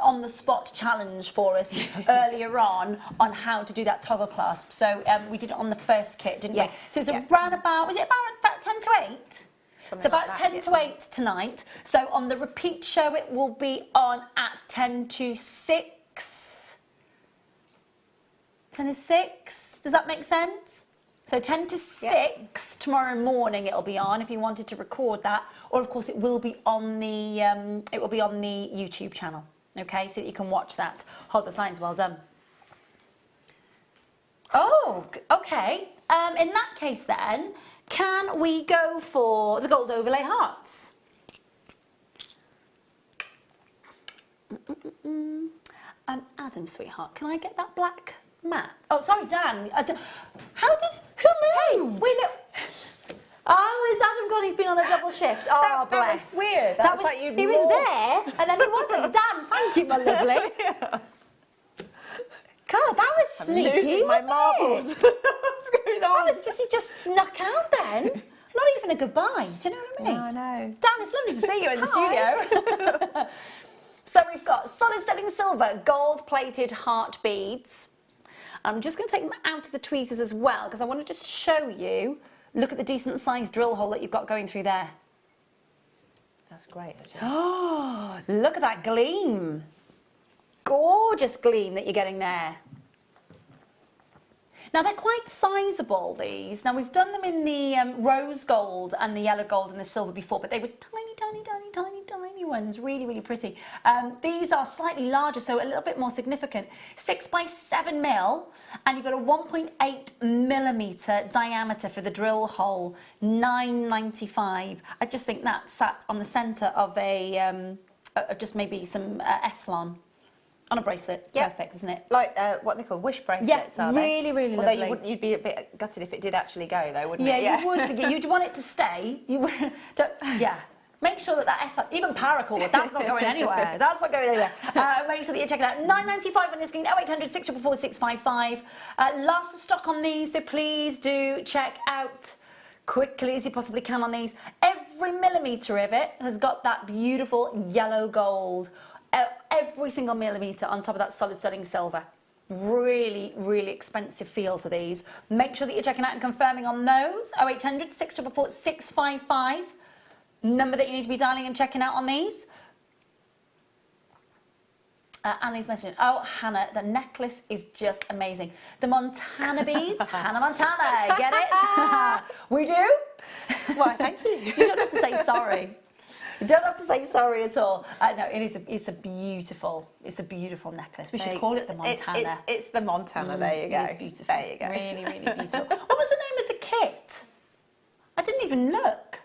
on-the-spot challenge for us earlier on how to do that toggle clasp. So we did it on the first kit, didn't we? So it's around about, was it about 10 to 8? It's about like 10 to 8 tonight. So on the repeat show, it will be on at 10 to 6. 10 to 6, does that make sense? So 10 to 6 tomorrow morning it'll be on if you wanted to record that, or of course it will be on the YouTube channel. Okay, so that you can watch that. Hold the signs, well done. Oh, okay. In that case then, can we go for the gold overlay hearts? Adam, sweetheart, can I get that black mat? Oh, sorry, Dan. Who moved? Oh, is Adam gone? He's been on a double shift. Oh, bless. That was weird. That was like you'd he was there, and then he wasn't. Dan, thank you, my lovely. God, that was sneaky, my wasn't marbles. it? What's going on? That was just, he just snuck out then. Not even a goodbye. Do you know what I mean? No, I know. Dan, it's lovely to see you in the studio. So we've got solid sterling silver, gold-plated heart beads. I'm just going to take them out to the tweezers as well, because I want to just show you. Look at the decent sized drill hole that you've got going through there. That's great, actually. Oh, look at that gleam. Gorgeous gleam that you're getting there. Now, they're quite sizable, these. Now, we've done them in the rose gold and the yellow gold and the silver before, but they were tiny, tiny, tiny, tiny, tiny ones. Really, really pretty. These are slightly larger, so a little bit more significant. 6 by 7 mil, and you've got a 1.8 millimetre diameter for the drill hole, $9.95. I just think that sat on the centre of a, just maybe some Eslon. On a bracelet, perfect, isn't it? Like what they call wish bracelets, are they? Really, really Although lovely. you'd be a bit gutted if it did actually go, though, wouldn't Yeah, it? Yeah, you would. You'd want it to stay. You would. Yeah. Make sure that S, even paracord, that's not going anywhere. That's not going anywhere. Make sure that you check it out. $9.95 on your screen. 0800 644 655. Last stock on these, so please do check out quickly as you possibly can on these. Every millimetre of it has got that beautiful yellow gold. Every single millimetre on top of that solid sterling silver. Really, really expensive feel to these. Make sure that you're checking out and confirming on those. 0800 644 655. Number that you need to be dialing and checking out on these. Annie's messaging. Oh, Hannah, the necklace is just amazing. The Montana beads. Hannah Montana, get it? We do? Why, thank you. You don't have to say sorry. You don't have to say sorry at all. No, it's a beautiful necklace. We should call it the Montana. It's the Montana. There you go. It is beautiful. There you go. Really, really beautiful. What was the name of the kit? I didn't even look.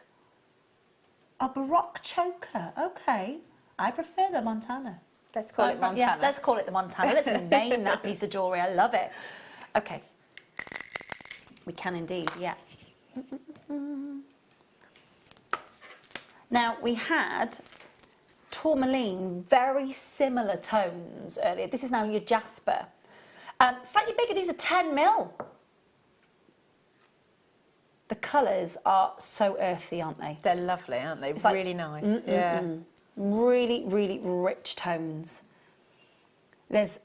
A Baroque choker. Okay, I prefer the Montana. Let's call it Montana. Yeah, let's call it the Montana. Let's name that piece of jewellery. I love it. Okay, we can indeed. Yeah. Now, we had tourmaline, very similar tones earlier. This is now your jasper. Slightly bigger, these are 10 mil. The colours are so earthy, aren't they? They're lovely, aren't they? It's like, really nice. Yeah. Really, really rich tones. There's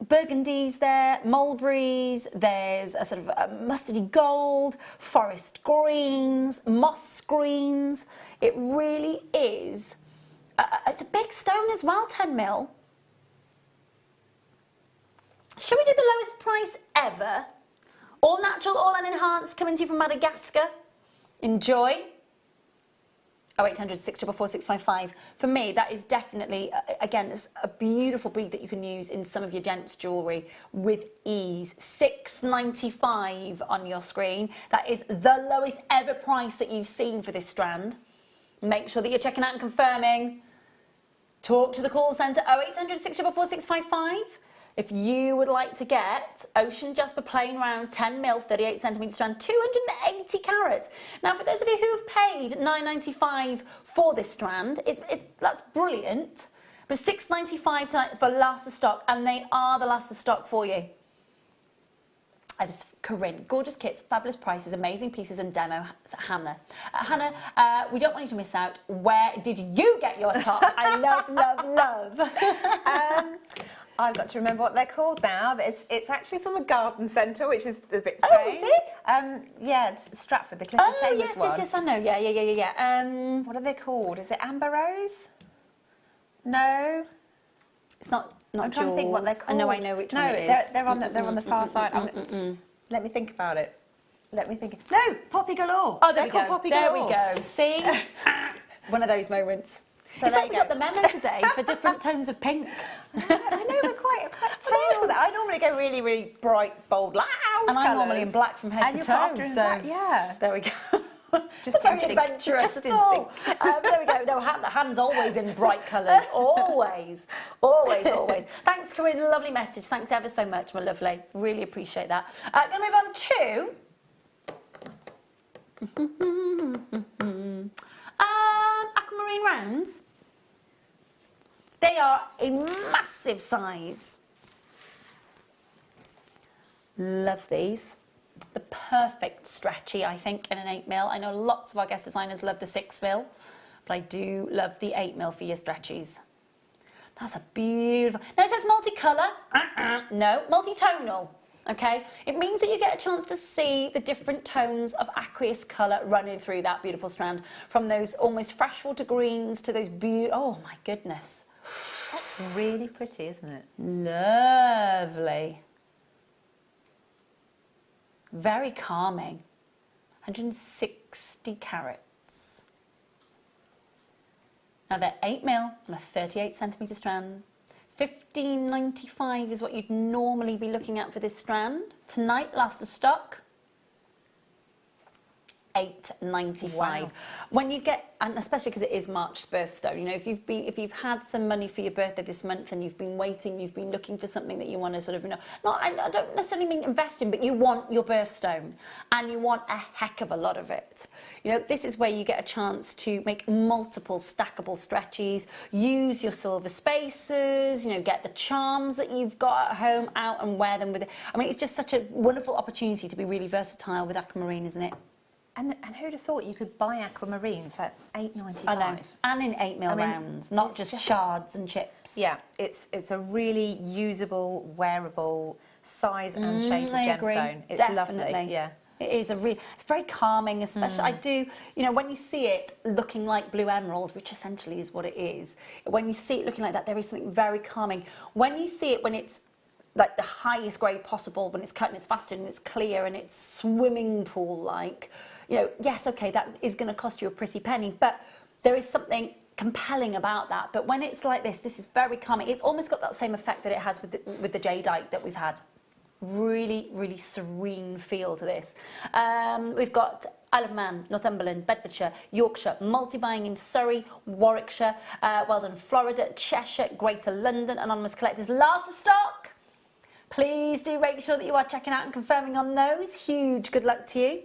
burgundies there, mulberries, there's a sort of a mustardy gold, forest greens, moss greens. It really is, it's a big stone as well, 10 mil. Should we do the lowest price ever? All natural, all unenhanced, coming to you from Madagascar. Enjoy. 0800 644 655. For me, that is definitely, again, it's a beautiful bead that you can use in some of your gents' jewellery with ease. $6.95 on your screen. That is the lowest ever price that you've seen for this strand. Make sure that you're checking out and confirming. Talk to the call centre, 0800 644 655. If you would like to get Ocean Jasper plain round 10 mil 38 centimetre strand, 280 carats. Now for those of you who have paid $9.95 for this strand, that's brilliant. But $6.95 tonight for last of stock, and they are the last of stock for you. This is Corinne. Gorgeous kits, fabulous prices, amazing pieces and demo. Hannah. Hannah, we don't want you to miss out. Where did you get your top? I love, love, love. I've got to remember what they're called now. It's actually from a garden centre, which is a bit strange. Oh, is it? Yeah, it's Stratford, the Clifford Chambers one. Yes, I know. Yeah. What are they called? Is it Amber Rose? No. It's not I'm trying to think what they're called. I know which one it is. They're on the far side. Let me think about it. No, Poppy Galore. Oh, there we go. Poppy There Galore. we go. See? One of those moments. So it's like we got the memo today for different tones of pink. I know, we're quite tall. I normally go really, really bright, bold, loud And I'm colours. normally in black from head to toe. So yeah. There we go. Just very adventurous at all. There we go. No, Hannah's always in bright colours. Always. Thanks, Corinne. Lovely message. Thanks ever so much, my lovely. Really appreciate that. Going to move on to aquamarine rounds. They are a massive size. Love these. The perfect stretchy, I think, in an 8 mil. I know lots of our guest designers love the 6 mil, but I do love the 8 mil for your stretchies. That's a beautiful. Now it says multicolour. No, multitonal. Okay, it means that you get a chance to see the different tones of aqueous colour running through that beautiful strand, from those almost freshwater greens to those oh my goodness. That's really pretty, isn't it? Lovely. Very calming. 160 carats. Now they're 8 mil on a 38 centimetre strand. $15.95 is what you'd normally be looking at for this strand. Tonight, last of stock, $8.95. Wow. When you get, and especially because it is March's birthstone, you know, if you've had some money for your birthday this month and you've been waiting, you've been looking for something that you want to sort of, you know, I don't necessarily mean invest in, but you want your birthstone and you want a heck of a lot of it. You know, this is where you get a chance to make multiple stackable stretchies, use your silver spacers, you know, get the charms that you've got at home out and wear them with it. I mean, it's just such a wonderful opportunity to be really versatile with aquamarine, isn't it? And who'd have thought you could buy aquamarine for $8.95? I know, and in 8 mil rounds, not just shards and chips. Yeah, it's a really usable, wearable size and shape of gemstone. It's Definitely. lovely. Yeah. It is it's very calming, especially. I do, you know, when you see it looking like blue emerald, which essentially is what it is, when you see it looking like that, there is something very calming. When you see it when it's like the highest grade possible, when it's cut and it's faceted and it's clear and it's swimming pool like, you know, yes, okay, that is going to cost you a pretty penny, but there is something compelling about that. But when it's like this is very calming. It's almost got that same effect that it has with the jadeite that we've had. Really, really serene feel to this. We've got Isle of Man, Northumberland, Bedfordshire, Yorkshire, multi-buying in Surrey, Warwickshire, well done Florida, Cheshire, Greater London, anonymous collectors. Last of stock. Please do make sure that you are checking out and confirming on those. Huge good luck to you.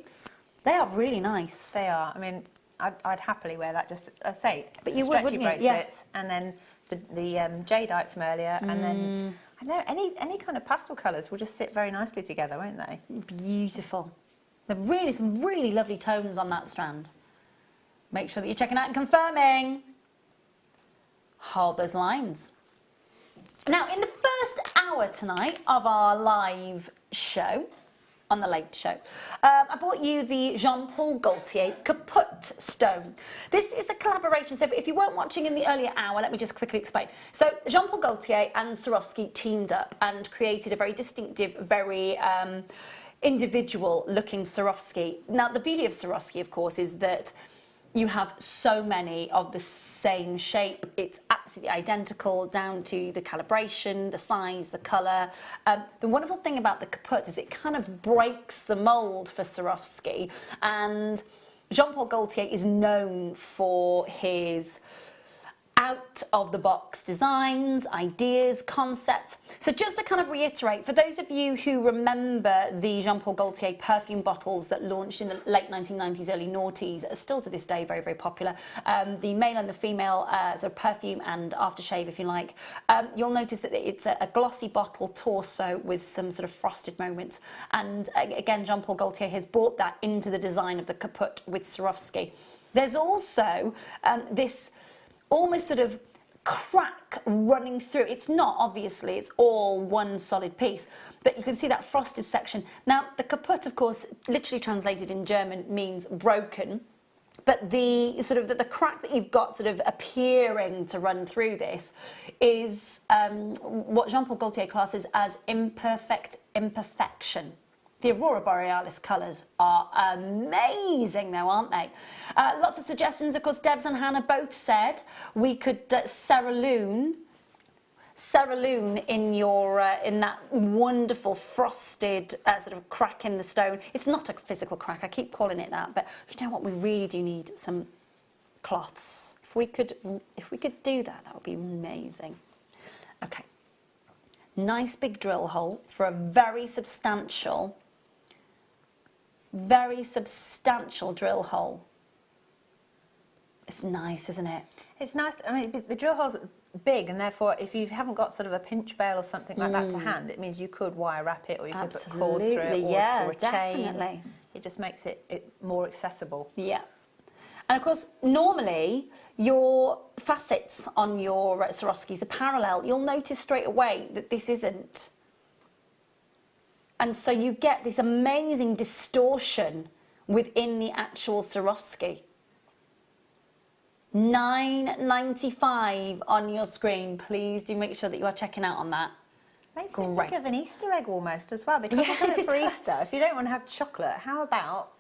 They are really nice. They are. I mean, I'd happily wear that. Just I say, but you would, wouldn't you? Bracelets, yeah. And then the jadeite from earlier, and then I know any kind of pastel colours will just sit very nicely together, won't they? Beautiful. There are really some really lovely tones on that strand. Make sure that you're checking out and confirming. Hold those lines. Now, in the first hour tonight of our live show, on the Late Show, I brought you the Jean-Paul Gaultier Kaput stone. This is a collaboration, so if you weren't watching in the earlier hour, let me just quickly explain. So Jean-Paul Gaultier and Swarovski teamed up and created a very distinctive, very individual looking Swarovski. Now, the beauty of Swarovski, of course, is that you have so many of the same shape. It's absolutely identical down to the calibration, the size, the colour. The wonderful thing about the Kaput is it kind of breaks the mould for Swarovski. And Jean-Paul Gaultier is known for his out-of-the-box designs, ideas, concepts. So just to kind of reiterate, for those of you who remember the Jean-Paul Gaultier perfume bottles that launched in the late 1990s, early noughties, are still to this day very, very popular. The male and the female sort of perfume and aftershave, if you like. You'll notice that it's a glossy bottle torso with some sort of frosted moments. And again, Jean-Paul Gaultier has brought that into the design of the Kaput with Swarovski. There's also this almost sort of crack running through. It's not, obviously, it's all one solid piece, but you can see that frosted section. Now, the Kaput, of course, literally translated in German means broken, but the sort of the crack that you've got sort of appearing to run through this is what Jean-Paul Gaultier classes as imperfect imperfection. The Aurora Borealis colours are amazing though, aren't they? Lots of suggestions. Of course, Debs and Hannah both said we could cerulean in your in that wonderful frosted sort of crack in the stone. It's not a physical crack, I keep calling it that, but you know what, we really do need some cloths. If we could do that, that would be amazing. Okay. Nice big drill hole for a very substantial drill hole. It's nice, isn't it? It's nice. I mean, the drill hole's big, and therefore, if you haven't got sort of a pinch bail or something like that to hand, it means you could wire wrap it, or you could put cords through it, or a definitely. chain. It just makes it more accessible. Yeah. And of course, normally your facets on your Swarovskis are parallel. You'll notice straight away that this isn't. And so you get this amazing distortion within the actual Swarovski. $9.95 on your screen. Please do make sure that you are checking out on that. Makes me think of an Easter egg almost as well, because we've got it for Easter. If you don't want to have chocolate, how about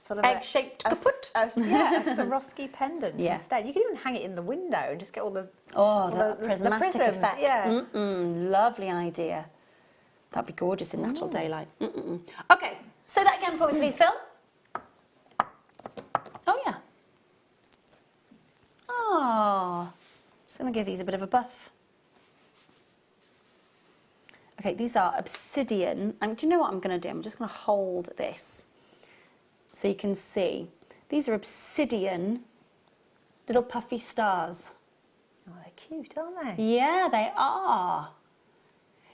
sort of egg-shaped Kaput? A Swarovski pendant instead. You can even hang it in the window and just get all the prismatic prisms. effects. Yeah. Lovely idea. That'd be gorgeous in natural daylight. Okay, say that again for me, please, Phil. Oh, yeah. Oh, just going to give these a bit of a buff. Okay, these are obsidian. And do you know what I'm going to do? I'm just going to hold this so you can see. These are obsidian little puffy stars. Oh, they're cute, aren't they? Yeah, they are.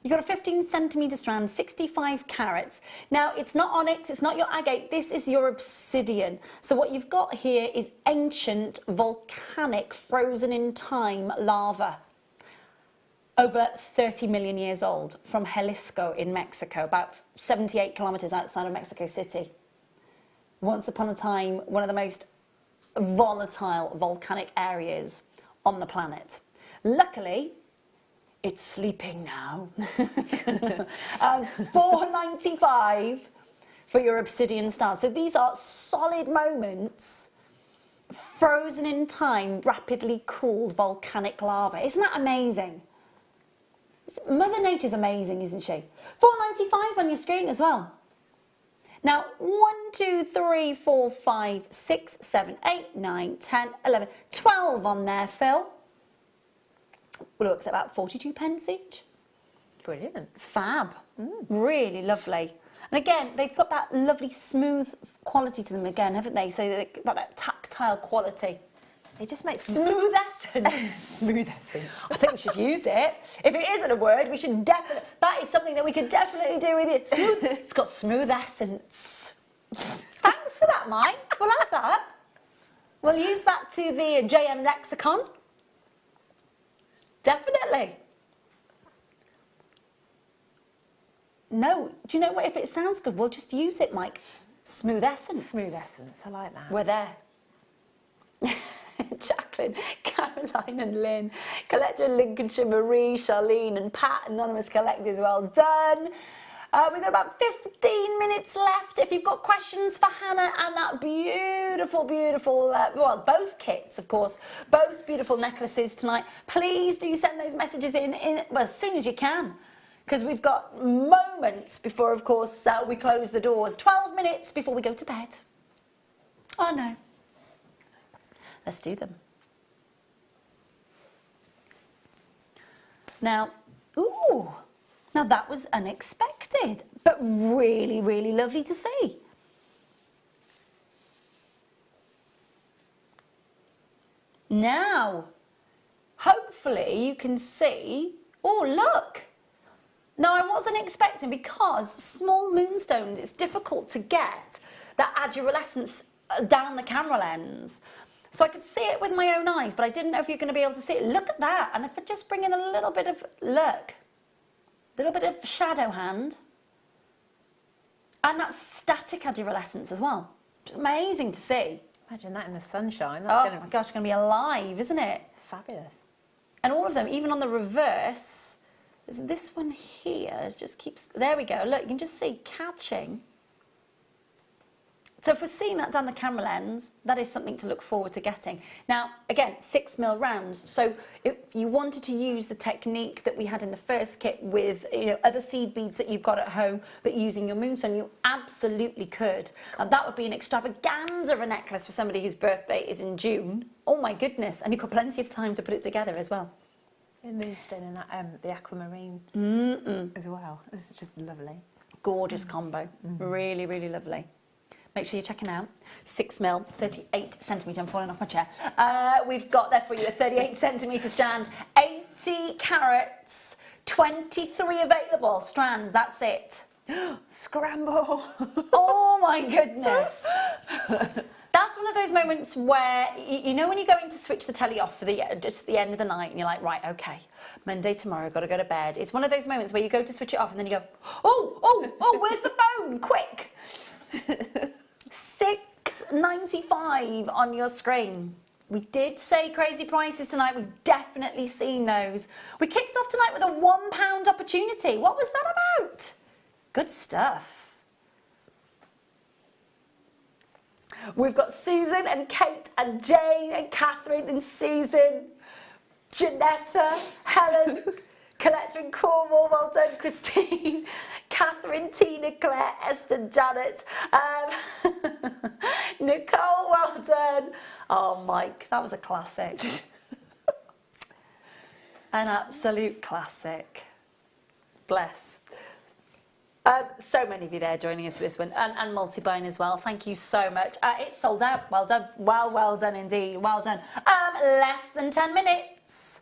You've got a 15 centimetre strand, 65 carats. Now, it's not onyx, it's not your agate, this is your obsidian. So what you've got here is ancient, volcanic, frozen in time lava. Over 30 million years old, from Jalisco in Mexico, about 78 kilometres outside of Mexico City. Once upon a time, one of the most volatile volcanic areas on the planet. Luckily, it's sleeping now. $4.95 for your obsidian stars. So these are solid moments, frozen in time, rapidly cooled volcanic lava. Isn't that amazing? Mother Nature's amazing, isn't she? $4.95 on your screen as well. Now, 1, 2, 3, 4, 5, 6, 7, 8, 9, 10, 11, 12 on there, Phil. Looks at about 42 pence each. Brilliant. Fab. Really lovely. And again, they've got that lovely smooth quality to them again, haven't they? So they've got that tactile quality. It just makes smooth essence. Smooth essence. I think we should use it. If it isn't a word, we should definitely. That is something that we could definitely do with it. Smooth. It's got smooth essence. Thanks for that, Mike. We'll have that. We'll use that to the JM lexicon. Definitely. no, do you know what? If it sounds good, we'll just use it, Mike. Smooth essence. Smooth essence, I like that. We're there. Jacqueline, Caroline and Lynn, collector in Lincolnshire, Marie, Charlene and Pat, anonymous collectors, well done. We've got about 15 minutes left. If you've got questions for Hannah and that beautiful, beautiful, well, both kits, of course, both beautiful necklaces tonight, please do send those messages in well, as soon as you can, because we've got moments before, of course, we close the doors. 12 minutes before we go to bed. Oh, no. Let's do them. Now, ooh. Now that was unexpected, but really, really lovely to see. Now, hopefully you can see, oh look. Now I wasn't expecting, because small moonstones, it's difficult to get that adualescence down the camera lens. So I could see it with my own eyes, but I didn't know if you're going to be able to see it. Look at that, and if I just bring in a little bit of, look. Little bit of shadow hand, and that static adualescence as well. Just amazing to see. Imagine that in the sunshine. That's my gosh, it's going to be alive, isn't it? Fabulous. And all of them, even on the reverse, there's this one here, it just keeps, there we go, look, you can just see catching. So if we're seeing that down the camera lens, that is something to look forward to getting. Now, again, 6mm rounds. So if you wanted to use the technique that we had in the first kit with, you know, other seed beads that you've got at home, but using your moonstone, you absolutely could. And that would be an extravaganza of a necklace for somebody whose birthday is in June. Oh my goodness. And you've got plenty of time to put it together as well. The moonstone and that, the aquamarine as well. This is just lovely. Gorgeous combo. Really, really lovely. Make sure you're checking out 6mm, 38cm. I'm falling off my chair. We've got there for you a 38cm strand, 80 carats, 23 available strands. That's it. Scramble. Oh my goodness. That's one of those moments where, you know, when you're going to switch the telly off for just the end of the night and you're like, right, okay, Monday tomorrow, got to go to bed. It's one of those moments where you go to switch it off and then you go, oh, where's the phone? Quick. $6.95 on your screen. We did say crazy prices tonight. We've definitely seen those. We kicked off tonight with a £1 opportunity. What was that about? Good stuff. We've got Susan and Kate and Jane and Catherine and Susan, Janetta, Helen, Collector in Cornwall, well done, Christine, Catherine, Tina, Claire, Esther, Janet, Nicole, well done. Oh, Mike, that was a classic. An absolute classic. Bless. So many of you there joining us for this one, and multi-buying as well. Thank you so much. It's sold out. Well done. Well done indeed. Well done. Less than 10 minutes.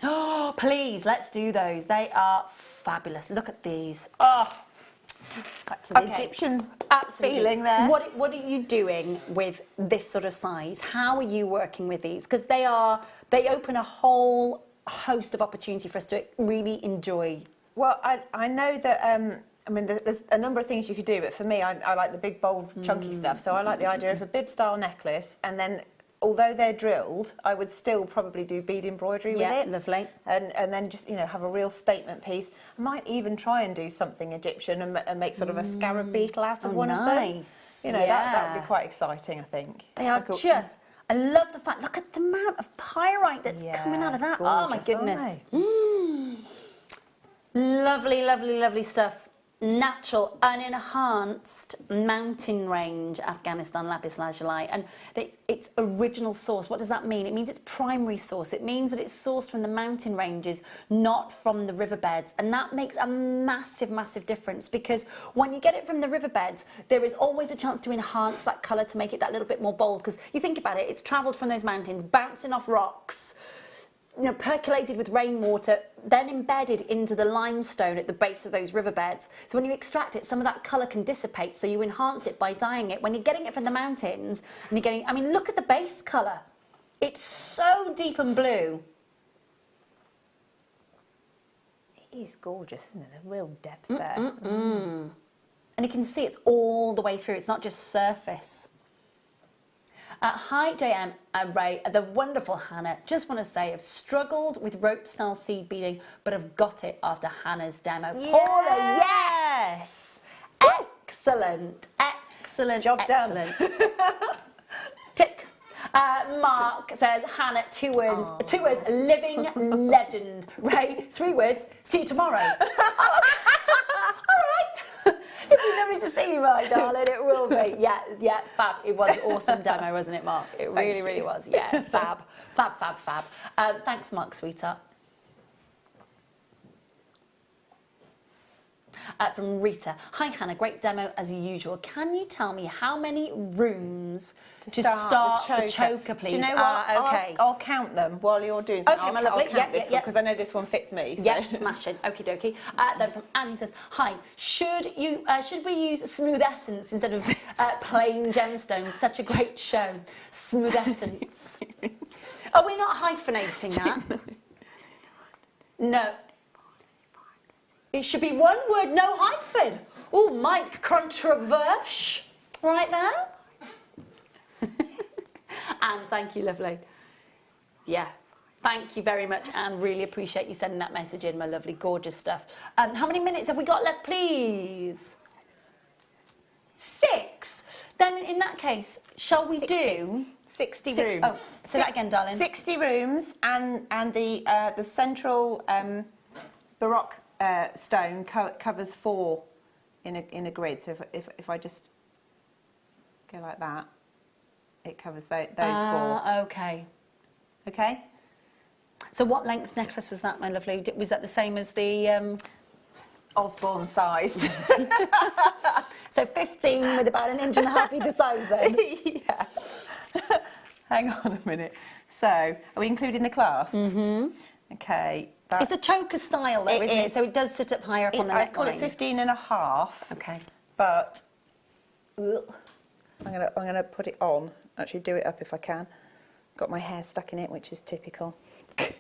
Oh, please, let's do those. They are fabulous. Look at these. Oh, back to the Egyptian feeling there. What are you doing with this sort of size? How are you working with these? Because they open a whole host of opportunity for us to really enjoy. Well, I know that. I mean, there's a number of things you could do, but for me, I like the big, bold, chunky stuff. So I like the idea of a bib-style necklace, and then, although they're drilled, I would still probably do bead embroidery with it. Lovely. And then just, you know, have a real statement piece. I might even try and do something Egyptian and make sort of a scarab beetle out of one of them. Nice. You know, that would be quite exciting, I think. They are just... I love the fact, look at the amount of pyrite that's coming out of that. Gorgeous, oh my goodness. Lovely, lovely, lovely stuff. Natural, unenhanced mountain range Afghanistan lapis lazuli, and its original source. What does that mean? It means it's primary source. It means that it's sourced from the mountain ranges, not from the riverbeds, and that makes a massive, massive difference, because when you get it from the riverbeds, there is always a chance to enhance that colour to make it that little bit more bold, because you think about it, it's travelled from those mountains, bouncing off rocks, you know, percolated with rainwater, then embedded into the limestone at the base of those riverbeds. So when you extract it, some of that colour can dissipate, so you enhance it by dyeing it. When you're getting it from the mountains, and you're getting, I mean, look at the base colour. It's so deep and blue. is gorgeous, isn't it? A real depth there. And you can see it's all the way through. It's not just surface. Hi JM and Ray, the wonderful Hannah. Just want to say I've struggled with rope style seed beading, but I've got it after Hannah's demo. Yes! Paula, yes! Excellent, excellent, Job excellent. Tick. Mark says, Hannah, 2 words, Aww. 2 words, living legend. Ray, 3 words, see you tomorrow. All right. It'd be lovely to see you, my darling. It will be. Yeah, yeah, fab. It was an awesome demo, wasn't it, Mark? It really, really was. Yeah, fab, fab, fab, fab. Thanks, Mark, sweetheart. From Rita. Hi, Hannah. Great demo as usual. Can you tell me how many rooms to start the choker, please? Do you know what? Okay. I'll count them while you're doing Okay, something. my lovely. I'll count this one because I know this one fits me. So. Yeah, smashing. Okie dokie. Then from Annie says, hi, should we use smooth essence instead of plain gemstones? Such a great show. Smooth essence. Are we not hyphenating that? No. It should be one word, no hyphen. Oh, might controversial right now. Anne, thank you, lovely. Yeah, thank you very much, Anne. Really appreciate you sending that message in, my lovely, gorgeous stuff. How many minutes have we got left, please? 6. Then in that case, shall we do 60 rooms? Oh, say that again, darling. 60 rooms, and the central Baroque stone covers 4 in a grid. So if I just go like that, it covers those 4. Okay. Okay. So what length necklace was that, my lovely? Was that the same as the Osbourne size? So 15 with about 1.5 inches either size then? Yeah. Hang on a minute. So are we including the clasp? Mm-hmm. Okay. It's a choker style though, isn't it? So it does sit up higher up on the neckline. I'd call it 15.5. Okay. But I'm gonna put it on. Actually, do it up if I can. Got my hair stuck in it, which is typical. You're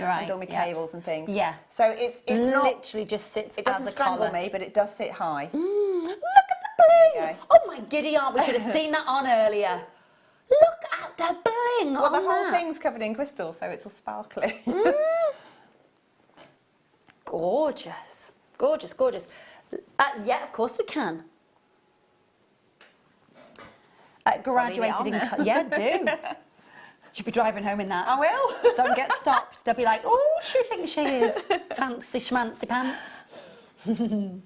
right. And all my cables and things. Yeah. So it's not literally just sits it as doesn't a strangle collar. me, but it does sit high. Look at the bling! Oh my giddy aunt, we should have seen that on earlier. Look at the bling Well, on the whole that. thing's covered in crystal, so it's all sparkly. Gorgeous, gorgeous, gorgeous. Yeah, of course we can. Graduated in yeah, do. Should be driving home in that. I will. Don't get stopped. They'll be like, oh, she thinks she is. Fancy schmancy pants. An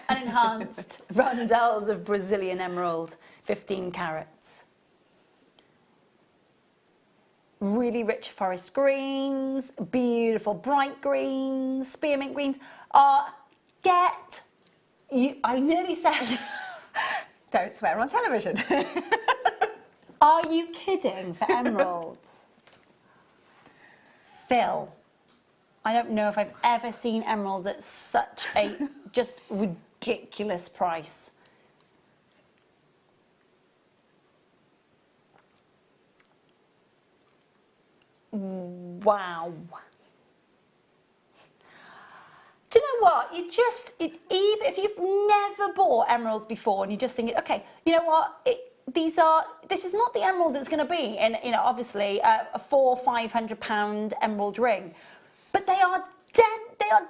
enhanced rondelles of Brazilian emerald, 15 carats. Really rich forest greens, beautiful bright greens, spearmint greens. I nearly said... Don't swear on television. Are you kidding for emeralds? Phil, I don't know if I've ever seen emeralds at such a just ridiculous price. Wow. Do you know what? Even if you've never bought emeralds before and you're just thinking, okay, you know what? This is not the emerald that's going to be in, obviously a £400-500 emerald ring, but they are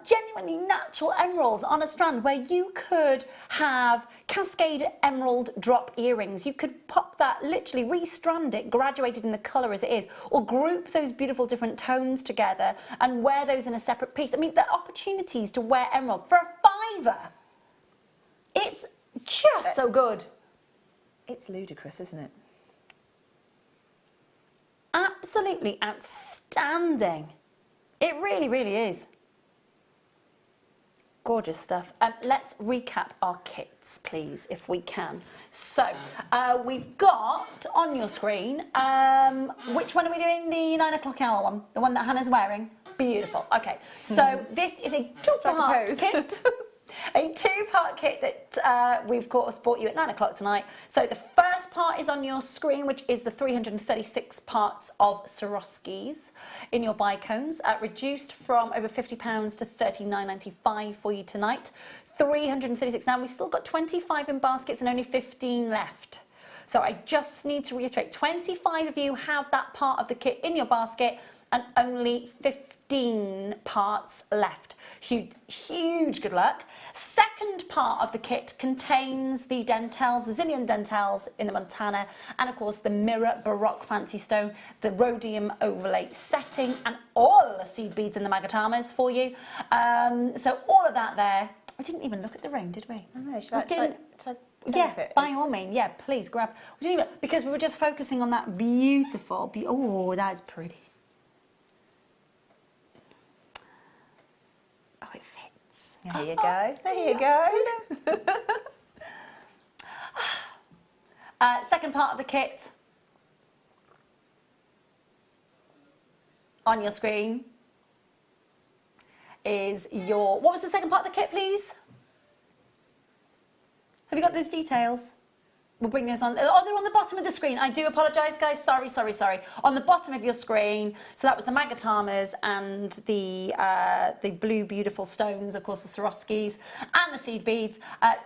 genuinely natural emeralds on a strand where you could have cascade emerald drop earrings. You could pop that, literally restrand it, graduated in the colour as it is, or group those beautiful different tones together and wear those in a separate piece. I mean, the opportunities to wear emerald for a £5. It's just so good. It's ludicrous, isn't it? Absolutely outstanding. It really, really is. Gorgeous stuff. Let's recap our kits, please, if we can. So, we've got on your screen, which one are we doing? The 9 o'clock hour one? The one that Hannah's wearing? Beautiful. Okay, so this is a two-part kit. A two-part kit that we've of course bought you at 9 o'clock tonight. So the first part is on your screen, which is the 336 parts of Swarovskis in your bicones, reduced from over £50 to £39.95 for you tonight. 336. Now we've still got 25 in baskets and only 15 left. So I just need to reiterate, 25 of you have that part of the kit in your basket and only 15 parts left. Huge good luck. Second part of the kit contains the dentelles, the Zillion dentelles in the Montana, and of course the mirror Baroque fancy stone, the rhodium overlay setting, and all the seed beads in the magatamers for you. So all of that there. We didn't even look at the ring, did we? I know, Should I yeah, by all means, yeah, please grab. We didn't even, because we were just focusing on that beautiful, oh, that's pretty. Oh, it fits. There you go. There you go. Second part of the kit on your screen is your, what was the second part of the kit, please? Have you got those details? We'll bring those on. Oh, they're on the bottom of the screen. I do apologise, guys. Sorry. On the bottom of your screen. So that was the magatamers and the blue beautiful stones, of course, the Swarovskis and the seed beads. I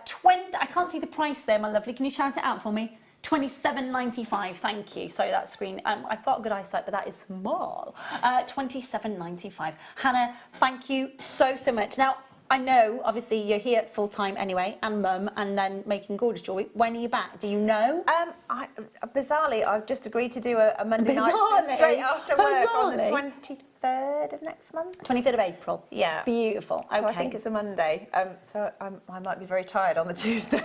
can't see the price there, my lovely. Can you shout it out for me? £27.95. Thank you. Sorry, that screen. I've got good eyesight, but that is small. £27.95. Hannah, thank you so much. Now, I know, obviously, you're here full time anyway, and mum, and then making gorgeous jewellery. When are you back? Do you know? Bizarrely, I've just agreed to do a Monday night straight after work on the 23rd of next month. 23rd of April. Yeah. Beautiful. So okay. I think it's a Monday. So I might be very tired on the Tuesday.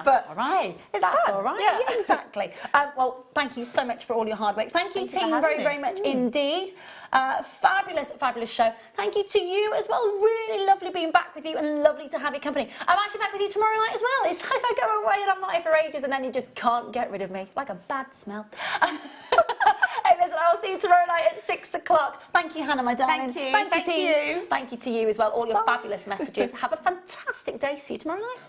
But all right. That's fun. all right. Yeah. Exactly. Well, thank you so much for all your hard work. Thank you, team, very much indeed. Fabulous show. Thank you to you as well. Really lovely being back with you and lovely to have your company. I'm actually back with you tomorrow night as well. It's like I go away and I'm not here for ages and then you just can't get rid of me. Like a bad smell. Hey, listen, I'll see you tomorrow night at 6 o'clock. Thank you, Hannah, my darling. Thank you. Thank you, team. Thank you to you as well. All your fabulous messages. Have a fantastic day. See you tomorrow night.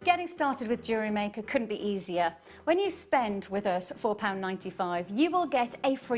Getting started with Jewellery Maker couldn't be easier. When you spend with us £4.95, you will get a free